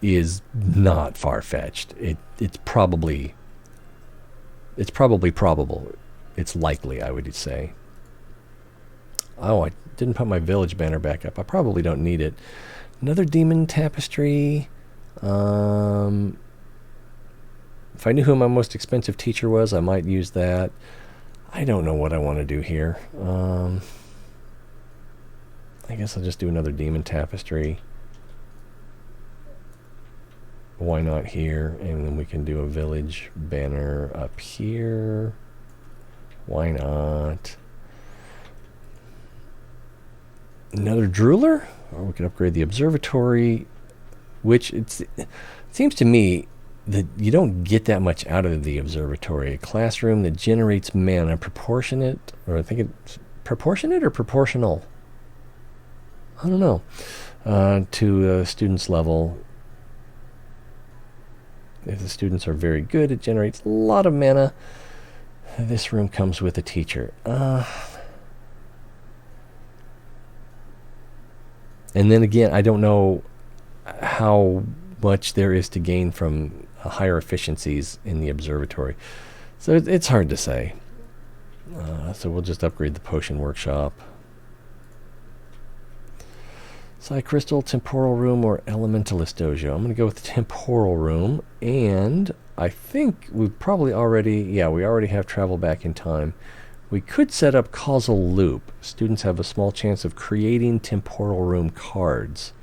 is not far-fetched. It's probably probable. It's likely, I would say. Oh, I didn't put my village banner back up. I probably don't need it. Another demon tapestry. If I knew who my most expensive teacher was, I might use that. I don't know what I want to do here. I guess I'll just do another demon tapestry. Why not here? And then we can do a village banner up here. Why not? Another drooler? Or we can upgrade the observatory, which it seems to me that you don't get that much out of the observatory. A classroom that generates mana proportionate, or I think it's proportionate or proportional? I don't know. To a student's level. If the students are very good, it generates a lot of mana. This room comes with a teacher. And then again, I don't know how much there is to gain from higher efficiencies in the observatory. So it's hard to say. So we'll just upgrade the potion workshop. Psi Crystal, Temporal Room, or Elementalist Dojo. I'm going to go with the Temporal Room. And I think we've probably already, we already have travel back in time. We could set up Causal Loop. Students have a small chance of creating Temporal Room cards.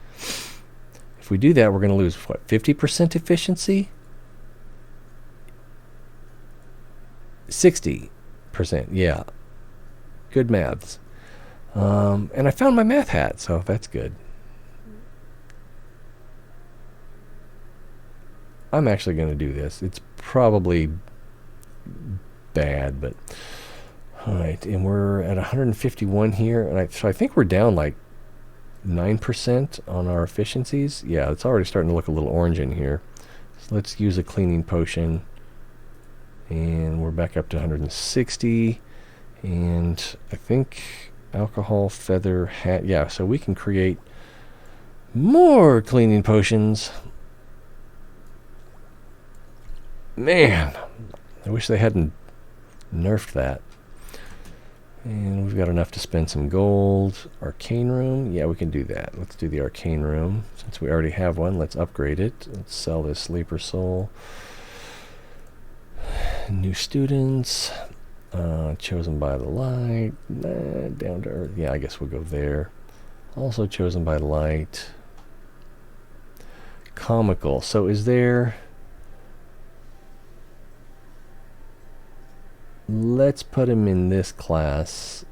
If we do that, we're going to lose, what, 50% efficiency? 60%, yeah. Good maths. And I found my math hat, so that's good. I'm actually going to do this. It's probably bad, but... Alright, and we're at 151 here, and so I think we're down like 9% on our efficiencies. Yeah, it's already starting to look a little orange in here. So let's use a cleaning potion. And we're back up to 160. And I think alcohol, feather, hat. Yeah, so we can create more cleaning potions. Man, I wish they hadn't nerfed that. And we've got enough to spend some gold. Arcane room. Yeah, we can do that. Let's do the arcane room. Since we already have one, let's upgrade it. Let's sell this sleeper soul. New students. Chosen by the light. Down to earth. Yeah, I guess we'll go there. Also chosen by the light. Comical. So is there... Let's put him in this class,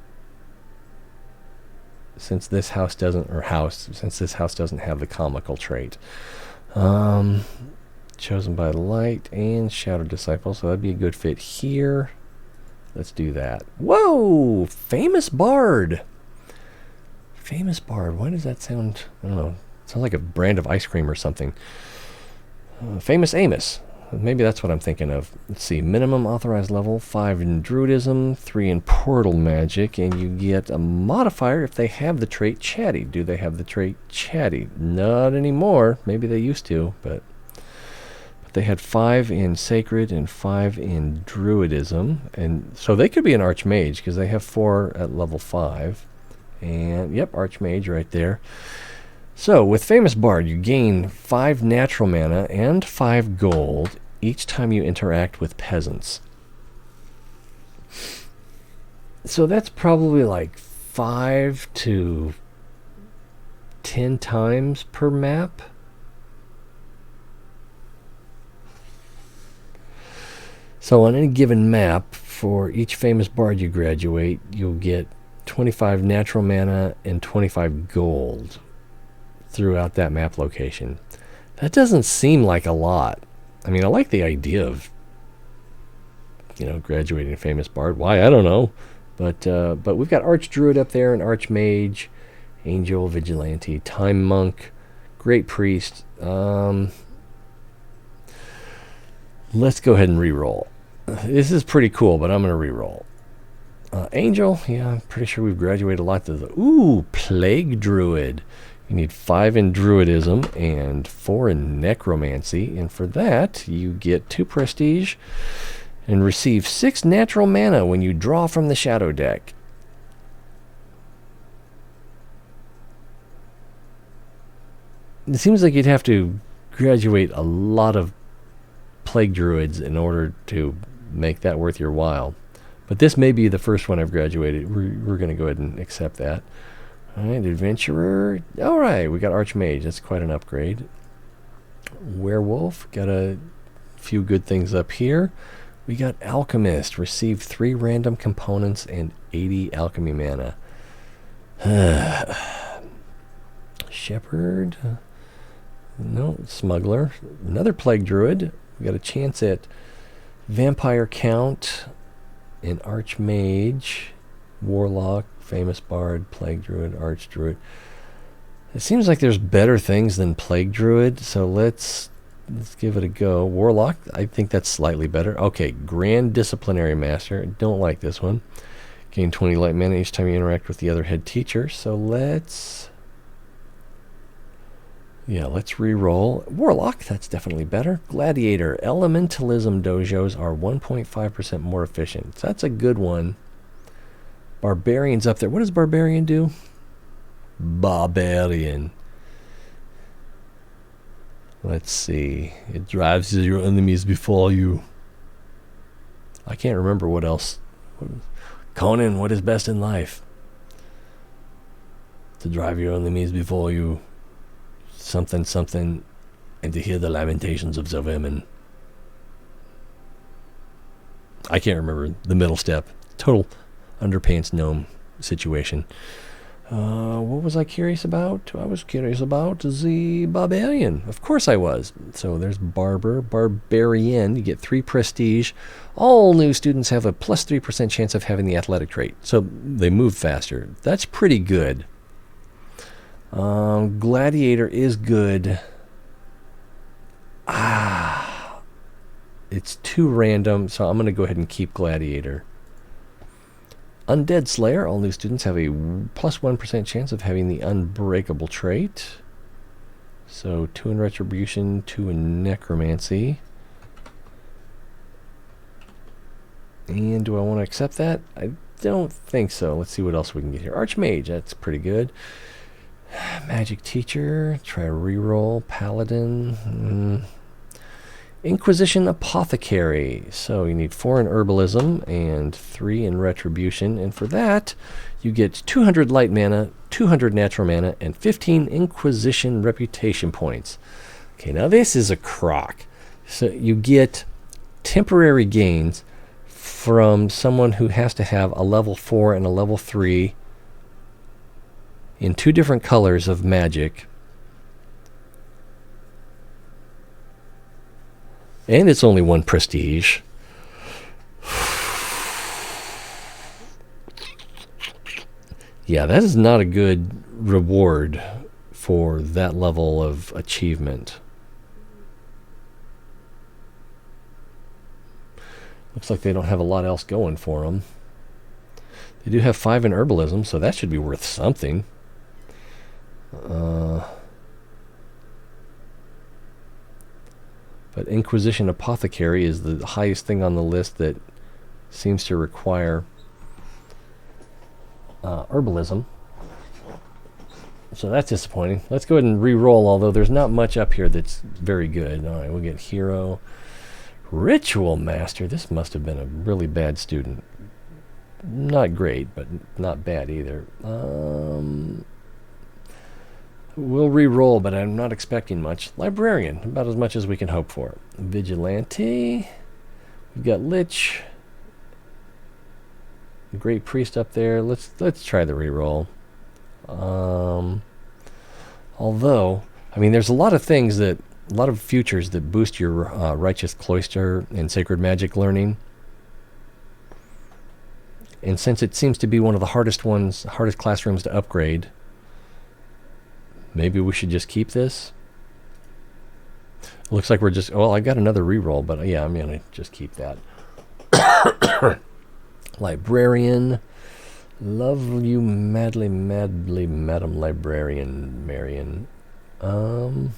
since this house doesn't, since this house doesn't have the comical trait. Chosen by the light and Shadow Disciple, so that'd be a good fit here. Let's do that. Whoa! Famous Bard! Famous Bard, why does that sound, I don't know, it sounds like a brand of ice cream or something. Famous Amos. Maybe that's what I'm thinking of. Let's see. Minimum authorized level, 5 in Druidism, 3 in Portal Magic, and you get a modifier if they have the trait Chatty. Do they have the trait Chatty? Not anymore. Maybe they used to, but they had 5 in Sacred and 5 in Druidism. And so they could be an Archmage, because they have 4 at level 5. And, yep, Archmage right there. So, with Famous Bard, you gain 5 natural mana and 5 gold each time you interact with peasants. So that's probably like 5 to 10 times per map. So on any given map, for each famous bard you graduate, you'll get 25 natural mana and 25 gold throughout that map location. That doesn't seem like a lot. I mean, I like the idea of, graduating a famous bard. Why? I don't know. But we've got Archdruid up there, and Archmage, Angel, Vigilante, Time Monk, Great Priest. Let's go ahead and re-roll. This is pretty cool, but I'm going to re-roll. Angel, yeah, I'm pretty sure we've graduated a lot. Plague Druid. You need 5 in Druidism and 4 in Necromancy. And for that, you get 2 Prestige and receive 6 natural mana when you draw from the Shadow deck. It seems like you'd have to graduate a lot of Plague Druids in order to make that worth your while. But this may be the first one I've graduated. We're going to go ahead and accept that. All right, Adventurer. All right, we got Archmage. That's quite an upgrade. Werewolf. Got a few good things up here. We got Alchemist. Receive 3 random components and 80 alchemy mana. Shepherd. No, Smuggler. Another Plague Druid. We got a chance at Vampire Count, an Archmage, Warlock, Famous Bard, Plague Druid, Archdruid. It seems like there's better things than Plague Druid, so let's give it a go. Warlock, I think that's slightly better. Okay, Grand Disciplinary Master. Don't like this one. Gain 20 light mana each time you interact with the other head teacher. So let's re-roll. Warlock, that's definitely better. Gladiator. Elementalism dojos are 1.5% more efficient. So that's a good one. Barbarian's up there. What does Barbarian do? Barbarian. Let's see. It drives your enemies before you. I can't remember what else. Conan, what is best in life? To drive your enemies before you. Something, something, and to hear the lamentations of the women. I can't remember the middle step. Total underpants gnome situation. What was I curious about? I was curious about the Barbarian. Of course I was. So there's Barbarian. You get 3 prestige. All new students have a plus 3% chance of having the athletic trait. So they move faster. That's pretty good. Gladiator is good. It's too random, so I'm going to go ahead and keep Gladiator. Undead Slayer. All new students have a plus 1% chance of having the Unbreakable trait. So 2 in Retribution, 2 in Necromancy. And do I want to accept that? I don't think so. Let's see what else we can get here. Archmage. That's pretty good. Magic Teacher, try a reroll. Paladin, Inquisition Apothecary. So you need 4 in Herbalism and 3 in Retribution, and for that you get 200 light mana, 200 natural mana, and 15 Inquisition Reputation points. Okay, now this is a crock. So you get temporary gains from someone who has to have a level 4 and a level 3 in 2 different colors of magic. And it's only 1 prestige. Yeah, that is not a good reward for that level of achievement. Looks like they don't have a lot else going for them. They do have 5 in Herbalism, so that should be worth something. But Inquisition Apothecary is the highest thing on the list that seems to require Herbalism. So that's disappointing. Let's go ahead and re-roll, although there's not much up here that's very good. Alright, we'll get Hero. Ritual Master. This must have been a really bad student. Not great, but not bad either. We'll re-roll, but I'm not expecting much. Librarian, about as much as we can hope for. Vigilante. We've got Lich. Great Priest up there. Let's try the re-roll. Although, I mean, there's a lot of things that, a lot of futures that boost your Righteous Cloister and Sacred Magic learning. And since it seems to be one of the hardest classrooms to upgrade, maybe we should just keep this. It looks like we're just, well, I got another reroll, but yeah, I'm going to just keep that. Librarian. Love you madly, madly, Madam Librarian, Marion. I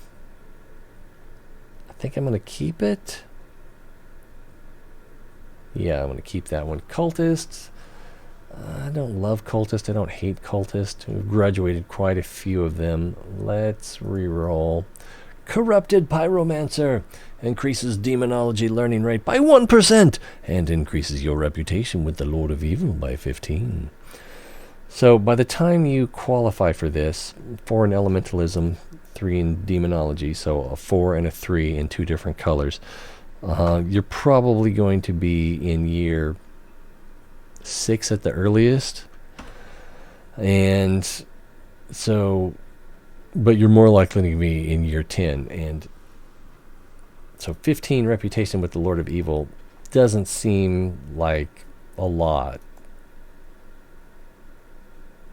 think I'm going to keep it. Yeah, I'm going to keep that one. Cultists. I don't love cultists. I don't hate cultists. We've graduated quite a few of them. Let's re-roll. Corrupted Pyromancer. Increases demonology learning rate by 1% and increases your reputation with the Lord of Evil by 15. So by the time you qualify for this, 4 in elementalism, 3 in demonology, so a 4 and a 3 in 2 different colors, you're probably going to be in year 6 at the earliest. And so, but you're more likely to be in year 10. And so 15 reputation with the Lord of Evil doesn't seem like a lot.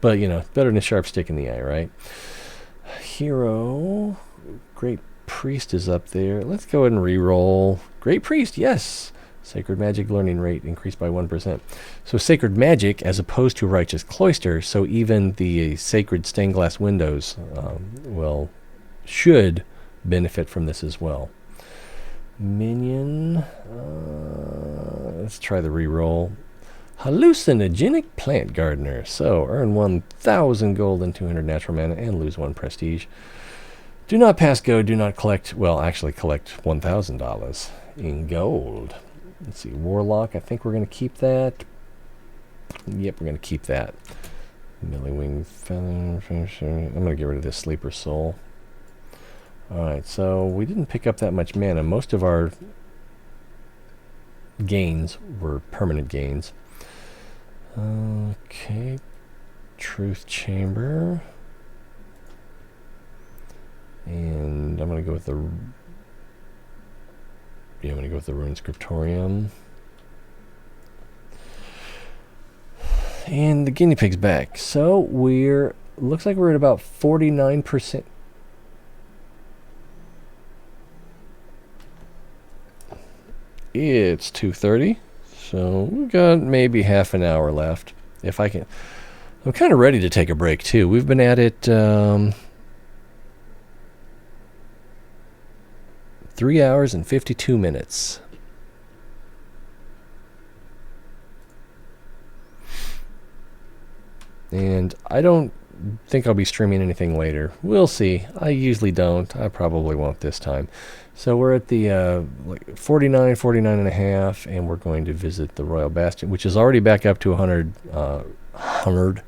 But, you know, better than a sharp stick in the eye, right? Hero. Great Priest is up there. Let's go ahead and re-roll. Great Priest, yes. Sacred Magic learning rate increased by 1%. So Sacred Magic, as opposed to Righteous Cloister, so even the Sacred Stained Glass Windows should benefit from this as well. Minion. Let's try the re-roll. Hallucinogenic Plant Gardener. So earn 1,000 gold and 200 natural mana and lose 1 prestige. Do not pass go. Do not collect. Well, actually collect $1,000 in gold. Let's see. Warlock. I think we're going to keep that. Yep, we're going to keep that. Millywing Feather. I'm going to get rid of this Sleeper Soul. Alright, so we didn't pick up that much mana. Most of our gains were permanent gains. Okay. Truth Chamber. And I'm going to go with the... Yeah, I'm going to go with the Rune Scriptorium. And the guinea pig's back. So we're... Looks like we're at about 49%. It's 2:30, so we've got maybe half an hour left. If I can... I'm kind of ready to take a break, too. We've been at it 3 hours and 52 minutes. And I don't think I'll be streaming anything later. We'll see. I usually don't. I probably won't this time. So we're at the 49 and a half, and we're going to visit the Royal Bastion, which is already back up to 100. 100.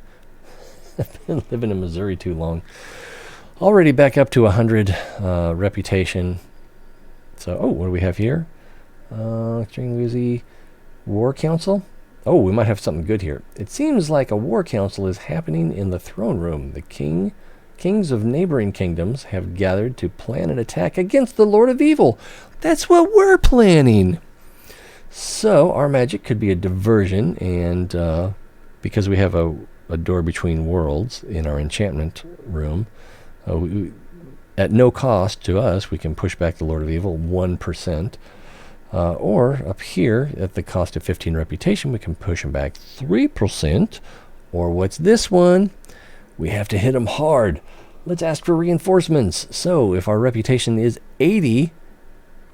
I've been living in Missouri too long. Already back up to 100 reputation. So, oh, what do we have here? String Woozy War Council. Oh, we might have something good here. It seems like a war council is happening in the throne room. The kings of neighboring kingdoms have gathered to plan an attack against the Lord of Evil. That's what we're planning. So our magic could be a diversion, and because we have a door between worlds in our enchantment room, at no cost to us, we can push back the Lord of Evil 1%. Or up here, at the cost of 15 reputation, we can push him back 3%. Or what's this one? We have to hit him hard. Let's ask for reinforcements. So if our reputation is 80,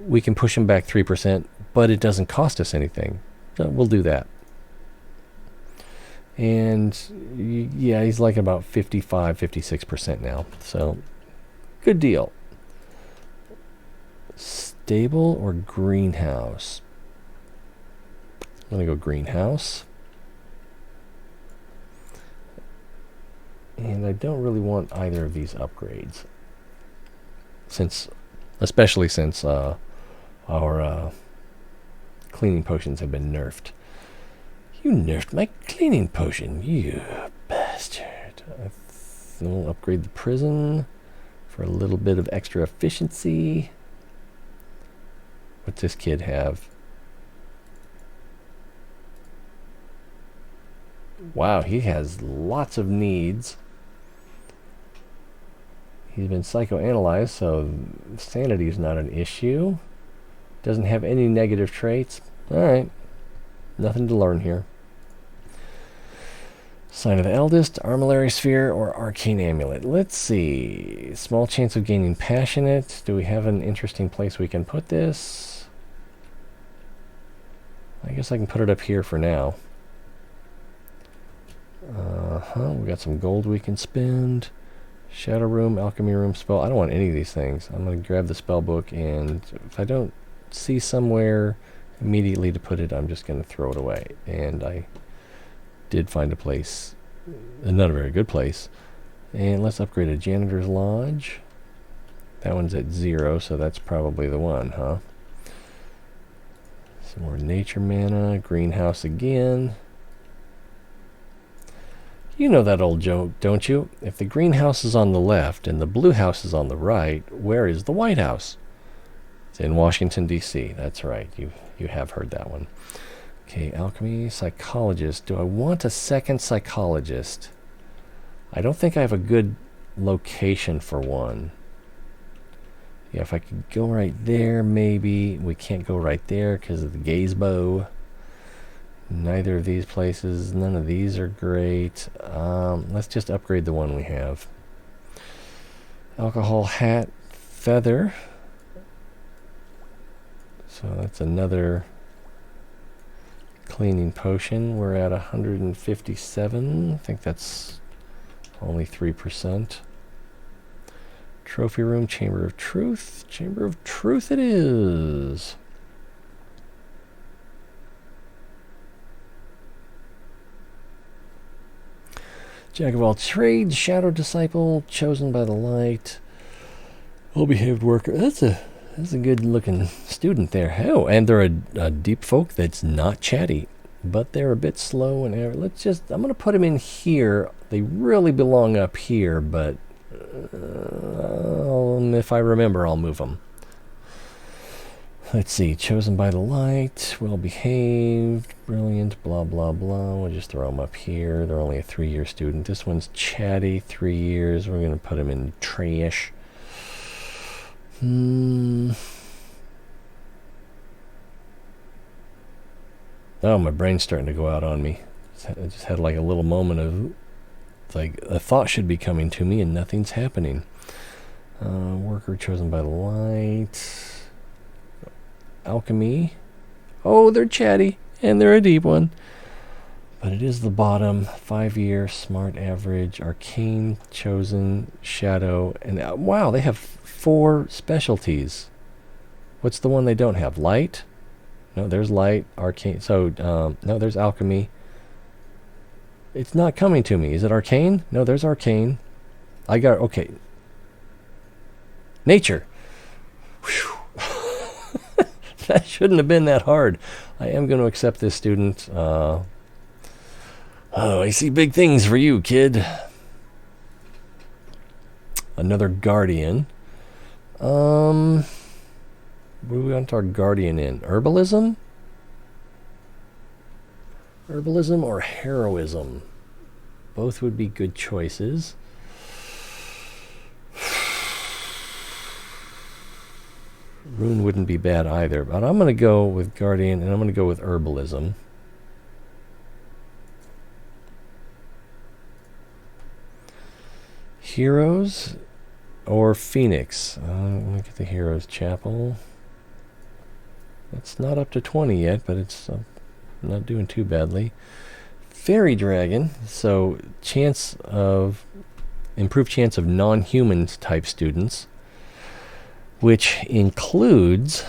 we can push him back 3%, but it doesn't cost us anything. So we'll do that. And yeah, he's like about 55, 56% now. So good deal. Stable or greenhouse? I'm going to go greenhouse. And I don't really want either of these upgrades. Especially since our cleaning potions have been nerfed. You nerfed my cleaning potion, you bastard. We'll upgrade the prison for a little bit of extra efficiency. What's this kid have? Wow, he has lots of needs. He's been psychoanalyzed, so sanity is not an issue. Doesn't have any negative traits. Alright. Nothing to learn here. Sign of the Eldest, Armillary Sphere, or Arcane Amulet. Let's see. Small chance of gaining Passionate. Do we have an interesting place we can put this? I guess I can put it up here for now. We got some gold we can spend. Shadow Room, Alchemy Room, Spell. I don't want any of these things. I'm going to grab the spell book, and if I don't see somewhere immediately to put it, I'm just going to throw it away. And I did find a place, not a very good place. And let's upgrade a Janitor's Lodge. That one's at 0, so that's probably the one, huh? Some more nature mana, greenhouse again. You know that old joke, don't you? If the greenhouse is on the left and the blue house is on the right, where is the White House? It's in Washington, D.C. That's right. You have heard that one. Okay, alchemy, psychologist. Do I want a second psychologist? I don't think I have a good location for one. Yeah, if I could go right there, maybe. We can't go right there because of the gaze bow. Neither of these places. None of these are great. Let's just upgrade the one we have. Alcohol, hat, feather. So that's another cleaning potion. We're at 157. I think that's only 3%. Trophy room, Chamber of Truth. Chamber of Truth it is. Jack of all trades, Shadow Disciple, chosen by the light, well-behaved worker. That's a good-looking student there. Oh, and they're a deep folk that's not chatty, but they're a bit slow and I'm going to put them in here. They really belong up here, but if I remember, I'll move them. Let's see, chosen by the light, well-behaved, brilliant, blah, blah, blah. We'll just throw them up here. They're only a 3-year student. This one's chatty, 3 years. We're going to put them in trash. Oh, my brain's starting to go out on me. I just had like a little moment of, it's like a thought should be coming to me and nothing's happening. Worker chosen by the light. Alchemy. Oh, they're chatty, and they're a deep one. But it is the bottom. 5-year, smart, average, arcane, chosen, shadow, and wow, they have 4 specialties. What's the one they don't have? Light? No, there's light, arcane. So, no, there's alchemy. It's not coming to me. Is it arcane? No, there's arcane. I got, okay. Nature. Whew. That shouldn't have been that hard. I am going to accept this student. Oh, I see big things for you, kid. Another guardian. What do we want our guardian in? Herbalism? Herbalism or heroism? Both would be good choices. Rune wouldn't be bad either, but I'm going to go with Guardian, and I'm going to go with Herbalism. Heroes or Phoenix? Look at the Heroes Chapel. It's not up to 20 yet, but it's not doing too badly. Fairy Dragon, so improved chance of non-human type students, which includes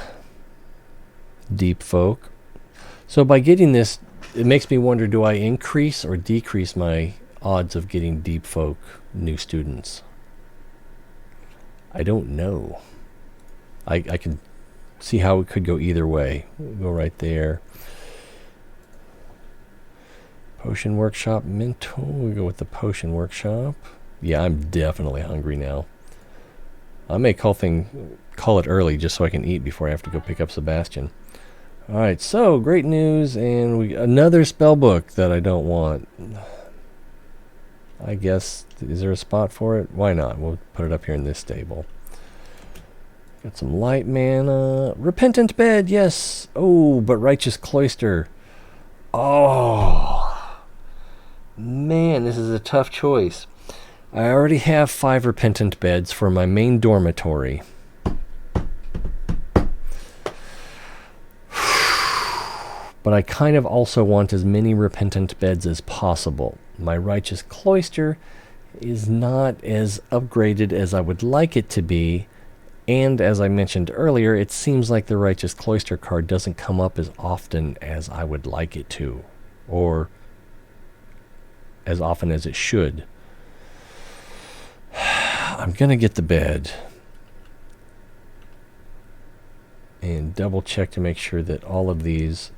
deep folk. So by getting this, it makes me wonder, do I increase or decrease my odds of getting deep folk new students? I don't know. I can see how it could go either way. We'll go right there. Potion Workshop, Mentor. We'll go with the Potion Workshop. Yeah, I'm definitely hungry now. I may call it early just so I can eat before I have to go pick up Sebastian. Alright, so great news, and another spell book that I don't want. I guess, is there a spot for it? Why not? We'll put it up here in this stable. Got some light mana. Repentant Bed, yes! Oh, but Righteous Cloister. Oh, man, this is a tough choice. I already have 5 Repentant Beds for my main dormitory. But I kind of also want as many Repentant Beds as possible. My Righteous Cloister is not as upgraded as I would like it to be, and as I mentioned earlier, it seems like the Righteous Cloister card doesn't come up as often as I would like it to, or as often as it should. I'm going to get the bed and double check to make sure that all of these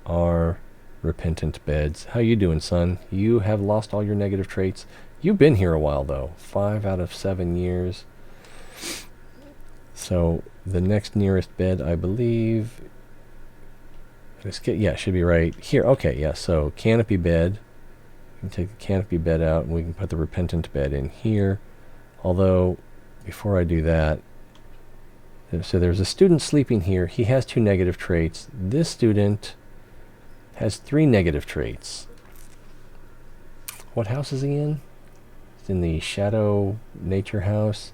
are Repentant Beds. How you doing, son? You have lost all your negative traits. You've been here a while, though. 5 out of 7 years. So the next nearest bed, I believe... yeah, should be right here. Okay, yeah, so Canopy Bed. We can take the Canopy Bed out, and we can put the Repentant Bed in here. Although, before I do that... So there's a student sleeping here. He has 2 negative traits. This student has 3 negative traits. What house is he in? He's in the Shadow Nature House.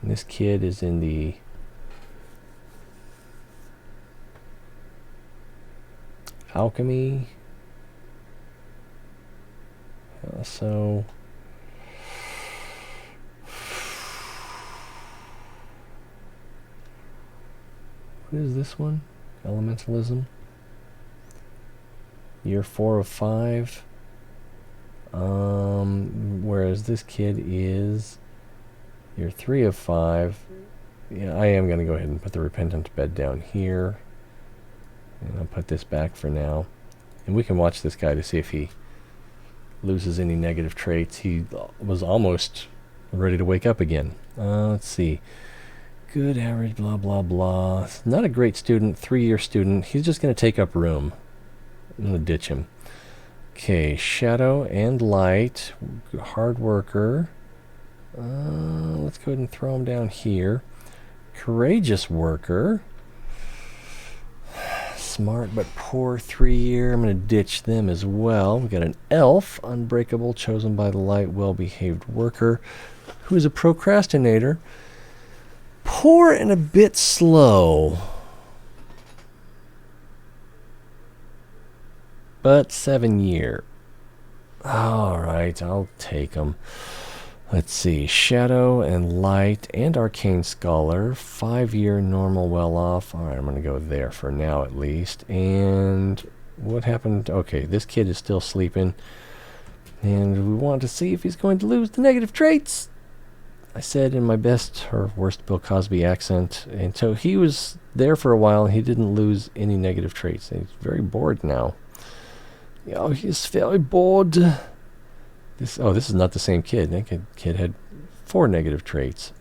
And this kid is in the Alchemy. So what is this one? Elementalism. Year 4 of 5. Whereas this kid is year 3 of 5. Yeah, I am going to go ahead and put the Repentant Bed down here. And I'll put this back for now. And we can watch this guy to see if he loses any negative traits. He was almost ready to wake up again. Let's see. Good average, blah, blah, blah. Not a great student, 3-year student. He's just going to take up room. I'm going to ditch him. Okay, Shadow and Light. Hard worker. Let's go ahead and throw him down here. Courageous worker. Smart but poor 3-year. I'm going to ditch them as well. We've got an elf. Unbreakable, chosen by the light, well-behaved worker. Who is a procrastinator. Poor and a bit slow. But 7-year. Alright, I'll take them. Let's see. Shadow and Light and Arcane Scholar. 5-year normal well off. Alright, I'm going to go there for now at least. And what happened? Okay, this kid is still sleeping. And we want to see if he's going to lose the negative traits. I said in my best or worst Bill Cosby accent. And so he was there for a while and he didn't lose any negative traits. He's very bored now. Oh, he's very bored. This is not the same kid. That kid had 4 negative traits.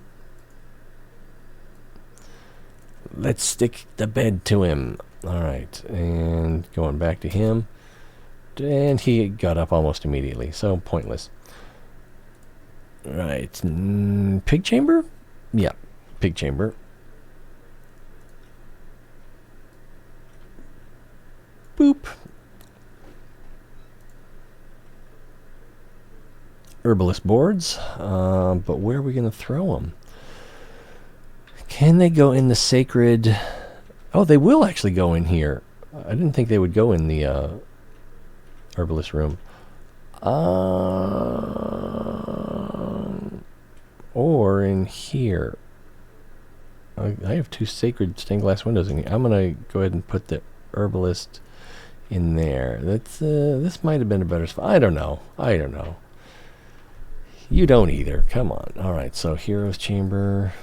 Let's stick the bed to him. Alright, and going back to him. And he got up almost immediately, so pointless. Right, Pig Chamber? Yeah, Pig Chamber. Boop. Herbalist boards, but where are we going to throw them? Can they go in the sacred... Oh, they will actually go in here. I didn't think they would go in the herbalist room. Or in here. I have 2 sacred stained glass windows in here. I'm going to go ahead and put the herbalist in there. That's this might have been a better spot. I don't know. You don't either. Come on. All right. So Hero's Chamber.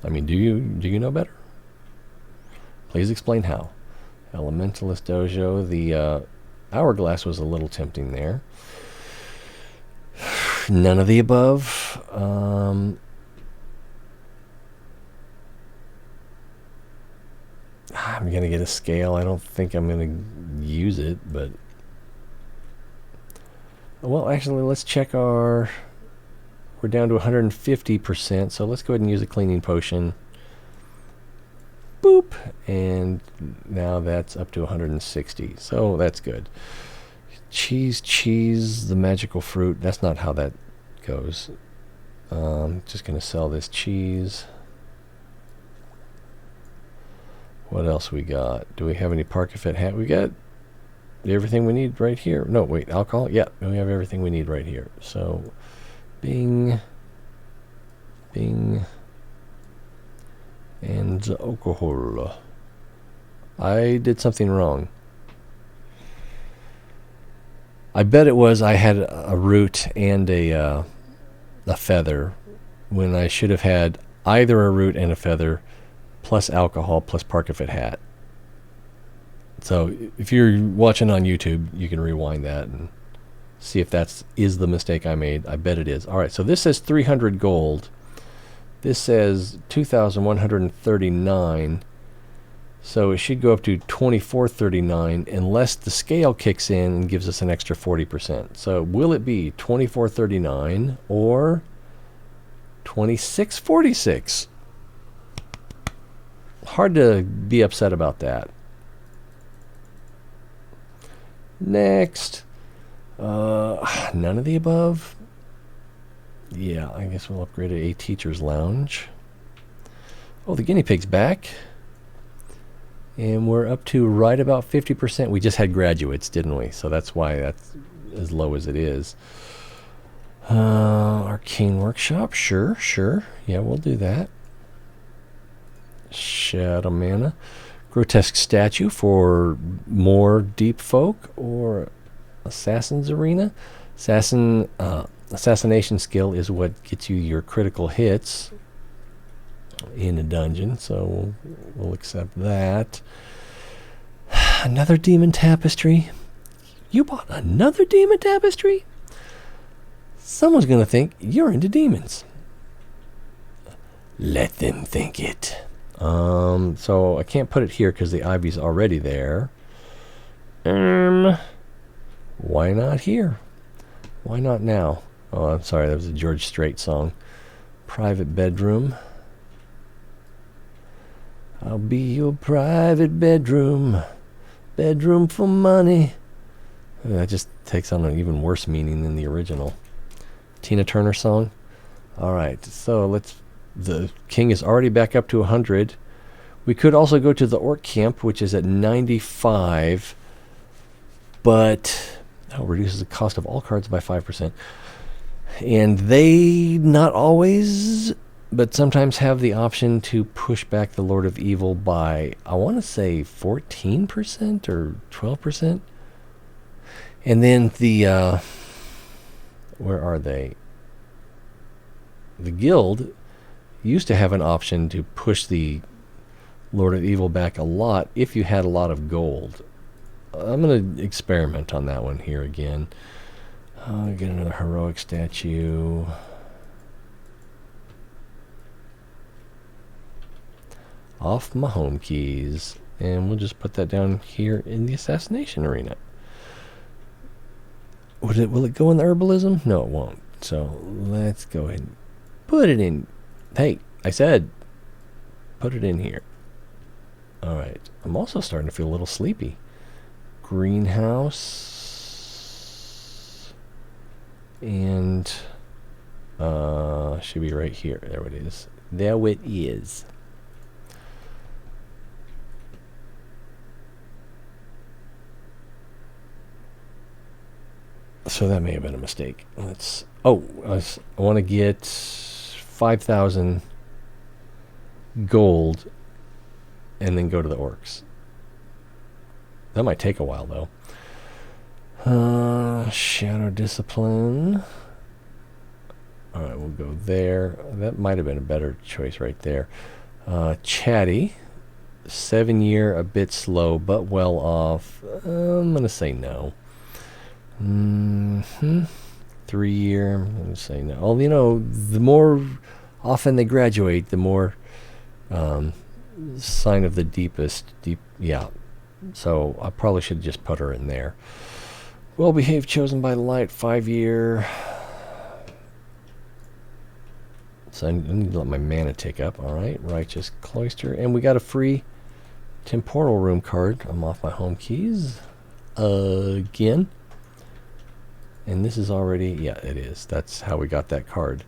I mean, do you know better? Please explain how. Elementalist Dojo. The Hourglass was a little tempting there. None of the above. I'm going to get a scale. I don't think I'm going to use it, but... Well, actually, let's check our... We're down to 150%, so let's go ahead and use a cleaning potion. Boop! And now that's up to 160, so that's good. Cheese, the magical fruit. That's not how that goes. Just going to sell this cheese. What else we got? Do we have any Parkafet hat? We got everything we need right here. No, wait, alcohol? Yeah, we have everything we need right here. So, bing, bing, and alcohol. I did something wrong. I bet it was I had a root and a feather when I should have had either a root and a feather plus alcohol plus Parkafet hat. So if you're watching on YouTube, you can rewind that and see if that is the mistake I made. I bet it is. All right, so this says 300 gold. This says 2,139. So it should go up to 2,439 unless the scale kicks in and gives us an extra 40%. So will it be 2,439 or 2,646? Hard to be upset about that. Next. None of the above. Yeah, I guess we'll upgrade a teacher's lounge. Oh, the guinea pig's back. And we're up to right about 50%. We just had graduates, didn't we? So that's why that's as low as it is. Arcane Workshop, sure. Yeah, we'll do that. Shadow Mana. Grotesque Statue for more deep folk, or Assassin's Arena. Assassination skill is what gets you your critical hits in a dungeon, so we'll accept that. Another demon tapestry. You bought another demon tapestry? Someone's going to think you're into demons. Let them think it. So I can't put it here because the ivy's already there. Why not here? Why not now? Oh, I'm sorry, that was a George Strait song. Private bedroom. I'll be your private bedroom. Bedroom for money. That just takes on an even worse meaning than the original Tina Turner song. Alright, so let's... The king is already back up to 100. We could also go to the orc camp, which is at 95. But... that reduces the cost of all cards by 5%. And they, not always, but sometimes have the option to push back the Lord of Evil by, I want to say 14% or 12%. And then the, where are they? The guild used to have an option to push the Lord of Evil back a lot if you had a lot of gold. I'm going to experiment on that one here again. Get another heroic statue. Off my home keys. And we'll just put that down here in the assassination arena. Will it go in the herbalism? No, it won't. So let's go ahead and put it in. Hey, I said put it in here. Alright. I'm also starting to feel a little sleepy. Greenhouse. And should be right here. There it is. There it is. So that may have been a mistake. Let's... Oh, I want to get 5,000 gold and then go to the orcs. That might take a while, though. Shadow Discipline. Alright, we'll go there. That might have been a better choice right there. Chatty. 7-year, a bit slow, but well off. I'm going to say no. 3-year, I'm going to say no. Well, you know, the more often they graduate, the more sign of the deep, yeah. So I probably should just put her in there. Well behaved, chosen by light, 5-year. So I need to let my mana tick up. Alright, Righteous Cloister. And we got a free Temporal Room card. I'm off my home keys. Again. And this is already... Yeah, it is. That's how we got that card.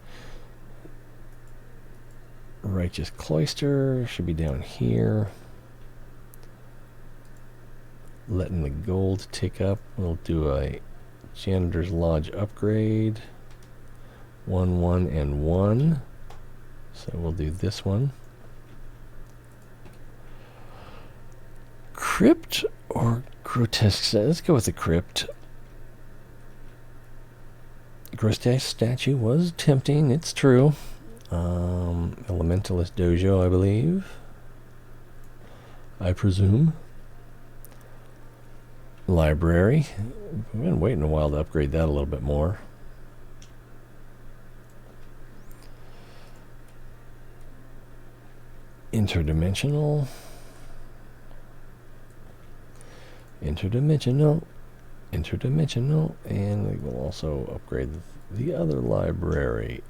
Righteous Cloister should be down here. Letting the gold tick up. We'll do a Janitor's Lodge upgrade. 1, 1, and 1. So we'll do this one. Crypt or grotesque? Let's go with the crypt. Grotesque statue was tempting, it's true. Elementalist Dojo, I believe. I presume. Library. We've been waiting a while to upgrade that a little bit more. Interdimensional. Interdimensional. Interdimensional. And we will also upgrade the other library.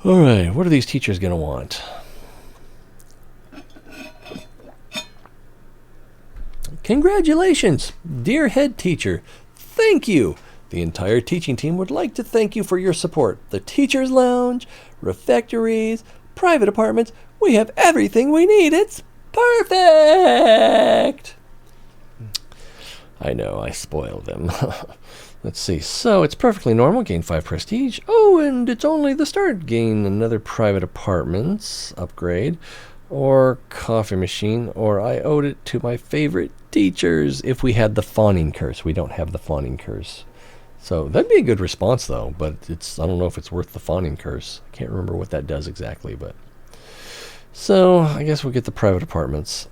Alright, what are these teachers going to want? Congratulations, dear head teacher. Thank you. The entire teaching team would like to thank you for your support. The Teacher's Lounge, refectories, private apartments. We have everything we need. It's perfect. I know, I spoiled them. Let's see. So, it's perfectly normal. Gain 5 prestige. Oh, and it's only the start. Gain another private apartments upgrade. Or coffee machine. Or I owed it to my favorite teachers. If we had the fawning curse. We don't have the fawning curse. So, that'd be a good response, though. But it's I don't know if it's worth the fawning curse. I can't remember what that does exactly, but... So, I guess we'll get the private apartments.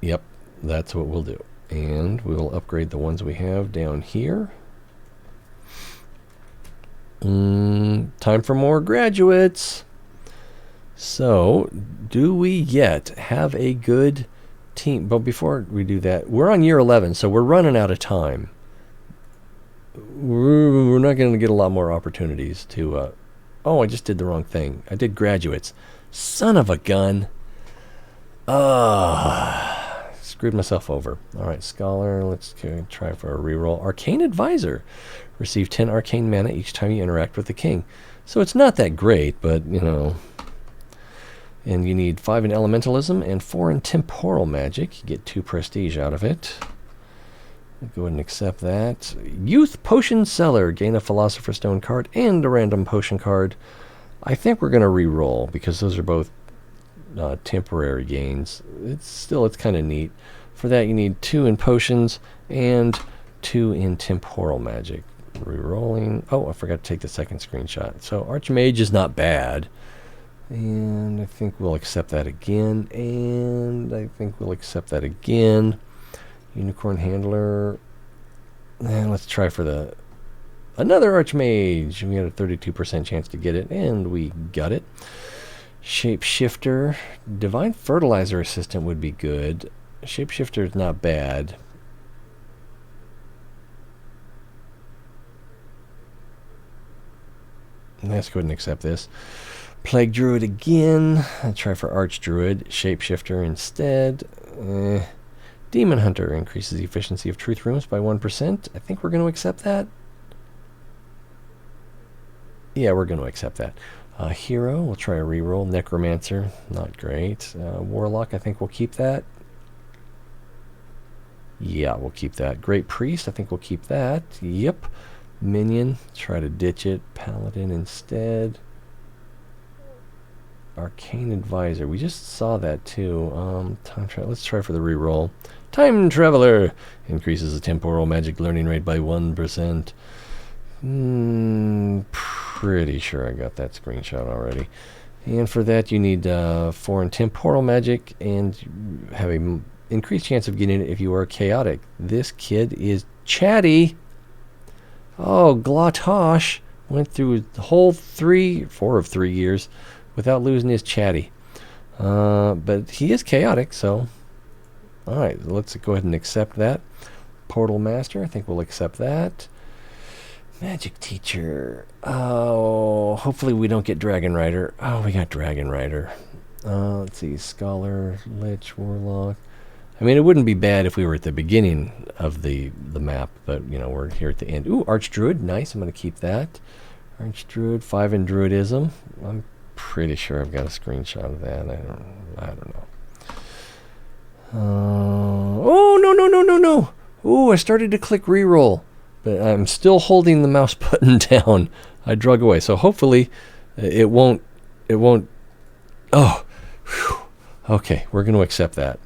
Yep, that's what we'll do. And we'll upgrade the ones we have down here. Time for more graduates. So, do we yet have a good team? But before we do that, we're on year 11, so we're running out of time. We're not going to get a lot more opportunities to... oh, I just did the wrong thing. I did graduates. Son of a gun. Screwed myself over. Alright, Scholar. Let's try for a reroll. Arcane Advisor. Receive 10 arcane mana each time you interact with the king. So it's not that great, but, you know. And you need 5 in Elementalism and 4 in Temporal Magic. You get 2 prestige out of it. Go ahead and accept that. Youth Potion Seller. Gain a Philosopher's Stone card and a random potion card. I think we're going to re-roll because those are both temporary gains. It's kind of neat. For that you need 2 in potions and 2 in temporal magic. Re-rolling. Oh, I forgot to take the second screenshot. So Archmage is not bad. And I think we'll accept that again. And I think we'll accept that again. Unicorn Handler. And let's try for another Archmage. We had a 32% chance to get it, and we got it. Shapeshifter. Divine Fertilizer Assistant would be good. Shapeshifter is not bad. Let's go ahead and accept this. Plague Druid again. I'll try for Arch Druid. Shapeshifter instead. Demon Hunter increases the efficiency of truth rooms by 1%. I think we're going to accept that. Yeah, we're going to accept that. Hero, we'll try a reroll. Necromancer, not great. Warlock, I think we'll keep that. Yeah, we'll keep that. Great Priest, I think we'll keep that. Yep. Minion, try to ditch it. Paladin instead. Arcane Advisor. We just saw that too. Time travel. Let's try for the reroll. Time Traveler increases the temporal magic learning rate by 1%. Pretty sure I got that screenshot already. And for that, you need 4 in temporal magic and have an increased chance of getting it if you are chaotic. This kid is Chatty. Oh, Glatosh went through the whole 4 of 3 years without losing his Chatty. But he is chaotic, so... Alright, let's go ahead and accept that. Portal Master, I think we'll accept that. Magic Teacher. Oh, hopefully we don't get Dragon Rider. Oh, we got Dragon Rider. Let's see, Scholar, Lich, Warlock. I mean, it wouldn't be bad if we were at the beginning of the map, but, you know, we're here at the end. Ooh, Archdruid, nice, I'm going to keep that. Archdruid, 5 in Druidism. I'm pretty sure I've got a screenshot of that. I don't know. Oh, no. Ooh, I started to click reroll, but I'm still holding the mouse button down. I drug away, so hopefully it won't. Oh, whew. Okay, we're going to accept that.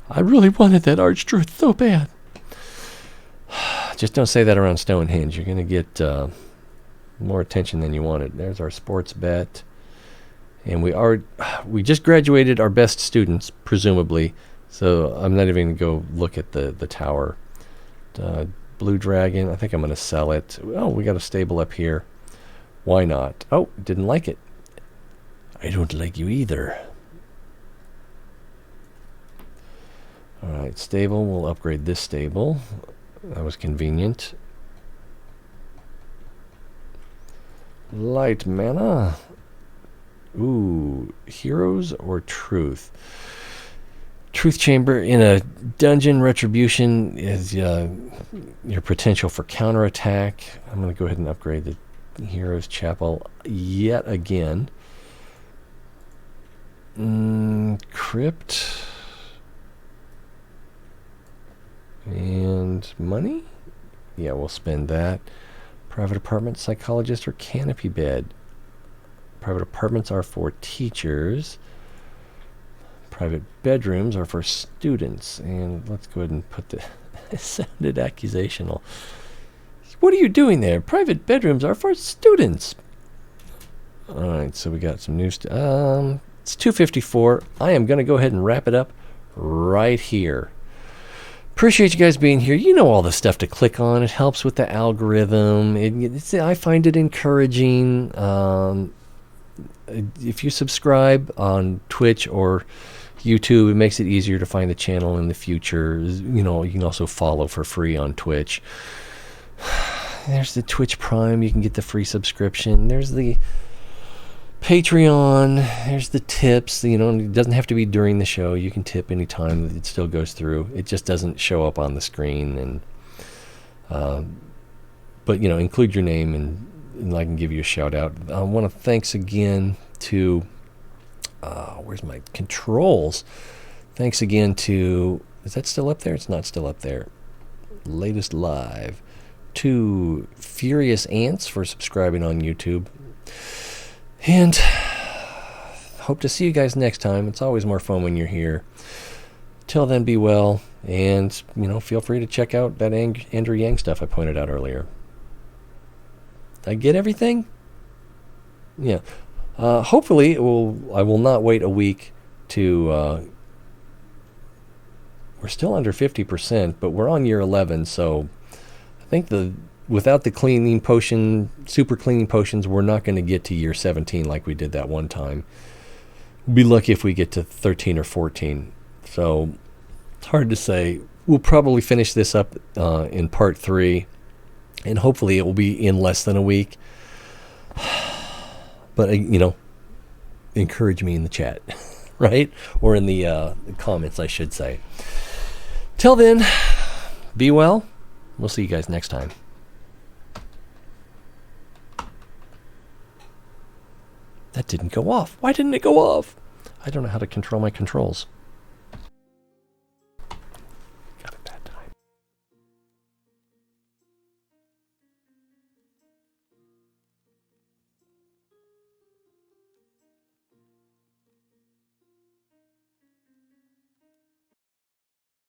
I really wanted that Archdruid so bad. Just don't say that around Stonehenge. You're going to get more attention than you wanted. There's our sports bet. And we just graduated our best students, presumably. So I'm not even going to go look at the tower. Blue Dragon, I think I'm going to sell it. Oh, we got a stable up here. Why not? Oh, didn't like it. I don't like you either. Alright, stable. We'll upgrade this stable. That was convenient. Light mana. Ooh, heroes or truth? Truth Chamber in a dungeon. Retribution is your potential for counterattack. I'm going to go ahead and upgrade the Heroes Chapel yet again. Crypt. And money? Yeah, we'll spend that. Private apartment, psychologist, or canopy bed. Private apartments are for teachers. Private bedrooms are for students. And let's go ahead and put the... It sounded accusational. What are you doing there? Private bedrooms are for students. Alright, so we got some new stuff. It's 2:54. I am going to go ahead and wrap it up right here. Appreciate you guys being here. You know all the stuff to click on. It helps with the algorithm. I find it encouraging. If you subscribe on Twitch or YouTube, it makes it easier to find the channel in the future. You know, you can also follow for free on Twitch. There's the Twitch Prime. You can get the free subscription. There's the Patreon. There's the tips. You know, it doesn't have to be during the show. You can tip anytime. It still goes through. It just doesn't show up on the screen. But, you know, include your name and I can give you a shout out. I want to thanks again to... where's my controls? Thanks again to... Is that still up there? It's not still up there. Latest live. To Furious Ants for subscribing on YouTube. And hope to see you guys next time. It's always more fun when you're here. Till then, be well. And, you know, feel free to check out that Andrew Yang stuff I pointed out earlier. Did I get everything? Yeah. Hopefully, I will not wait a week to... we're still under 50%, but we're on year 11, so I think without the cleaning potion, super cleaning potions, we're not going to get to year 17 like we did that one time. We'll be lucky if we get to 13 or 14. So it's hard to say. We'll probably finish this up in part 3, and hopefully it will be in less than a week. But, you know, encourage me in the chat, right? Or in the comments, I should say. Till then, be well. We'll see you guys next time. That didn't go off. Why didn't it go off? I don't know how to control my controls.